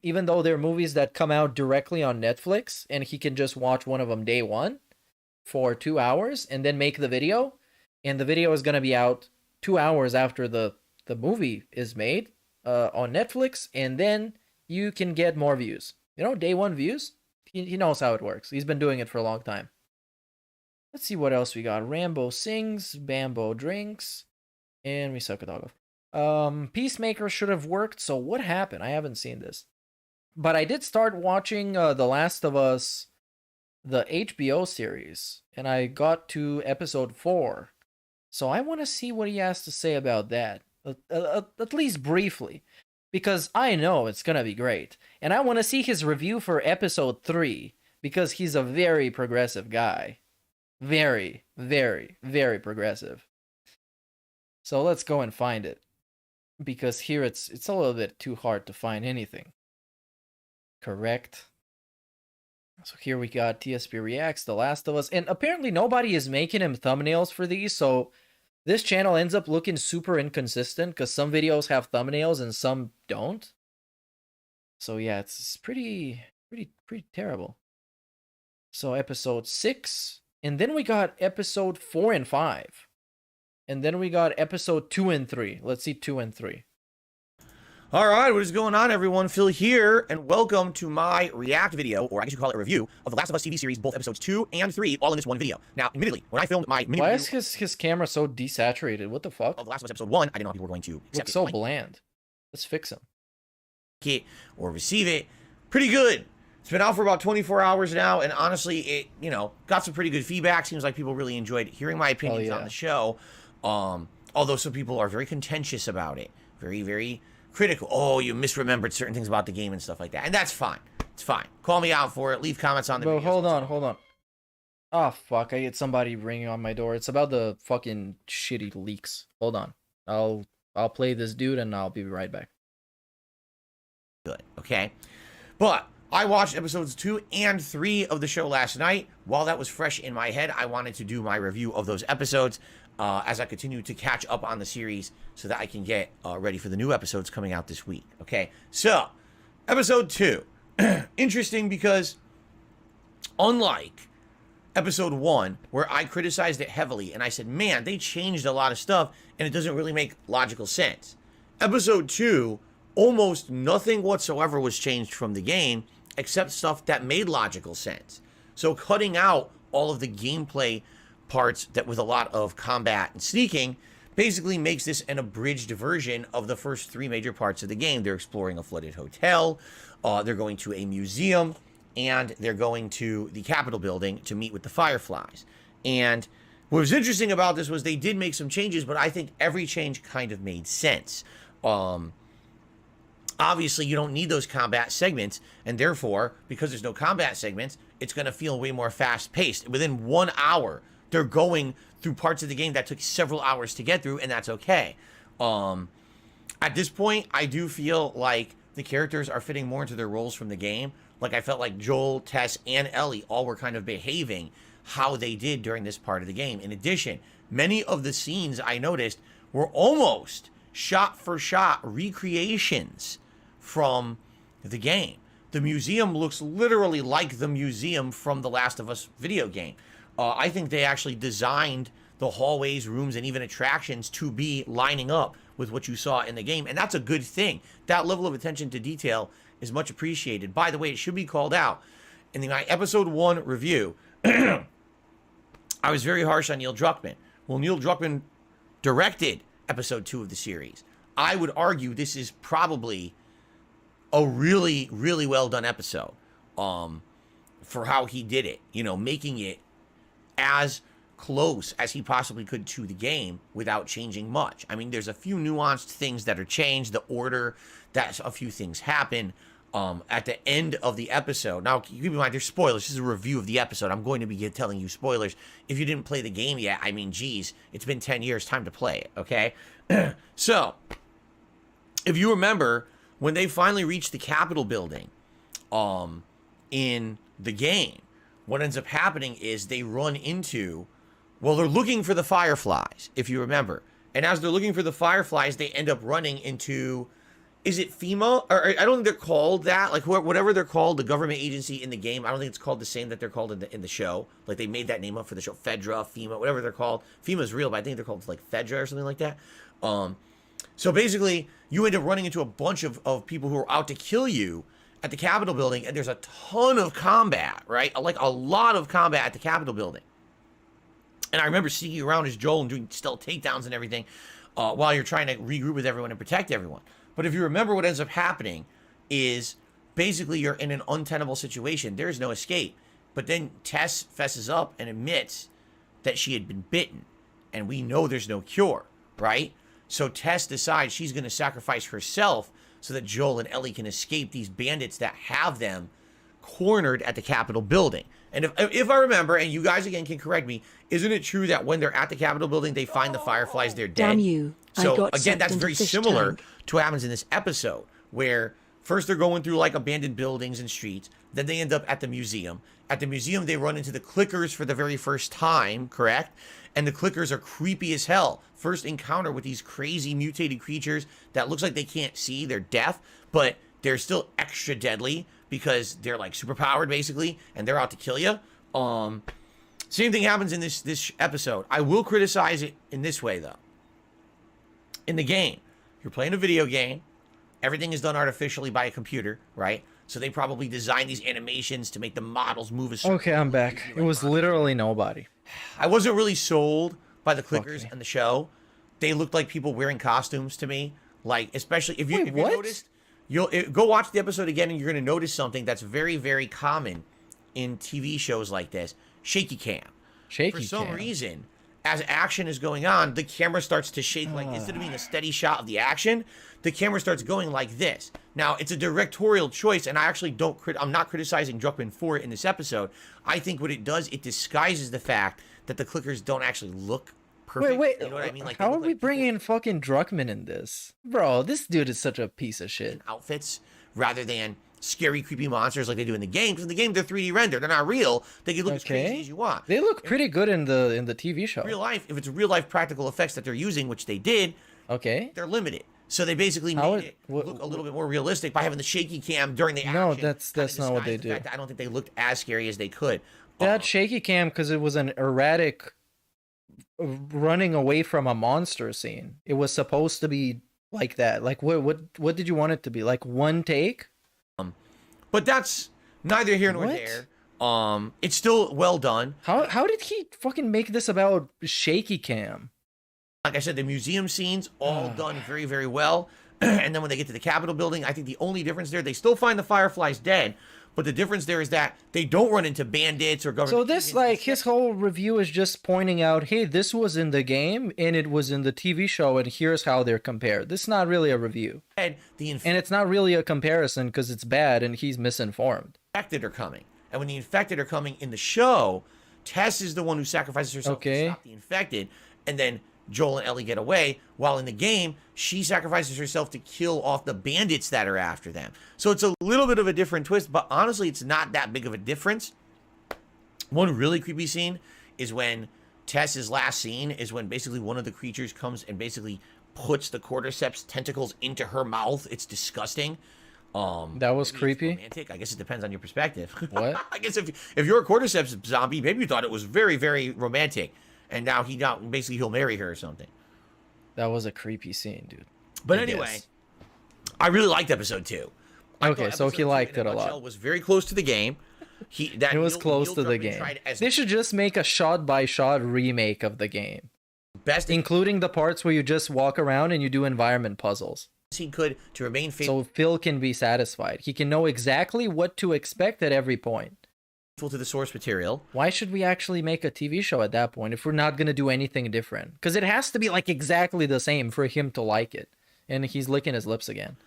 Speaker 3: Even though they're movies that come out directly on Netflix, and he can just watch one of them day one for 2 hours, and then make the video, and the video is going to be out 2 hours after the movie is made on Netflix, and then you can get more views. You know, day one views. He knows how it works. He's been doing it for a long time. Let's see what else we got. Rambo sings, Bambo drinks, and we suck a dog off. Peacemaker should have worked, so what happened? I haven't seen this. But I did start watching The Last of Us, the HBO series, and I got to episode 4. So I want to see what he has to say about that, at least briefly. Because I know it's going to be great. And I want to see his review for episode 3. Because he's a very progressive guy. Very, very, very progressive. So let's go and find it. Because here it's a little bit too hard to find anything. Correct. So here we got DSP Reacts, The Last of Us. And apparently nobody is making him thumbnails for these. So this channel ends up looking super inconsistent because some videos have thumbnails and some don't. So yeah, it's pretty terrible. So episode 6, and then we got episode 4 and 5. And then we got episode 2 and 3. Let's see 2 and 3.
Speaker 10: All right, what is going on, everyone? Phil here, and welcome to my react video, or I guess you could call it a review, of The Last of Us TV series, both episodes 2 and 3, all in this one video. Now, admittedly, when I filmed my mini
Speaker 3: Why
Speaker 10: review
Speaker 3: is his camera so desaturated? What the fuck?
Speaker 10: of The Last of Us episode 1, I didn't know how people were going to accept
Speaker 3: Looks so
Speaker 10: it,
Speaker 3: bland. Let's fix him.
Speaker 10: it or receive it. Pretty good. It's been out for about 24 hours now, and honestly, it, got some pretty good feedback. Seems like people really enjoyed hearing my opinions on the show. Although some people are very contentious about it. Very, very critical. Oh, you misremembered certain things about the game and stuff like that. And that's fine. It's fine. Call me out for it. Leave comments on the
Speaker 3: Bro,
Speaker 10: videos.
Speaker 3: hold on. Oh, fuck. I get somebody ringing on my door. It's about the fucking shitty leaks. Hold on. I'll play this dude and I'll be right back.
Speaker 10: Good. Okay. But I watched episodes 2 and 3 of the show last night. While that was fresh in my head, I wanted to do my review of those episodes as I continue to catch up on the series so that I can get ready for the new episodes coming out this week. Okay, so episode 2. Interesting because unlike episode 1, where I criticized it heavily and I said, man, they changed a lot of stuff and it doesn't really make logical sense. Episode 2, almost nothing whatsoever was changed from the game except stuff that made logical sense. So cutting out all of the gameplay parts that with a lot of combat and sneaking basically makes this an abridged version of the first 3 major parts of the game. They're exploring a flooded hotel, they're going to a museum, and they're going to the Capitol building to meet with the Fireflies. And what was interesting about this was they did make some changes, but I think every change kind of made sense. Obviously, you don't need those combat segments, and therefore, because there's no combat segments, it's going to feel way more fast-paced. Within 1 hour, they're going through parts of the game that took several hours to get through, and that's okay. At this point, I do feel like the characters are fitting more into their roles from the game. Like, I felt like Joel, Tess, and Ellie all were kind of behaving how they did during this part of the game. In addition, many of the scenes I noticed were almost shot-for-shot recreations from the game. The museum looks literally like the museum from the Last of Us video game. I think they actually designed the hallways, rooms, and even attractions to be lining up with what you saw in the game, and that's a good thing. That level of attention to detail is much appreciated. By the way, it should be called out. In my episode 1 review, I was very harsh on Neil Druckmann. Well, Neil Druckmann directed episode 2 of the series. I would argue this is probably a really, really well done episode for how he did it, you know, making it as close as he possibly could to the game without changing much. I mean, there's a few nuanced things that are changed, the order, that a few things happen at the end of the episode. Now, keep in mind, there's spoilers. This is a review of the episode. I'm going to be telling you spoilers. If you didn't play the game yet, I mean, geez, it's been 10 years, time to play it, okay? So, if you remember, when they finally reach the Capitol building in the game, what ends up happening is they run into, well, they're looking for the Fireflies, if you remember. And as they're looking for the Fireflies, they end up running into, is it FEMA? Or I don't think they're called that. Like, whatever they're called, the government agency in the game, I don't think it's called the same that they're called in the show. Like, they made that name up for the show. Fedra, FEMA, whatever they're called. FEMA's real, but I think they're called, like, Fedra or something like that. So basically, you end up running into a bunch of people who are out to kill you at the Capitol building, and there's a ton of combat, right? Like, a lot of combat at the Capitol building. And I remember seeing you around as Joel and doing stealth takedowns and everything while you're trying to regroup with everyone and protect everyone. But if you remember, what ends up happening is basically you're in an untenable situation. There is no escape. But then Tess fesses up and admits that she had been bitten. And we know there's no cure, right? So Tess decides she's going to sacrifice herself so that Joel and Ellie can escape these bandits that have them cornered at the Capitol building. And if I remember, and you guys again can correct me, isn't it true that when they're at the Capitol building, they find the Fireflies, they're dead?
Speaker 11: Damn you.
Speaker 10: So again, that's very similar to what happens in this episode, where first they're going through like abandoned buildings and streets, then they end up at the museum. At the museum, they run into the clickers for the very first time, correct? And the clickers are creepy as hell. First encounter with these crazy mutated creatures that looks like they can't see, they're deaf, but they're still extra deadly because they're like super powered basically, and they're out to kill you. Same thing happens in this episode. I will criticize it in this way though. In the game, you're playing a video game, everything is done artificially by a computer, right? So they probably designed these animations to make the models move a certain
Speaker 3: Okay, I'm back. It was literally nobody.
Speaker 10: I wasn't really sold by the clickers and the show. They looked like people wearing costumes to me. Like, especially if you noticed, you'll go watch the episode again and you're going to notice something that's very, very common in TV shows like this. Shaky cam. For some reason, as action is going on, the camera starts to shake. Like, instead of being a steady shot of the action, the camera starts going like this. Now, it's a directorial choice, and I actually I'm not criticizing Druckmann for it in this episode. I think what it does, it disguises the fact that the clickers don't actually look perfect.
Speaker 3: Wait,
Speaker 10: you know what I mean? Like,
Speaker 3: how are we bringing fucking Druckmann in this? Bro, this dude is such a piece of shit.
Speaker 10: Outfits rather than scary, creepy monsters like they do in the game. Because in the game, they're 3D rendered. They're not real. They can look as crazy as you want.
Speaker 3: They look pretty good in the TV show.
Speaker 10: Real life, if it's real life practical effects that they're using, which they did, they're limited. So they basically made it look a little bit more realistic by having the shaky cam during the action.
Speaker 3: No, that's not what they do.
Speaker 10: I don't think they looked as scary as they could.
Speaker 3: That shaky cam because it was an erratic running away from a monster scene. It was supposed to be like that. Like what did you want it to be? Like one take?
Speaker 10: But that's neither here nor there. It's still well done.
Speaker 3: How did he fucking make this about shaky cam?
Speaker 10: Like I said, the museum scenes all done very, very well. And then when they get to the Capitol building, I think the only difference there, they still find the Fireflies dead, but the difference there is that they don't run into bandits or government.
Speaker 3: So this, like, his whole review is just pointing out, hey, this was in the game and it was in the TV show, and here's how they're compared. This is not really a review.
Speaker 10: And
Speaker 3: it's not really a comparison because it's bad and he's misinformed.
Speaker 10: Infected are coming. And when the infected are coming in the show, Tess is the one who sacrifices herself to stop the infected, and then Joel and Ellie get away, while in the game, she sacrifices herself to kill off the bandits that are after them. So it's a little bit of a different twist, but honestly, it's not that big of a difference. One really creepy scene is when Tess's last scene is when basically one of the creatures comes and basically puts the cordyceps tentacles into her mouth. It's disgusting.
Speaker 3: That was creepy.
Speaker 10: Romantic. I guess it depends on your perspective.
Speaker 3: What?
Speaker 10: I guess if you're a cordyceps zombie, maybe you thought it was very, very romantic, and now basically he'll marry her or something.
Speaker 3: That was a creepy scene, dude.
Speaker 10: But
Speaker 3: I
Speaker 10: anyway,
Speaker 3: guess.
Speaker 10: I really liked episode 2.
Speaker 3: Okay, so he liked it a lot.
Speaker 10: Was very close to the game.
Speaker 3: It was close to the game. They should just make a shot-by-shot remake of the game. Including the parts where you just walk around and you do environment puzzles.
Speaker 10: He could to remain faithful.
Speaker 3: So Phil can be satisfied. He can know exactly what to expect at every point.
Speaker 10: To the source material.
Speaker 3: Why should we actually make a TV show at that point if we're not going to do anything different? Because it has to be like exactly the same for him to like it. And he's licking his lips again.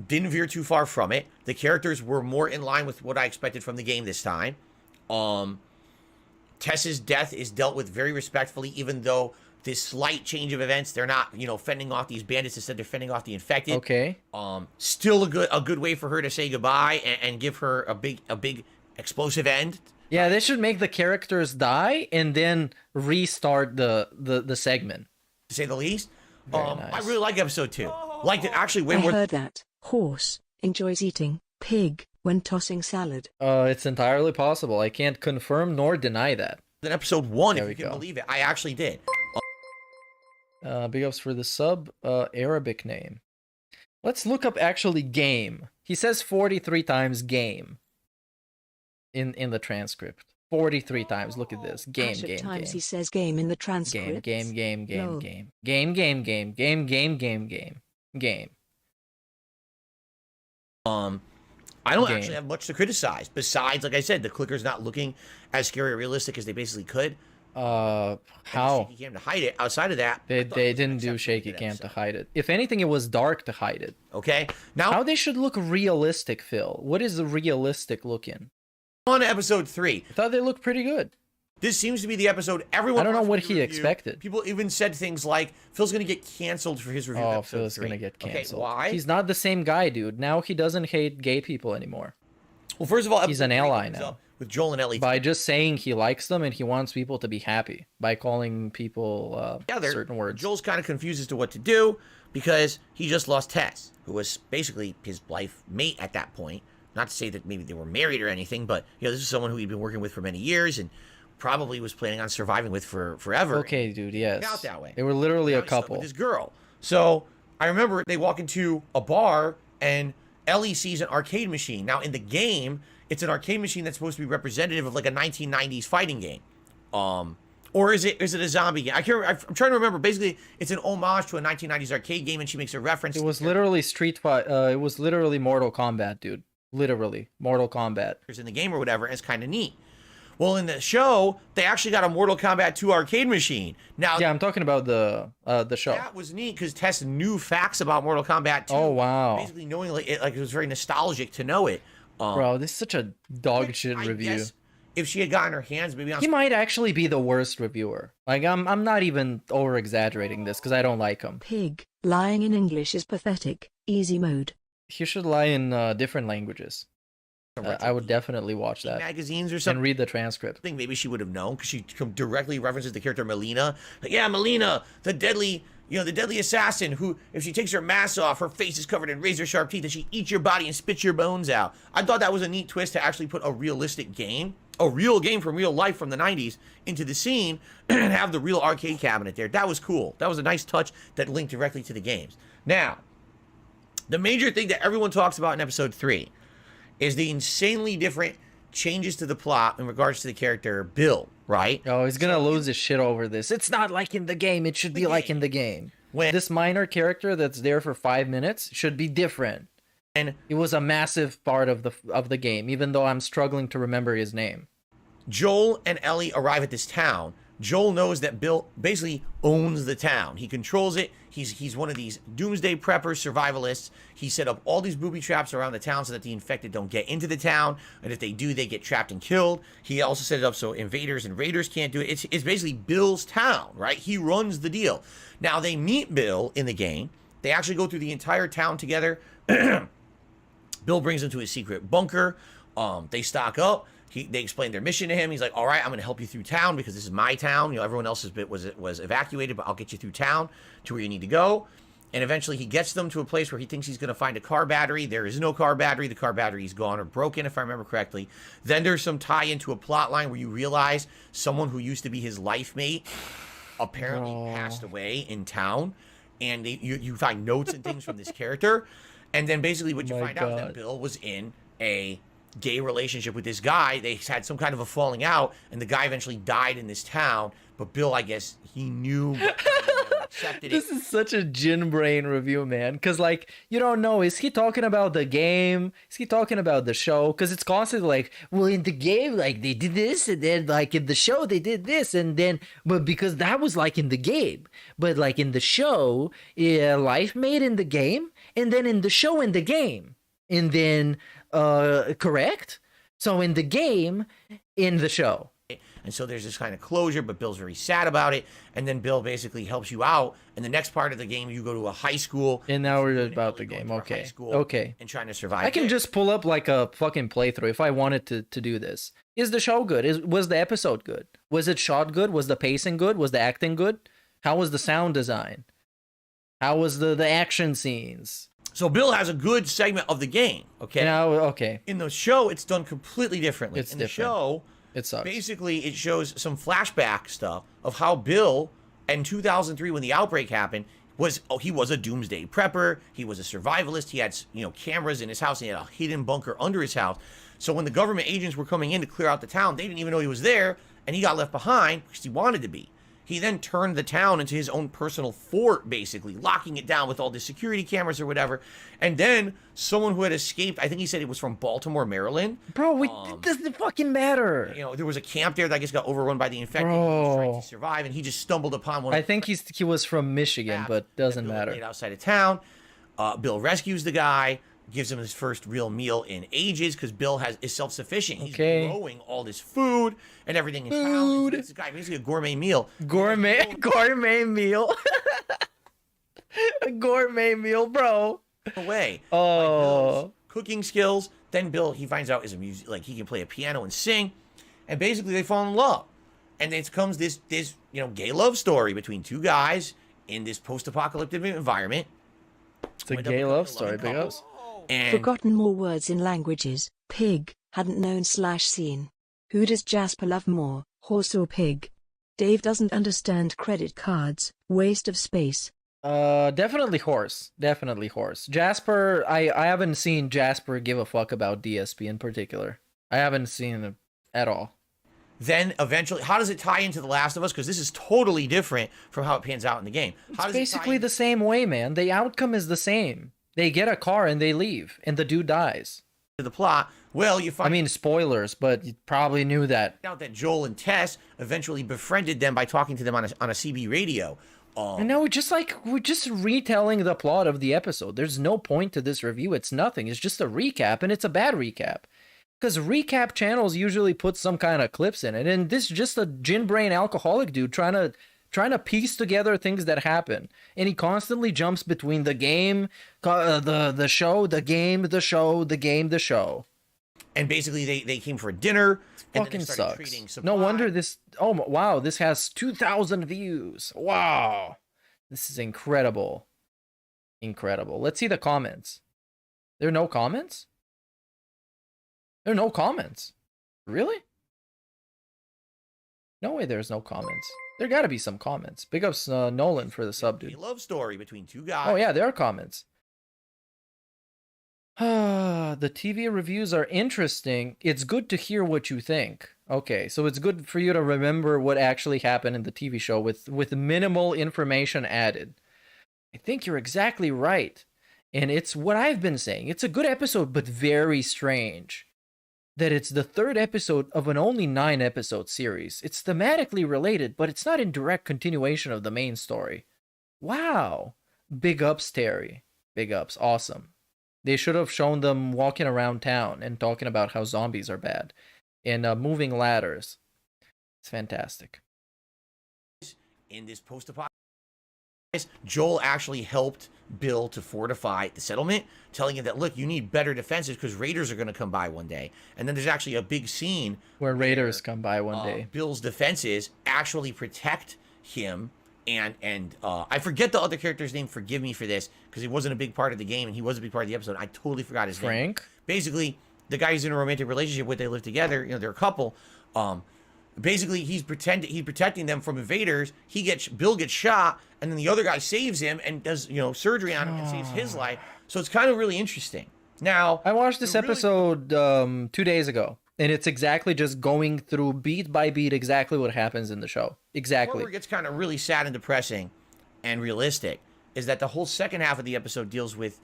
Speaker 10: Didn't veer too far from it. The characters were more in line with what I expected from the game this time. Tess's death is dealt with very respectfully, even though this slight change of events, they're not, fending off these bandits. Instead, they're fending off the infected.
Speaker 3: Okay.
Speaker 10: Still a good way for her to say goodbye and give her a big explosive end.
Speaker 3: Yeah, they should make the characters die and then restart the segment.
Speaker 10: To say the least.
Speaker 3: Nice.
Speaker 10: I really like episode 2. Liked it actually way more.
Speaker 11: I heard that horse enjoys eating pig when tossing salad.
Speaker 3: It's entirely possible. I can't confirm nor deny that.
Speaker 10: In episode 1,
Speaker 3: there
Speaker 10: if you can believe it, I actually did.
Speaker 3: Big ups for the sub, Arabic name. Let's look up actually game. He says 43 times game in the transcript. 43 times. Look at this. Game.
Speaker 11: He says game in the transcript.
Speaker 3: Game.
Speaker 10: I don't actually have much to criticize. Besides, like I said, the clicker's not looking as scary or realistic as they basically could.
Speaker 3: How?
Speaker 10: Shaky cam to hide it. Outside of that,
Speaker 3: they didn't do shaky cam to hide it. If anything, it was dark to hide it.
Speaker 10: Okay. Now
Speaker 3: how they should look realistic, Phil? What is the realistic looking?
Speaker 10: On episode 3,
Speaker 3: I thought they looked pretty good.
Speaker 10: This seems to be the episode everyone.
Speaker 3: I don't know what he expected.
Speaker 10: People even said things like Phil's going to get canceled for his review.
Speaker 3: Oh,
Speaker 10: of episode
Speaker 3: Phil's
Speaker 10: 3.
Speaker 3: going to get canceled.
Speaker 10: Okay, why?
Speaker 3: He's not the same guy, dude. Now he doesn't hate gay people anymore.
Speaker 10: Well, first of all,
Speaker 3: he's an ally now.
Speaker 10: With Joel and Ellie.
Speaker 3: By just saying he likes them and he wants people to be happy by calling people certain words.
Speaker 10: Joel's kind of confused as to what to do because he just lost Tess, who was basically his life mate at that point. Not to say that maybe they were married or anything, but this is someone who he'd been working with for many years and probably was planning on surviving with for forever.
Speaker 3: Okay, dude, yes.
Speaker 10: Out that way.
Speaker 3: They were literally a couple.
Speaker 10: With this girl. So I remember they walk into a bar and Ellie sees an arcade machine. Now in the game, it's an arcade machine that's supposed to be representative of like a 1990s fighting game. Or is it a zombie game? I'm trying to remember. Basically, it's an homage to a 1990s arcade game, and she makes a reference.
Speaker 3: It was literally Street Fight. It was literally Mortal Kombat, dude. Literally Mortal Kombat.
Speaker 10: In the game or whatever, and it's kind of neat. Well, in the show, they actually got a Mortal Kombat 2 arcade machine. Now,
Speaker 3: yeah, I'm talking about the show.
Speaker 10: That was neat because Tess knew facts about Mortal Kombat 2.
Speaker 3: Oh wow!
Speaker 10: Basically, knowing it was very nostalgic to know it.
Speaker 3: Bro, this is such a dog shit review.
Speaker 10: If she had gotten her hands, maybe
Speaker 3: he might actually be the worst reviewer. Like I'm not even over exaggerating this because I don't like him.
Speaker 11: Pig lying in English is pathetic. Easy mode.
Speaker 3: He should lie in different languages. I would definitely watch that.
Speaker 10: Magazines or something.
Speaker 3: And read the transcript.
Speaker 10: I think maybe she would have known because she directly references the character Melina. Like, yeah, Melina, the deadly assassin who, if she takes her mask off, her face is covered in razor sharp teeth and she eats your body and spits your bones out. I thought that was a neat twist to actually put a realistic game, a real game from real life from the 90s into the scene and have the real arcade cabinet there. That was cool. That was a nice touch that linked directly to the games. Now, the major thing that everyone talks about in episode 3 is the insanely different changes to the plot in regards to the character Bill, right?
Speaker 3: Oh, he's gonna lose his shit over this. It's not like in the game. It should be like in the game. When this minor character that's there for 5 minutes should be different. And it was a massive part of the game, even though I'm struggling to remember his name.
Speaker 10: Joel and Ellie arrive at this town. Joel knows that Bill basically owns the town. He controls it. He's one of these doomsday preppers, survivalists. He set up all these booby traps around the town so that the infected don't get into the town. And if they do, they get trapped and killed. He also set it up so invaders and raiders can't do it. It's basically Bill's town, right? He runs the deal. Now, they meet Bill in the game. They actually go through the entire town together. Bill brings them to his secret bunker. They stock up. They explain their mission to him. He's like, all right, I'm going to help you through town because this is my town. Everyone else's bit was evacuated, but I'll get you through town to where you need to go. And eventually he gets them to a place where he thinks he's going to find a car battery. There is no car battery. The car battery is gone or broken, if I remember correctly. Then there's some tie into a plot line where you realize someone who used to be his life mate apparently passed away in town. And you find notes and things from this character. And then basically what you find out is that Bill was in a gay relationship with this guy. They had some kind of a falling out, and the guy eventually died in this town. But Bill, I guess, he knew what accepted
Speaker 3: This
Speaker 10: it.
Speaker 3: is such a gin brain review, man. Because, like, you don't know, is he talking about the game? Is he talking about the show? Because it's constantly like, well, in the game, like, they did this, and then, like, in the show, they did this, and then, but because that was, like, in the game. But, like, in the show, life made in the game, and then in the show, in the game. And then, correct? So, in the game, in the show.
Speaker 10: And so there's this kind of closure, but Bill's very sad about it. And then Bill basically helps you out. And the next part of the game, you go to a high school.
Speaker 3: And now we're about the game. Okay. Okay.
Speaker 10: And trying to survive.
Speaker 3: I can just pull up like a fucking playthrough if I wanted to do this. Is the show good? Was the episode good? Was it shot good? Was the pacing good? Was the acting good? How was the sound design? How was the action scenes?
Speaker 10: So Bill has a good segment of the game. Okay.
Speaker 3: Now, okay.
Speaker 10: In the show, it's done completely differently.
Speaker 3: It's
Speaker 10: in
Speaker 3: different.
Speaker 10: The show,
Speaker 3: it sucks.
Speaker 10: Basically, it shows some flashback stuff of how Bill, in 2003, when the outbreak happened, he was a doomsday prepper. He was a survivalist. He had, cameras in his house. And he had a hidden bunker under his house. So when the government agents were coming in to clear out the town, they didn't even know he was there, and he got left behind because he wanted to be. He then turned the town into his own personal fort, basically, locking it down with all the security cameras or whatever. And then someone who had escaped, I think he said it was from Baltimore, Maryland.
Speaker 3: Bro, it doesn't fucking matter.
Speaker 10: There was a camp there that I guess got overrun by the infected. He was trying to survive, and he just stumbled upon one.
Speaker 3: I think he was from Michigan, but doesn't matter.
Speaker 10: Laid outside of town. Bill rescues the guy, gives him his first real meal in ages because Bill is self-sufficient. He's growing all this food and everything in town. This guy basically a gourmet meal.
Speaker 3: Gourmet meal. A gourmet meal, bro.
Speaker 10: Away.
Speaker 3: Oh.
Speaker 10: Cooking skills. Then Bill, he finds out is a music, like he can play a piano and sing, and basically they fall in love. And then comes this gay love story between two guys in this post-apocalyptic environment.
Speaker 3: It's a gay love story, big ups.
Speaker 10: And
Speaker 11: Forgotten more words in languages. Pig, hadn't known / seen. Who does Jasper love more, horse or pig? Dave doesn't understand credit cards. Waste of space.
Speaker 3: Definitely horse. Definitely horse. Jasper, I haven't seen Jasper give a fuck about DSP in particular. I haven't seen it at all.
Speaker 10: Then eventually, how does it tie into The Last of Us? Because this is totally different from how it pans out in the game.
Speaker 3: It's basically the same way, man. The outcome is the same. They get a car and they leave, and the dude dies.
Speaker 10: The plot, well, you find...
Speaker 3: I mean, spoilers, but you probably knew that.
Speaker 10: Out that Joel and Tess eventually befriended them by talking to them on a CB radio.
Speaker 3: And now we're just retelling the plot of the episode. There's no point to this review. It's nothing. It's just a recap, and it's a bad recap. Because recap channels usually put some kind of clips in it, and this is just a gin brain alcoholic dude trying to piece together things that happen, and he constantly jumps between the game, the show, the game, the show, the game, the show.
Speaker 10: And basically, they came for dinner. And
Speaker 3: fucking sucks. No wonder this. Oh wow, this has 2,000 views. Wow, this is incredible. Incredible. Let's see the comments. There are no comments. There are no comments. Really? No way. There's no comments. There got to be some comments. Big ups Nolan for the sub, dude.
Speaker 10: A love story between two guys.
Speaker 3: Oh yeah, there are comments. The TV reviews are interesting. It's good to hear what you think. Okay, so it's good for you to remember what actually happened in the TV show with minimal information added. I think you're exactly right. And it's what I've been saying. It's a good episode, but very strange. That it's the third episode of an only 9-episode series. It's thematically related, but it's not in direct continuation of the main story. Wow. Big ups, Terry. Big ups. Awesome. They should have shown them walking around town and talking about how zombies are bad. And moving ladders. It's fantastic.
Speaker 10: In this post-apocalyptic, Joel actually helped Bill to fortify the settlement, telling him that, look, you need better defenses because raiders are going to come by one day. And then there's actually a big scene
Speaker 3: where raiders come by one day.
Speaker 10: Bill's defenses actually protect him And I forget the other character's name. Forgive me for this, because he wasn't a big part of the game and he was a big part of the episode. I totally forgot his name.
Speaker 3: Frank?
Speaker 10: Basically, the guy he's in a romantic relationship with, they live together. You know, they're a couple. Basically, he's protecting them from invaders. Bill gets shot, and then the other guy saves him and does, you know, surgery on him and saves his life. So it's kind of really interesting. Now,
Speaker 3: I watched this episode 2 days ago, and it's exactly just going through beat by beat exactly what happens in the show. Exactly.
Speaker 10: Where it gets kind of really sad and depressing and realistic is that the whole second half of the episode deals with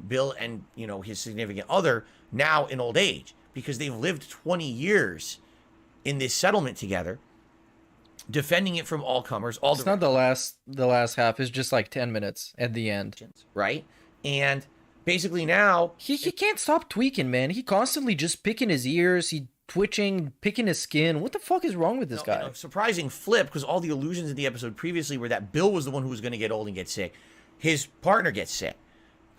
Speaker 10: Bill and, you know, his significant other now in old age, because they've lived 20 years in this settlement together, defending it from all comers.
Speaker 3: It's not the last half. It's just like 10 minutes at the end,
Speaker 10: right? And basically now
Speaker 3: he can't stop tweaking, man. He constantly just picking his ears. He twitching, picking his skin. What the fuck is wrong with this guy?
Speaker 10: Surprising flip, because all the illusions in the episode previously were that Bill was the one who was going to get old and get sick. His partner gets sick.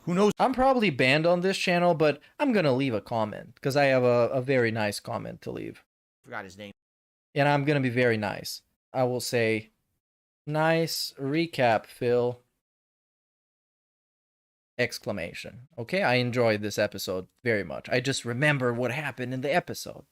Speaker 10: Who knows?
Speaker 3: I'm probably banned on this channel, but I'm gonna leave a comment because I have a very nice comment to leave.
Speaker 10: Forgot his name.
Speaker 3: And I'm gonna be very nice. I will say, nice recap, Phil. Exclamation. Okay, I enjoyed this episode very much. I just remember what happened in the episode.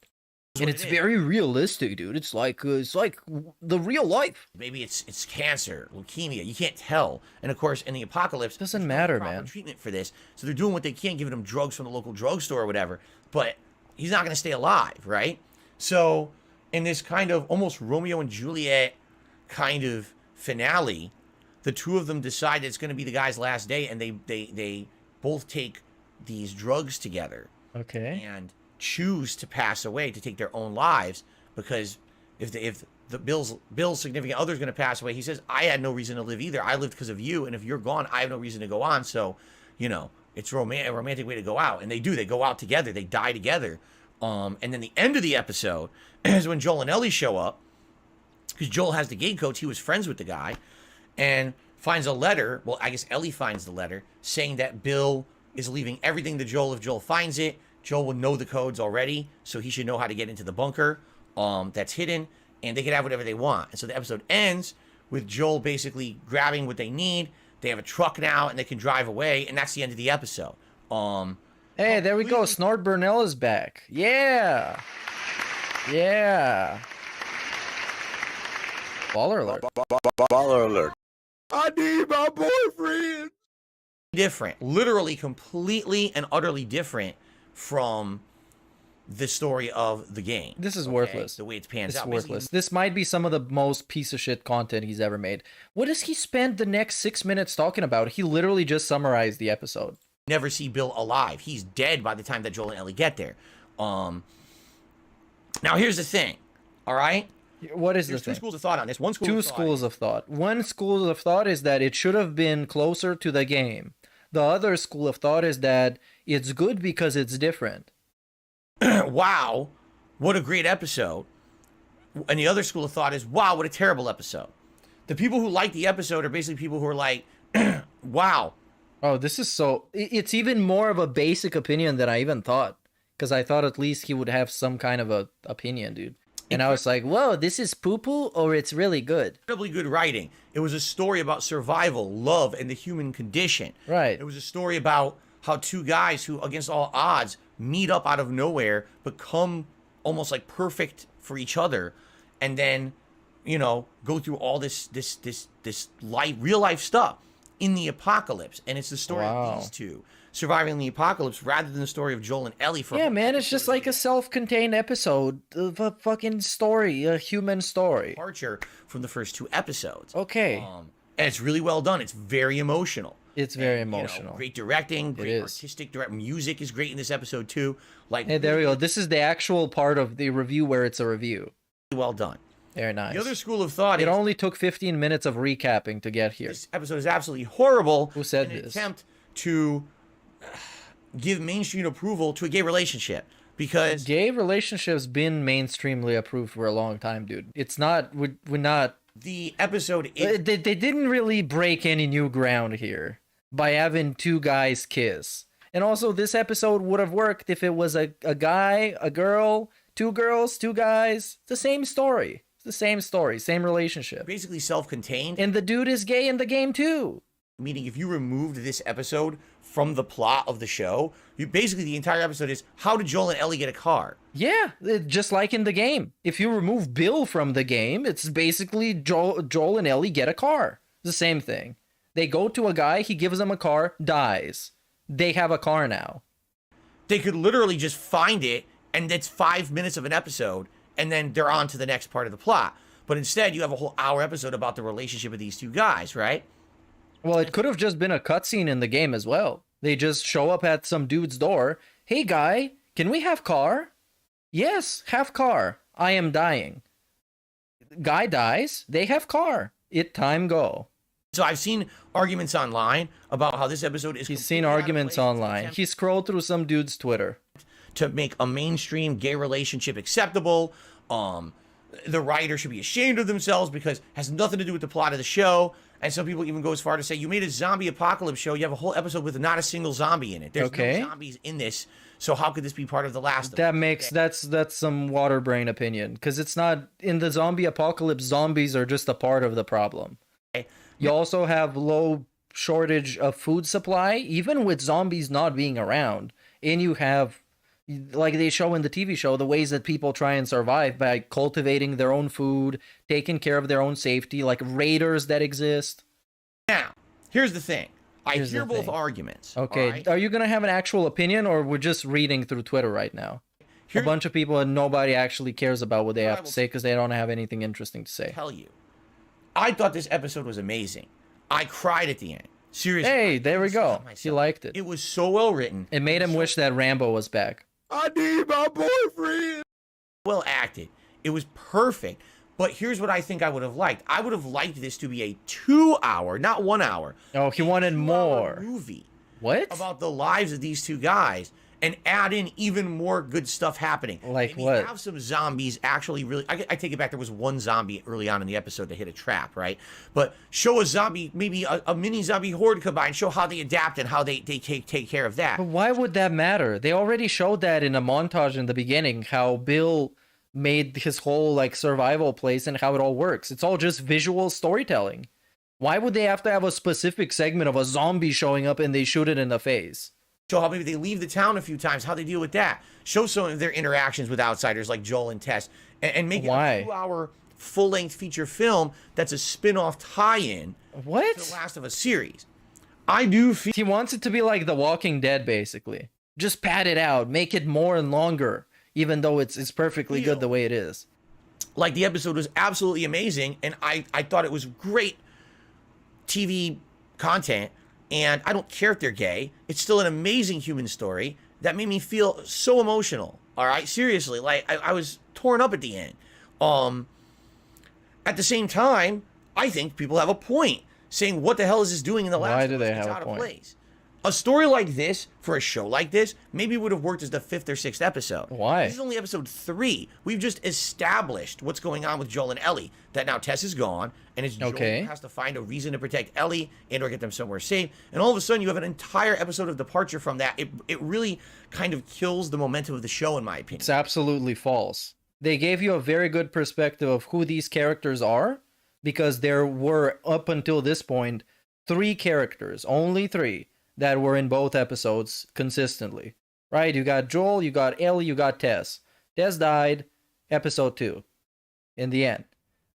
Speaker 3: And it's very realistic, dude. It's like the real life.
Speaker 10: Maybe it's cancer, leukemia. You can't tell. And of course, in the apocalypse,
Speaker 3: doesn't matter, man.
Speaker 10: Treatment for this, so they're doing what they can, giving him drugs from the local drugstore or whatever. But he's not going to stay alive, right? So, in this kind of almost Romeo and Juliet kind of finale, the two of them decide it's going to be the guy's last day, and they both take these drugs together.
Speaker 3: Okay.
Speaker 10: And choose to pass away, to take their own lives, because if the Bill's significant other is going to pass away, he says, I had no reason to live either. I lived because of you, and if you're gone, I have no reason to go on. So, you know, it's a romantic way to go out. And they do. They go out together. They die together. And then the end of the episode is when Joel and Ellie show up, because Joel has the gate codes. He was friends with the guy, and finds a letter. Well, I guess Ellie finds the letter saying that Bill is leaving everything to Joel. If Joel finds it, Joel will know the codes already, so he should know how to get into the bunker that's hidden, and they can have whatever they want. And so the episode ends with Joel basically grabbing what they need. They have a truck now, and they can drive away, and that's the end of the episode.
Speaker 3: Hey, there we go. Snort Burnell is back. Yeah. Yeah. Baller alert.
Speaker 2: Baller alert.
Speaker 8: I need my boyfriend.
Speaker 10: Different. Literally, completely and utterly different from the story of the game.
Speaker 3: This is worthless.
Speaker 10: The way it pans out.
Speaker 3: It's worthless. This might be some of the most piece of shit content he's ever made. What does he spend the next 6 minutes talking about? He literally just summarized the episode.
Speaker 10: Never see Bill alive. He's dead by the time that Joel and Ellie get there. Now here's the thing. All right?
Speaker 3: What is the thing?
Speaker 10: Two schools of thought on this. One school
Speaker 3: Two schools of thought. One school of thought is that it should have been closer to the game. The other school of thought is that it's good because it's different.
Speaker 10: Wow, what a great episode. And the other school of thought is, wow, what a terrible episode. The people who like the episode are basically people who are like, wow.
Speaker 3: Oh, this is so... It's even more of a basic opinion than I even thought. Because I thought at least he would have some kind of a opinion, dude. And I was like, whoa, this is poo-poo or it's really good?
Speaker 10: Incredibly good writing. It was a story about survival, love, and the human condition.
Speaker 3: Right.
Speaker 10: It was a story about how two guys who, against all odds, meet up out of nowhere, become almost like perfect for each other, and then, you know, go through all this life, real life stuff in the apocalypse. And it's the story of these two surviving the apocalypse rather than the story of Joel and Ellie.
Speaker 3: Yeah, man, it's just like a self-contained episode of a fucking story, a human story.
Speaker 10: Departure from the first two episodes.
Speaker 3: Okay.
Speaker 10: And it's really well done. It's very emotional.
Speaker 3: It's very emotional.
Speaker 10: You know, great directing, great artistic music is great in this episode too. Like,
Speaker 3: hey, there we go. This is the actual part of the review where it's a review.
Speaker 10: Well done.
Speaker 3: Very nice.
Speaker 10: The other school of thought
Speaker 3: is... It only took 15 minutes of recapping to get here.
Speaker 10: This episode is absolutely horrible.
Speaker 3: Who said
Speaker 10: in an
Speaker 3: this?
Speaker 10: Attempt to give mainstream approval to a gay relationship. Because
Speaker 3: gay relationships been mainstreamly approved for a long time, dude. It's not... We're not...
Speaker 10: The episode is...
Speaker 3: They didn't really break any new ground here by having two guys kiss. And also, this episode would have worked if it was a guy, a girl, two girls, two guys. It's the same story. It's the same story, same relationship.
Speaker 10: Basically self-contained.
Speaker 3: And the dude is gay in the game too.
Speaker 10: Meaning if you removed this episode from the plot of the show, basically the entire episode is how did Joel and Ellie get a car?
Speaker 3: Yeah, just like in the game. If you remove Bill from the game, it's basically Joel and Ellie get a car. The same thing. They go to a guy, he gives them a car, dies. They have a car now.
Speaker 10: They could literally just find it, and it's 5 minutes of an episode, and then they're on to the next part of the plot. But instead, you have a whole hour episode about the relationship of these two guys, right?
Speaker 3: Well, it could have just been a cutscene in the game as well. They just show up at some dude's door. Hey, guy, can we have car? Yes, have car. I am dying. Guy dies. They have car. It time go.
Speaker 10: So I've seen arguments online about how this episode is...
Speaker 3: He's seen arguments online. He scrolled through some dude's Twitter.
Speaker 10: To make a mainstream gay relationship acceptable. The writer should be ashamed of themselves because it has nothing to do with the plot of the show. And some people even go as far to say, you made a zombie apocalypse show. You have a whole episode with not a single zombie in it. There's no zombies in this. So how could this be part of The Last of Us?
Speaker 3: That's some water brain opinion. Because it's not, in the zombie apocalypse, zombies are just a part of the problem. You also have low shortage of food supply, even with zombies not being around. And you have, like they show in the TV show, the ways that people try and survive by cultivating their own food, taking care of their own safety, like raiders that exist.
Speaker 10: Now, here's the thing. I hear both arguments.
Speaker 3: Okay,
Speaker 10: right?
Speaker 3: Are you going to have an actual opinion, or we're just reading through Twitter right now? A bunch of people and nobody actually cares about what they have to say because they don't have anything interesting to say.
Speaker 10: Tell you. I thought this episode was amazing. I cried at the end. Seriously.
Speaker 3: Hey, there we go. He liked it.
Speaker 10: It was so well written.
Speaker 3: It made him wish that Rambo was back.
Speaker 8: I need my boyfriend.
Speaker 10: Well acted. It was perfect. But here's what I think I would have liked. I would have liked this to be a 2 hour, not 1 hour.
Speaker 3: Oh, he wanted more.
Speaker 10: Movie.
Speaker 3: What?
Speaker 10: About the lives of these two guys. And add in even more good stuff happening.
Speaker 3: Like
Speaker 10: maybe
Speaker 3: what?
Speaker 10: Have some zombies actually really... I take it back. There was one zombie early on in the episode that hit a trap, right? But show a zombie, maybe a mini zombie horde come by and show how they adapt and how they take care of that.
Speaker 3: But why would that matter? They already showed that in a montage in the beginning, how Bill made his whole like survival place and how it all works. It's all just visual storytelling. Why would they have to have a specific segment of a zombie showing up and they shoot it in the face?
Speaker 10: Show how maybe they leave the town a few times, how they deal with that. Show some of their interactions with outsiders like Joel and Tess. And make it a 2 hour full-length feature film that's a spin-off tie-in to The Last of Us series. I do feel...
Speaker 3: He wants it to be like The Walking Dead, basically. Just pad it out. Make it more and longer, even though it's perfectly good the way it is.
Speaker 10: Like, the episode was absolutely amazing, and I thought it was great TV content. And I don't care if they're gay. It's still an amazing human story that made me feel so emotional. All right, seriously, like I was torn up at the end. At the same time, I think people have a point saying, "What the hell is this doing in The Last of Us?
Speaker 3: Why do they have
Speaker 10: It's
Speaker 3: a
Speaker 10: out of
Speaker 3: point?
Speaker 10: place." A story like this, for a show like this, maybe would have worked as the 5th or 6th episode.
Speaker 3: Why?
Speaker 10: This is only episode 3. We've just established what's going on with Joel and Ellie. That now Tess is gone, and it's Joel who has to find a reason to protect Ellie and or get them somewhere safe. And all of a sudden, you have an entire episode of departure from that. It really kind of kills the momentum of the show, in my opinion.
Speaker 3: It's absolutely false. They gave you a very good perspective of who these characters are, because there were, up until this point, 3 characters, only 3, that were in both episodes consistently, right? You got Joel, you got Ellie, you got Tess. Tess died, episode 2, in the end,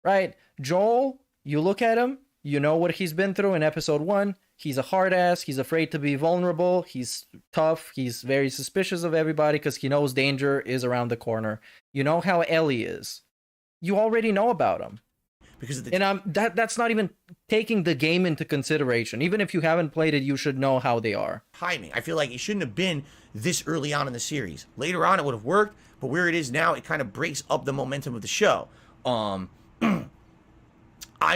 Speaker 3: right? Joel, you look at him, you know what he's been through in episode 1. He's a hard ass, he's afraid to be vulnerable, he's tough, he's very suspicious of everybody because he knows danger is around the corner. You know how Ellie is. You already know about him.
Speaker 10: Because of
Speaker 3: and that's not even taking the game into consideration. Even if you haven't played it, you should know how they are.
Speaker 10: Timing. I feel like it shouldn't have been this early on in the series. Later on, it would have worked, but where it is now, it kind of breaks up the momentum of the show. I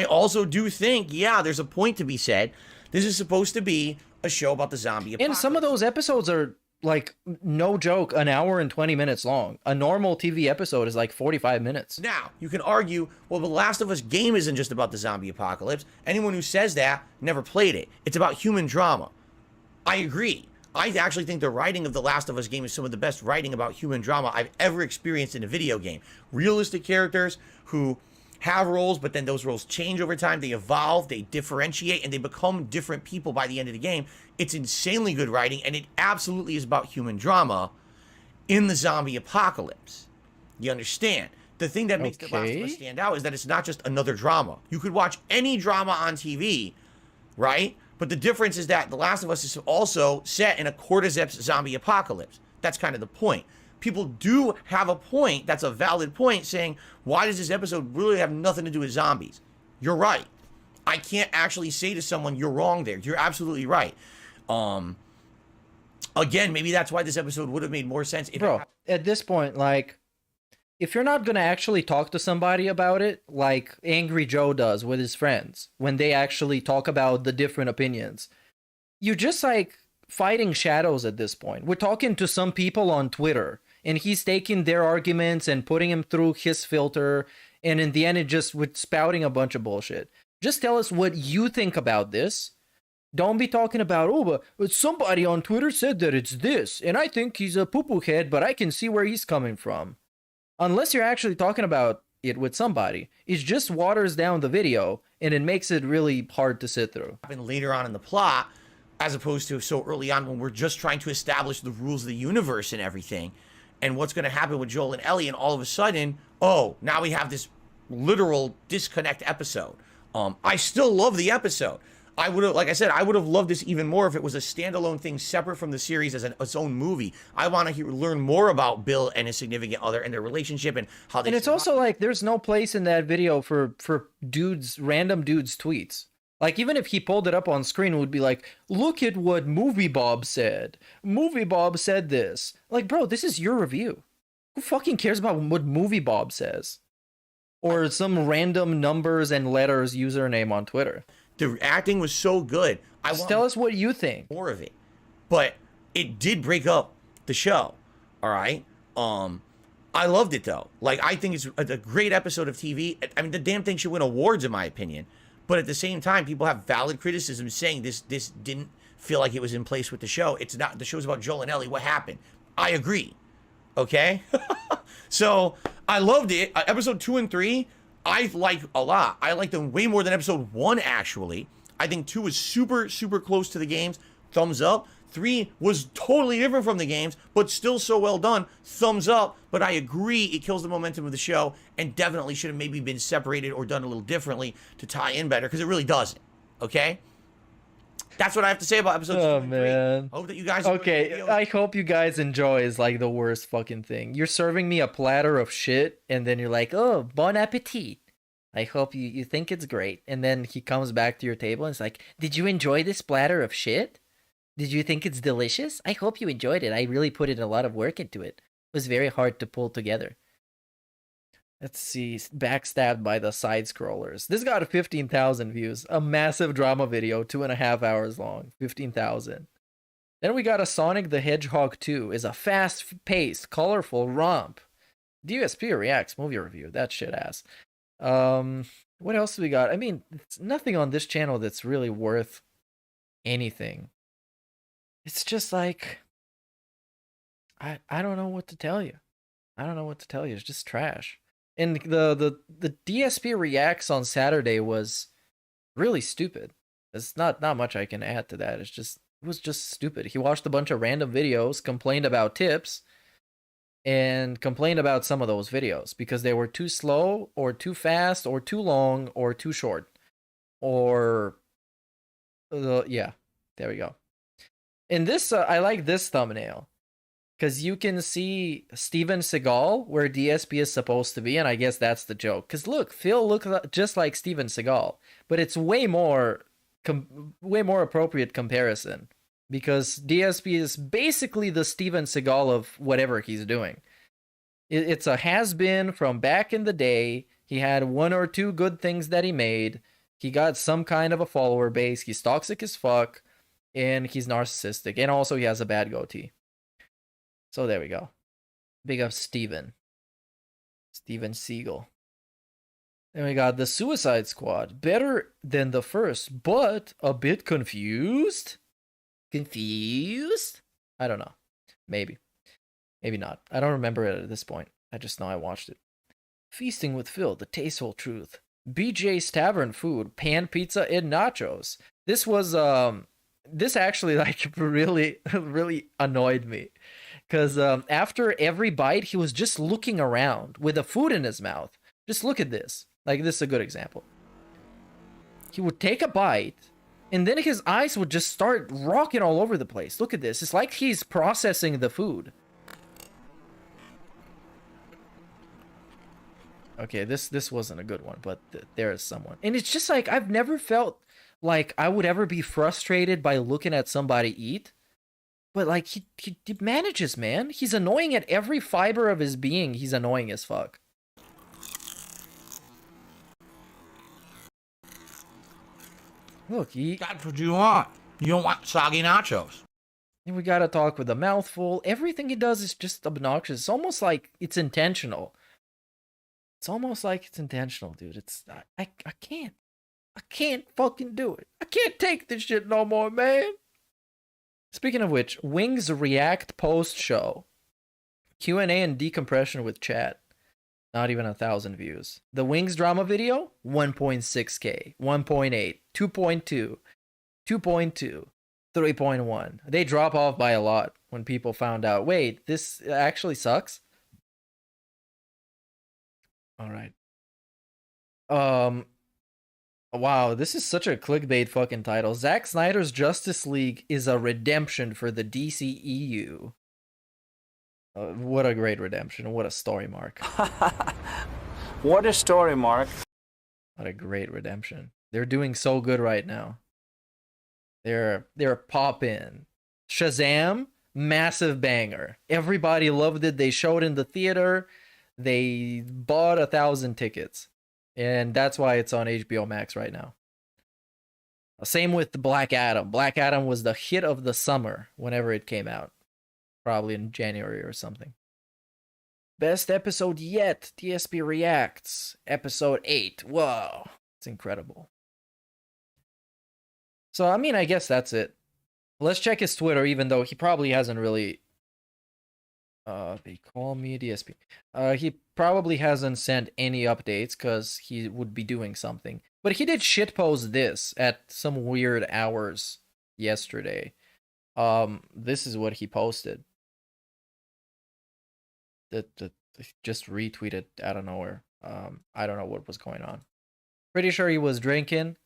Speaker 10: also do think, yeah, there's a point to be said. This is supposed to be a show about the zombie apocalypse.
Speaker 3: And some of those episodes are, like, no joke, an hour and 20 minutes long. A normal TV episode is like 45 minutes.
Speaker 10: Now, you can argue, well, The Last of Us game isn't just about the zombie apocalypse. Anyone who says that never played it. It's about human drama. I agree. I actually think the writing of The Last of Us game is some of the best writing about human drama I've ever experienced in a video game. Realistic characters who have roles, but then those roles change over time. They evolve, they differentiate, and they become different people by the end of the game. It's insanely good writing, and it absolutely is about human drama in the zombie apocalypse. You understand? The thing that makes The Last of Us stand out is that it's not just another drama. You could watch any drama on TV, right? But the difference is that The Last of Us is also set in a cordyceps zombie apocalypse. That's kind of the point. People do have a point, that's a valid point, saying, why does this episode really have nothing to do with zombies? You're right. I can't actually say to someone, you're wrong there. You're absolutely right. Again, maybe that's why this episode would have made more sense if
Speaker 3: at this point, like, if you're not gonna actually talk to somebody about it, like Angry Joe does with his friends, when they actually talk about the different opinions, you're just like fighting shadows at this point. We're talking to some people on Twitter, and he's taking their arguments and putting them through his filter, and in the end, it just with spouting a bunch of bullshit. Just tell us what you think about this. Don't be talking about, oh, but somebody on Twitter said that it's this, and I think he's a poo-poo head, but I can see where he's coming from. Unless you're actually talking about it with somebody, it just waters down the video, and it makes it really hard to sit through.
Speaker 10: Later on in the plot, as opposed to so early on when we're just trying to establish the rules of the universe and everything, and what's going to happen with Joel and Ellie, and all of a sudden, oh, now we have this literal disconnect episode. I still love the episode. I would have, like I said, I would have loved this even more if it was a standalone thing separate from the series as its own movie. I want to learn more about Bill and his significant other and their relationship and how they...
Speaker 3: And it's also like, there's no place in that video for random dudes' tweets. Like, even if he pulled it up on screen, it would be like, look at what Movie Bob said. Movie Bob said this. Like, bro, this is your review. Who fucking cares about what Movie Bob says? Or some random numbers and letters username on Twitter.
Speaker 10: The acting was so good.
Speaker 3: Just tell us what you think.
Speaker 10: More of it. But it did break up the show. All right? I loved it, though. Like, I think it's a great episode of TV. I mean, the damn thing should win awards, in my opinion. But at the same time, people have valid criticism saying this didn't feel like it was in place with the show. It's not. The show's about Joel and Ellie. What happened? I agree. Okay? So, I loved it. Episode 2 and 3, I like a lot. I like them way more than episode 1, actually. I think 2 was super, super close to the games. Thumbs up. 3 was totally different from the games, but still so well done. Thumbs up. But I agree, it kills the momentum of the show and definitely should have maybe been separated or done a little differently to tie in better, because it really doesn't. Okay? That's what I have to say about episode 2 and 3.
Speaker 3: Man.
Speaker 10: I hope that you guys...
Speaker 3: Okay, I hope you guys enjoy is like the worst fucking thing. You're serving me a platter of shit, and then you're like, oh, bon appetit. I hope you think it's great. And then he comes back to your table and it's like, did you enjoy this platter of shit? Did you think it's delicious? I hope you enjoyed it. I really put in a lot of work into it. It was very hard to pull together. Let's see. Backstabbed by the side scrollers. This got 15,000 views. A massive drama video, 2.5 hours long. 15,000. Then we got a Sonic the Hedgehog 2. Is a fast-paced, colorful romp. DSP Reacts movie review. That shit ass. What else do we got? I mean, it's nothing on this channel that's really worth anything. It's just like, I don't know what to tell you. I don't know what to tell you. It's just trash. And the DSP Reacts on Saturday was really stupid. There's not much I can add to that. It was just stupid. He watched a bunch of random videos, complained about tips, and complained about some of those videos because they were too slow or too fast or too long or too short. Or yeah, there we go. In this, I like this thumbnail because you can see Steven Seagal where DSP is supposed to be, and I guess that's the joke. Because look, Phil looks just like Steven Seagal, but it's way more appropriate comparison because DSP is basically the Steven Seagal of whatever he's doing. It's a has-been from back in the day. He had 1 or 2 good things that he made. He got some kind of a follower base. He's toxic as fuck. And he's narcissistic. And also he has a bad goatee. So there we go. Big up Steven. Steven Seagal. Then we got the Suicide Squad. Better than the first, but a bit confused? Confused? I don't know. Maybe. Maybe not. I don't remember it at this point. I just know I watched it. Feasting with Phil, the tasteful truth. BJ's Tavern food, pan pizza and nachos. This was this actually like really really annoyed me, because after every bite he was just looking around with the food in his mouth. Just look at this. Like, this is a good example. He would take a bite, and then his eyes would just start rocking all over the place. Look at this. It's like he's processing the food. Okay, this wasn't a good one, but there is someone. And it's just like, I've never felt like I would ever be frustrated by looking at somebody eat. But like, he manages, man. He's annoying at every fiber of his being. He's annoying as fuck. Look,
Speaker 10: That's what you want. You don't want soggy nachos.
Speaker 3: And we gotta talk with a mouthful. Everything he does is just obnoxious. It's almost like it's intentional. It's almost like it's intentional, dude. It's I can't. I can't fucking do it. I can't take this shit no more, man. Speaking of which, Wings React post show. Q&A and decompression with chat. Not even 1,000 views. The Wings drama video, 1.6K, 1.8, 2.2, 2.2, 3.1. They drop off by a lot when people found out, wait, this actually sucks? All right. Wow, this is such a clickbait fucking title. Zack Snyder's Justice League is a redemption for the DCEU. What a great redemption. What a story, Mark.
Speaker 14: What a story, Mark.
Speaker 3: What a great redemption. They're doing so good right now. They're poppin'. Shazam, massive banger. Everybody loved it. They showed in the theater. They bought 1,000 tickets. And that's why it's on HBO Max right now. Same with Black Adam. Black Adam was the hit of the summer whenever it came out. Probably in January or something. Best episode yet, DSP Reacts. Episode 8. Whoa. It's incredible. So, I mean, I guess that's it. Let's check his Twitter, even though he probably hasn't really... they call me DSP. He probably hasn't sent any updates, because he would be doing something. But he did shitpost this at some weird hours yesterday. This is what he posted. That just retweeted out of nowhere. I don't know what was going on. Pretty sure he was drinking,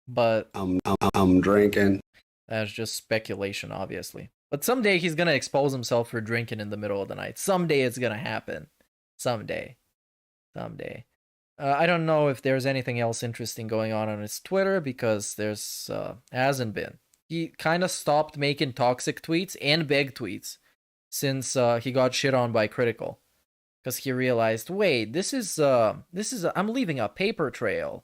Speaker 3: but
Speaker 15: I'm drinking.
Speaker 3: That's just speculation, obviously. But someday he's gonna expose himself for drinking in the middle of the night. Someday it's gonna happen. Someday. I don't know if there's anything else interesting going on his Twitter, because there's hasn't been. He kind of stopped making toxic tweets and beg tweets since he got shit on by Critical, because he realized, wait, this is I'm leaving a paper trail,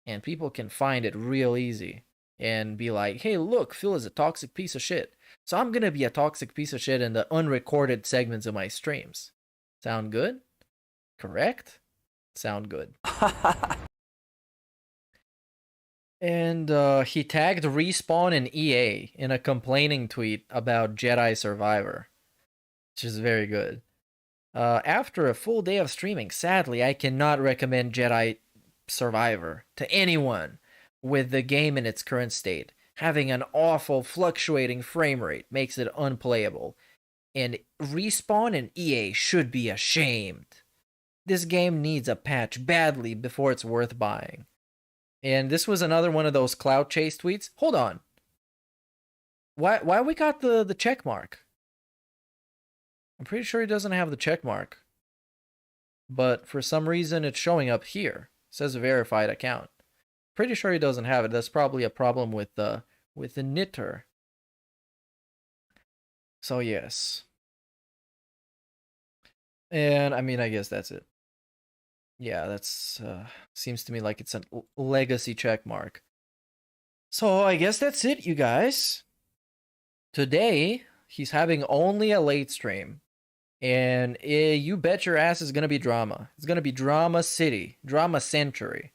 Speaker 3: and people can find it real easy and be like, hey, look, Phil is a toxic piece of shit. So I'm gonna be a toxic piece of shit in the unrecorded segments of my streams. Sound good? Correct? Sound good. And he tagged Respawn and EA in a complaining tweet about Jedi Survivor, which is very good. After a full day of streaming, sadly, I cannot recommend Jedi Survivor to anyone with the game in its current state. Having an awful fluctuating frame rate makes it unplayable, and Respawn and EA should be ashamed. This game needs a patch badly before it's worth buying. And this was another one of those clout chase tweets. Hold on. Why we got the check mark? I'm pretty sure he doesn't have the check mark. But for some reason it's showing up here. It says verified account. Pretty sure he doesn't have it. That's probably a problem with the knitter. So yes. And I mean, I guess that's it. Yeah, that's seems to me like it's a legacy check mark. So I guess that's it, you guys. Today he's having only a late stream, and you bet your ass is gonna be drama. It's gonna be drama city, drama century.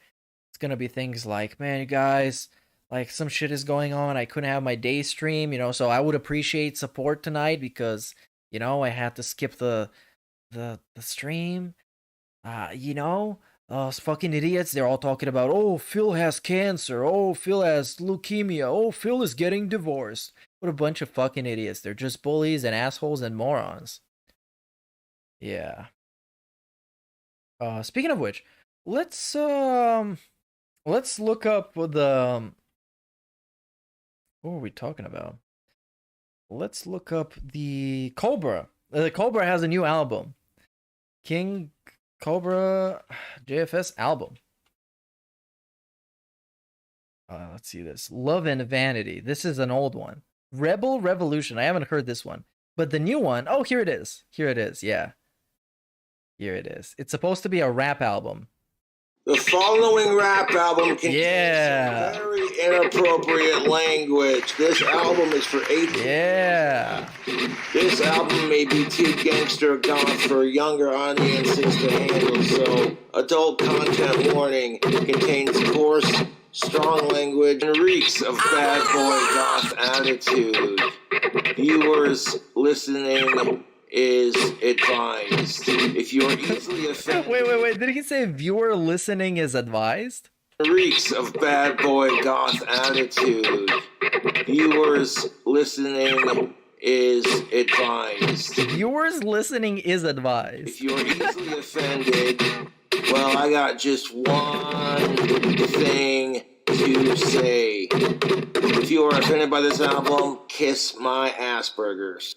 Speaker 3: It's gonna be things like, man, you guys, like some shit is going on. I couldn't have my day stream, so I would appreciate support tonight because, I had to skip the stream. You know, fucking idiots, they're all talking about, oh, Phil has cancer, oh, Phil has leukemia, oh, Phil is getting divorced. What a bunch of fucking idiots. They're just bullies and assholes and morons. Yeah. Speaking of which, let's look up the what were we talking about? Let's look up the Cobra. The Cobra has a new album. KingCobraJFS album. Let's see this. Love and Vanity. This is an old one. Rebel Revolution. I haven't heard this one. But the new one, oh, here it is. Here it is, yeah. Here it is. It's supposed to be a rap album.
Speaker 16: The following rap album contains some very inappropriate language. This album is for 18.
Speaker 3: Yeah.
Speaker 16: This album may be too gangster goth for younger audiences to handle, so adult content warning contains coarse, strong language and reeks of bad boy goth attitude. Viewers listening is advised. If you are easily offended...
Speaker 3: Wait. Did he say viewer listening is advised?
Speaker 16: Reeks of bad boy goth attitude. Viewers listening is advised.
Speaker 3: Viewers listening is advised.
Speaker 16: If you are easily offended, well, I got just one thing to say. If you are offended by this album, kiss my Asperger's.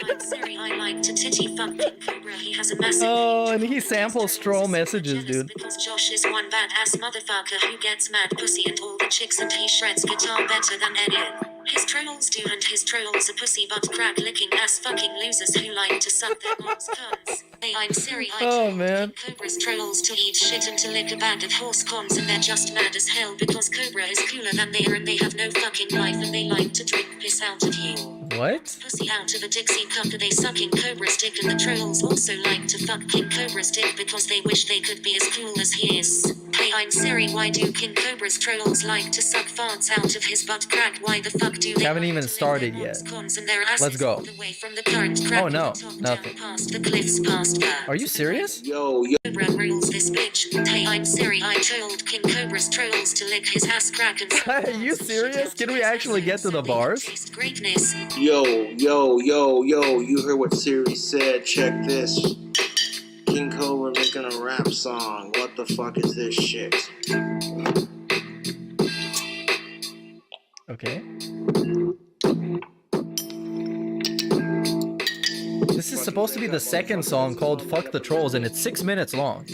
Speaker 17: I'm sorry, I like to titty fuck KingCobra. He has a massive...
Speaker 3: Oh, and he samples Stroll messages, dude.
Speaker 17: Because Josh is one badass motherfucker who gets mad pussy and all the chicks, and he shreds guitar better than anyone. His trolls do, and his trolls are pussy butt crack licking ass fucking losers who like to suck their mom's cunts. Hey, I'm Siri, I told Cobra's trolls to eat shit and to lick a bag of horse cons, and they're just mad as hell because Cobra is cooler than they are, and they have no fucking life, and they like to drink piss out of you.
Speaker 3: What?
Speaker 17: Pussy out of a Dixie cup, are they sucking Cobra's dick, and the trolls also like to fuck KingCobra's dick because they wish they could be as cool as he is. Hey, I'm Siri, why do KingCobra's trolls like to suck farts out of his butt crack? Why the fuck do they
Speaker 3: haven't even started yet. Let's go. Oh no, nothing. Are you serious?
Speaker 16: Yo.
Speaker 17: Cobra rules this bitch. Hey, I'm Siri, I told KingCobra's trolls to lick his ass crack and...
Speaker 3: Are you serious? Can we actually get to the bars?
Speaker 17: Greatness.
Speaker 16: Yo, you heard what Siri said, check this. King Cobra making a rap song, what the fuck is this shit?
Speaker 3: Okay. This is supposed to be the second song called Fuck the Trolls, and it's 6 minutes long.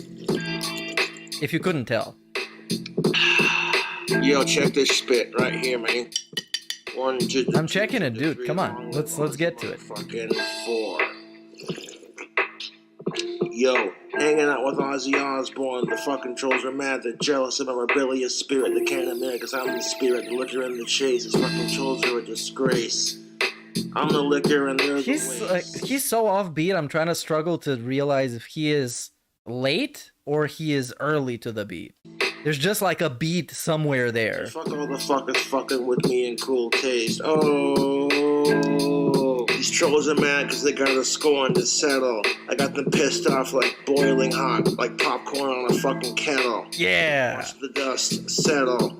Speaker 3: If you couldn't tell.
Speaker 16: Yo, check this spit right here, man.
Speaker 3: I'm checking it, dude. Come on. Let's get to it.
Speaker 16: Fucking 4. Yo, hanging out with Ozzy Osbourne. The fucking trolls are mad. They're jealous of my rebellious spirit. They can't admit it because I'm the spirit. The liquor and the chase. These fucking trolls are a disgrace. I'm the liquor and they're the waste.
Speaker 3: He's so offbeat. I'm trying to struggle to realize if he is late or he is early to the beat. There's just like a beat somewhere there.
Speaker 16: Fuck all the fuckers fucking with me in cool taste. Oh, these trolls are mad because they got a scorn to settle. I got them pissed off like boiling hot, like popcorn on a fucking kettle.
Speaker 3: Yeah.
Speaker 16: Watch the dust settle,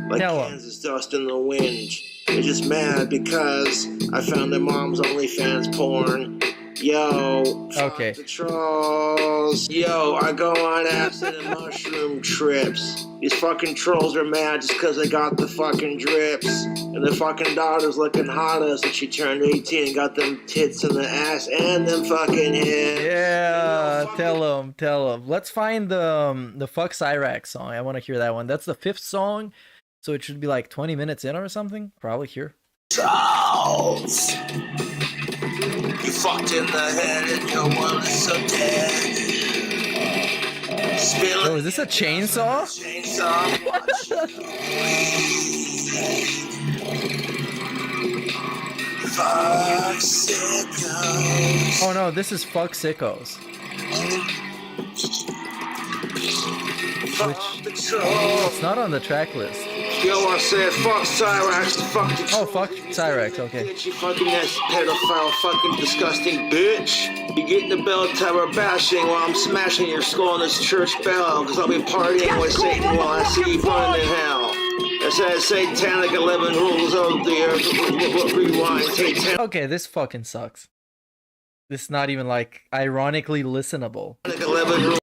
Speaker 16: like Kansas dust in the wind. They're just mad because I found their mom's OnlyFans porn. Yo,
Speaker 3: okay.
Speaker 16: The trolls. Yo, I go on acid and mushroom trips. These fucking trolls are mad just because they got the fucking drips. And their fucking daughter's looking hotter since she turned 18 and got them tits in the ass and them fucking hips.
Speaker 3: Yeah, tell him. Let's find the Fuck Cyrax song. I want to hear that one. That's the 5th song, so it should be like 20 minutes in or something. Probably here.
Speaker 16: Trolls. You fucked in the head and your world is so dead.
Speaker 3: Oh, is this a chainsaw?
Speaker 16: Fuck sickos.
Speaker 3: Oh no, this is Fuck Sickos. Which, it's not on the track list.
Speaker 16: Yo, I said fuck Cyrax, fuck the
Speaker 3: Oh, fuck Cyrax, okay.
Speaker 16: bitch, you fucking ass pedophile, fucking disgusting bitch. You get in the bell tower bashing while I'm smashing your skull on this church bell, cause I'll be partying with Satan while I see you burn in hell. It says satanic 11 rules of the earth. Rewind, satanic.
Speaker 3: Okay, this fucking sucks. This is not even like ironically listenable.
Speaker 16: 11 rules.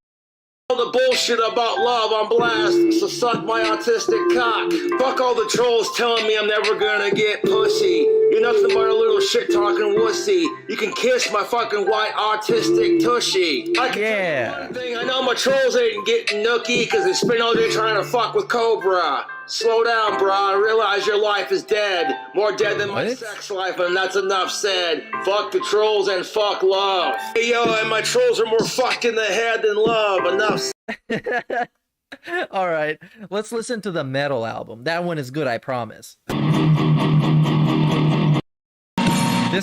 Speaker 16: All the bullshit about love on blast, so suck my autistic cock. Fuck all the trolls telling me I'm never gonna get pussy. You're nothing but a little shit talking wussy. You can kiss my fucking white autistic tushy. I can tell you one thing, I know my trolls ain't getting nookie cause they spend all day trying to fuck with Cobra. Slow down, brah. I realize your life is dead. More dead than my sex life, and that's enough said. Fuck the trolls and fuck love. Hey, yo, and my trolls are more fucked in the head than love. Enough.
Speaker 3: Alright, let's listen to the metal album. That one is good, I promise.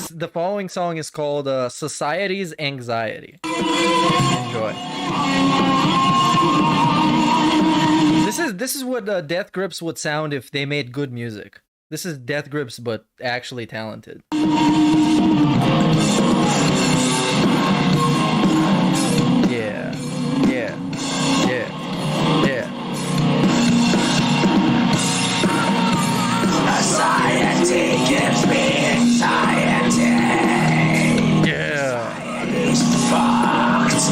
Speaker 3: The following song is called Society's Anxiety. Enjoy. This is what Death Grips would sound if they made good music. This is Death Grips, but actually talented. Yeah, yeah, yeah, yeah.
Speaker 6: Society gives me anxiety.
Speaker 3: Yeah.
Speaker 6: It's fucked.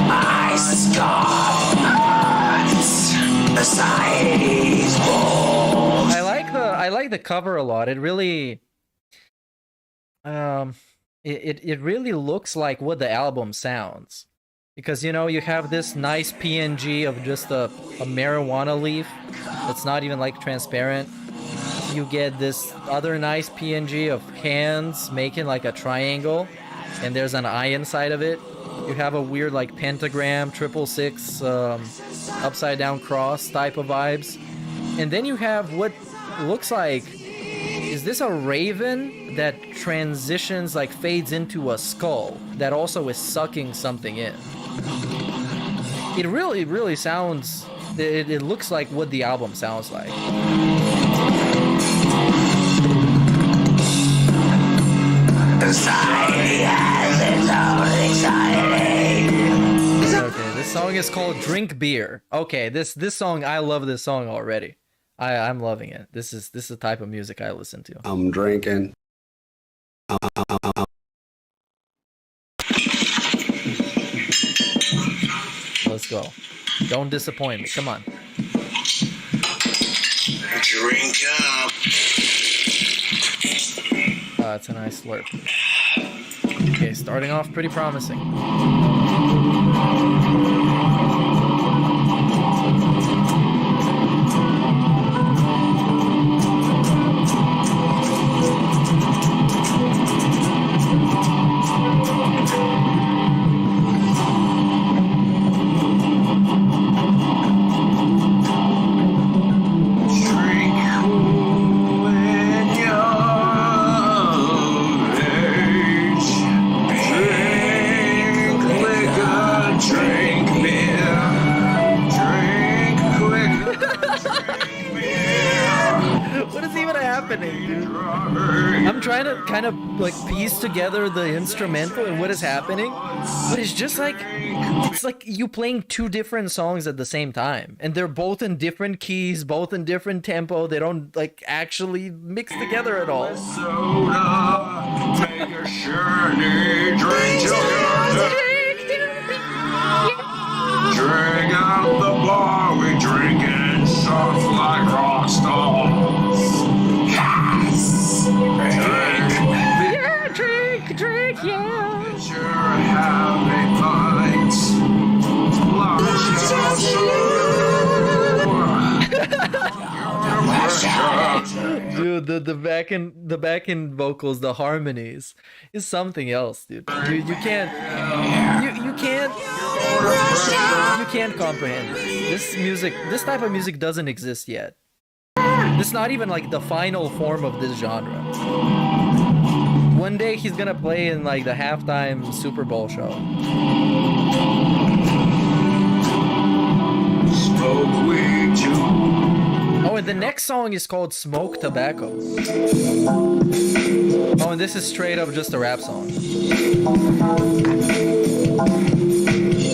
Speaker 6: I scoff. Society's balls.
Speaker 3: I like the cover a lot. It really it really looks like what the album sounds. Because you know, you have this nice PNG of just a marijuana leaf that's not even like transparent. You get this other nice PNG of hands making like a triangle, and there's an eye inside of it. You have a weird like pentagram, 666, upside down cross type of vibes. And then you have what looks like, is this a raven that transitions, like fades into a skull that also is sucking something in? It really sounds, it looks like what the album sounds like.
Speaker 6: Society has its own anxiety.
Speaker 3: Okay, this song is called Drink Beer. Okay, this song, I love this song already. I'm loving it. This is the type of music I listen to.
Speaker 15: I'm drinking.
Speaker 3: Let's go. Don't disappoint me. Come on.
Speaker 6: Drink up.
Speaker 3: It's a nice slurp. Okay, starting off pretty promising. I'm trying to kind of like piece together the instrumental and what is happening, but it's just like, it's like you playing two different songs at the same time, and they're both in different keys, both in different tempo. They don't like actually mix together at all.
Speaker 6: Take a journey, drink till you're drink out the bar, we drinking soft like rock stars. Yes!
Speaker 3: Drink, yeah.
Speaker 6: Sure have a pint.
Speaker 3: Dude, the back end vocals, the harmonies is something else, dude. You can't comprehend this music. This type of music doesn't exist yet. This is not even like the final form of this genre. One day he's gonna play in like the halftime Super Bowl show.
Speaker 6: Smoke weed too.
Speaker 3: Oh, and the next song is called Smoke Tobacco. Oh, and this is straight up just a rap song.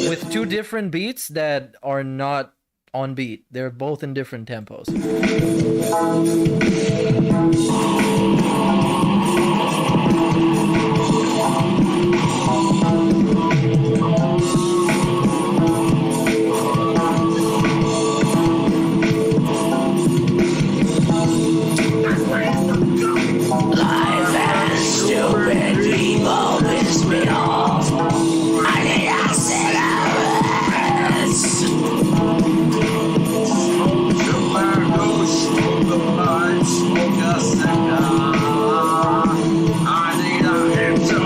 Speaker 3: With two different beats that are not on beat. They're both in different tempos.
Speaker 6: Life and stupid people piss me off. I need a cigarette. Smoke tobacco, smoke a pipe, smoke a cigar. I need a hit to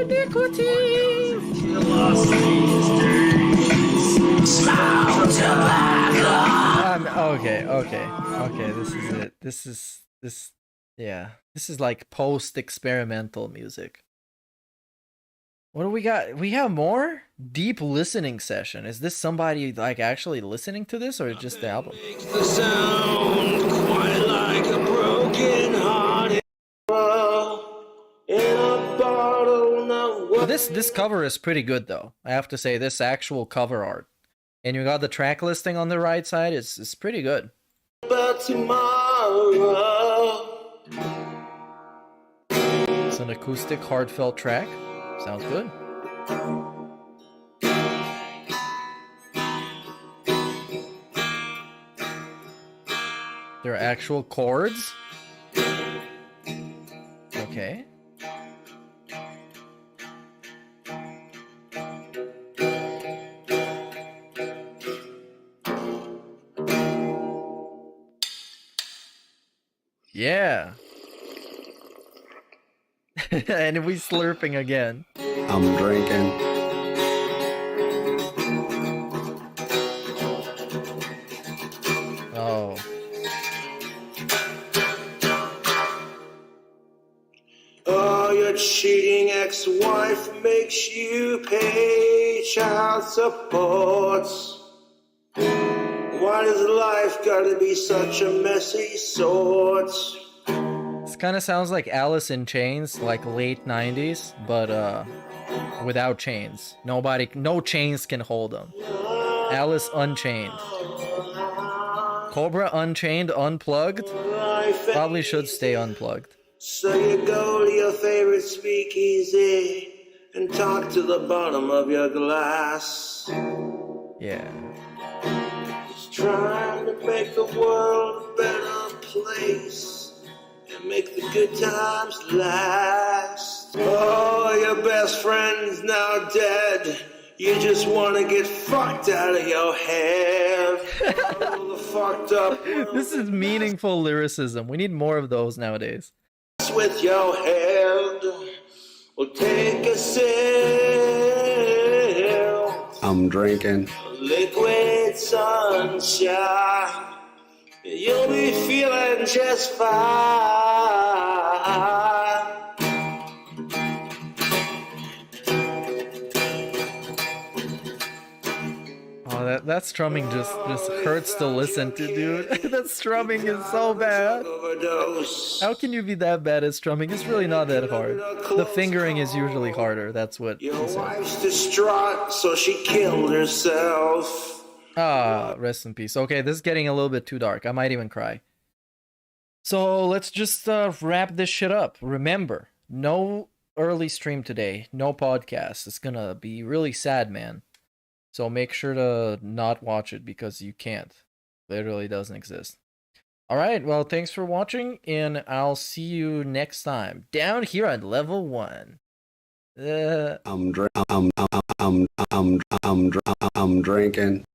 Speaker 6: nicotine. Kill us these days. Smoke tobacco.
Speaker 3: Okay, this is it. This is like post-experimental music. What do we got? We have more? Deep listening session. Is this somebody like actually listening to this, or just the album?
Speaker 16: The sound quite like a broken hearted in a bottle.
Speaker 3: But this cover is pretty good though. I have to say, this actual cover art. And you got the track listing on the right side. It's pretty good.
Speaker 16: About tomorrow.
Speaker 3: It's an acoustic, heartfelt track. Sounds good. There are actual chords. Okay. Yeah. And we slurping again.
Speaker 15: I'm drinking.
Speaker 3: Oh.
Speaker 16: Oh, your cheating ex-wife makes you pay child support. Why does life gotta be such a messy sort?
Speaker 3: This kind of sounds like Alice in Chains, like late 90s, but without chains. No chains can hold them. Alice Unchained. Cobra Unchained, Unplugged. Probably should stay unplugged.
Speaker 16: So you go to your favorite speakeasy and talk to the bottom of your glass.
Speaker 3: Yeah.
Speaker 16: Just trying to make the world a better place and make the good times last. Oh, your best friend's now dead. You just want to get fucked out of your head. Oh, the fucked up.
Speaker 3: This is meaningful lyricism. We need more of those nowadays.
Speaker 16: With your head, well, take a sip.
Speaker 15: I'm drinking.
Speaker 16: Liquid sunshine. You'll be feeling just fine.
Speaker 3: Oh, that strumming just hurts to listen to, dude. That strumming is so bad. How can you be that bad at strumming? It's really not that hard. The fingering is usually harder. That's what he
Speaker 16: Your
Speaker 3: said.
Speaker 16: wife's distraught, so she killed herself.
Speaker 3: Ah, rest in peace. Okay, this is getting a little bit too dark. I might even cry. So let's just wrap this shit up. Remember, no early stream today. No podcast. It's gonna be really sad, man. So make sure to not watch it because you can't. Literally doesn't exist. Alright, well, thanks for watching, and I'll see you next time. Down here at level 1.
Speaker 15: I'm drinking.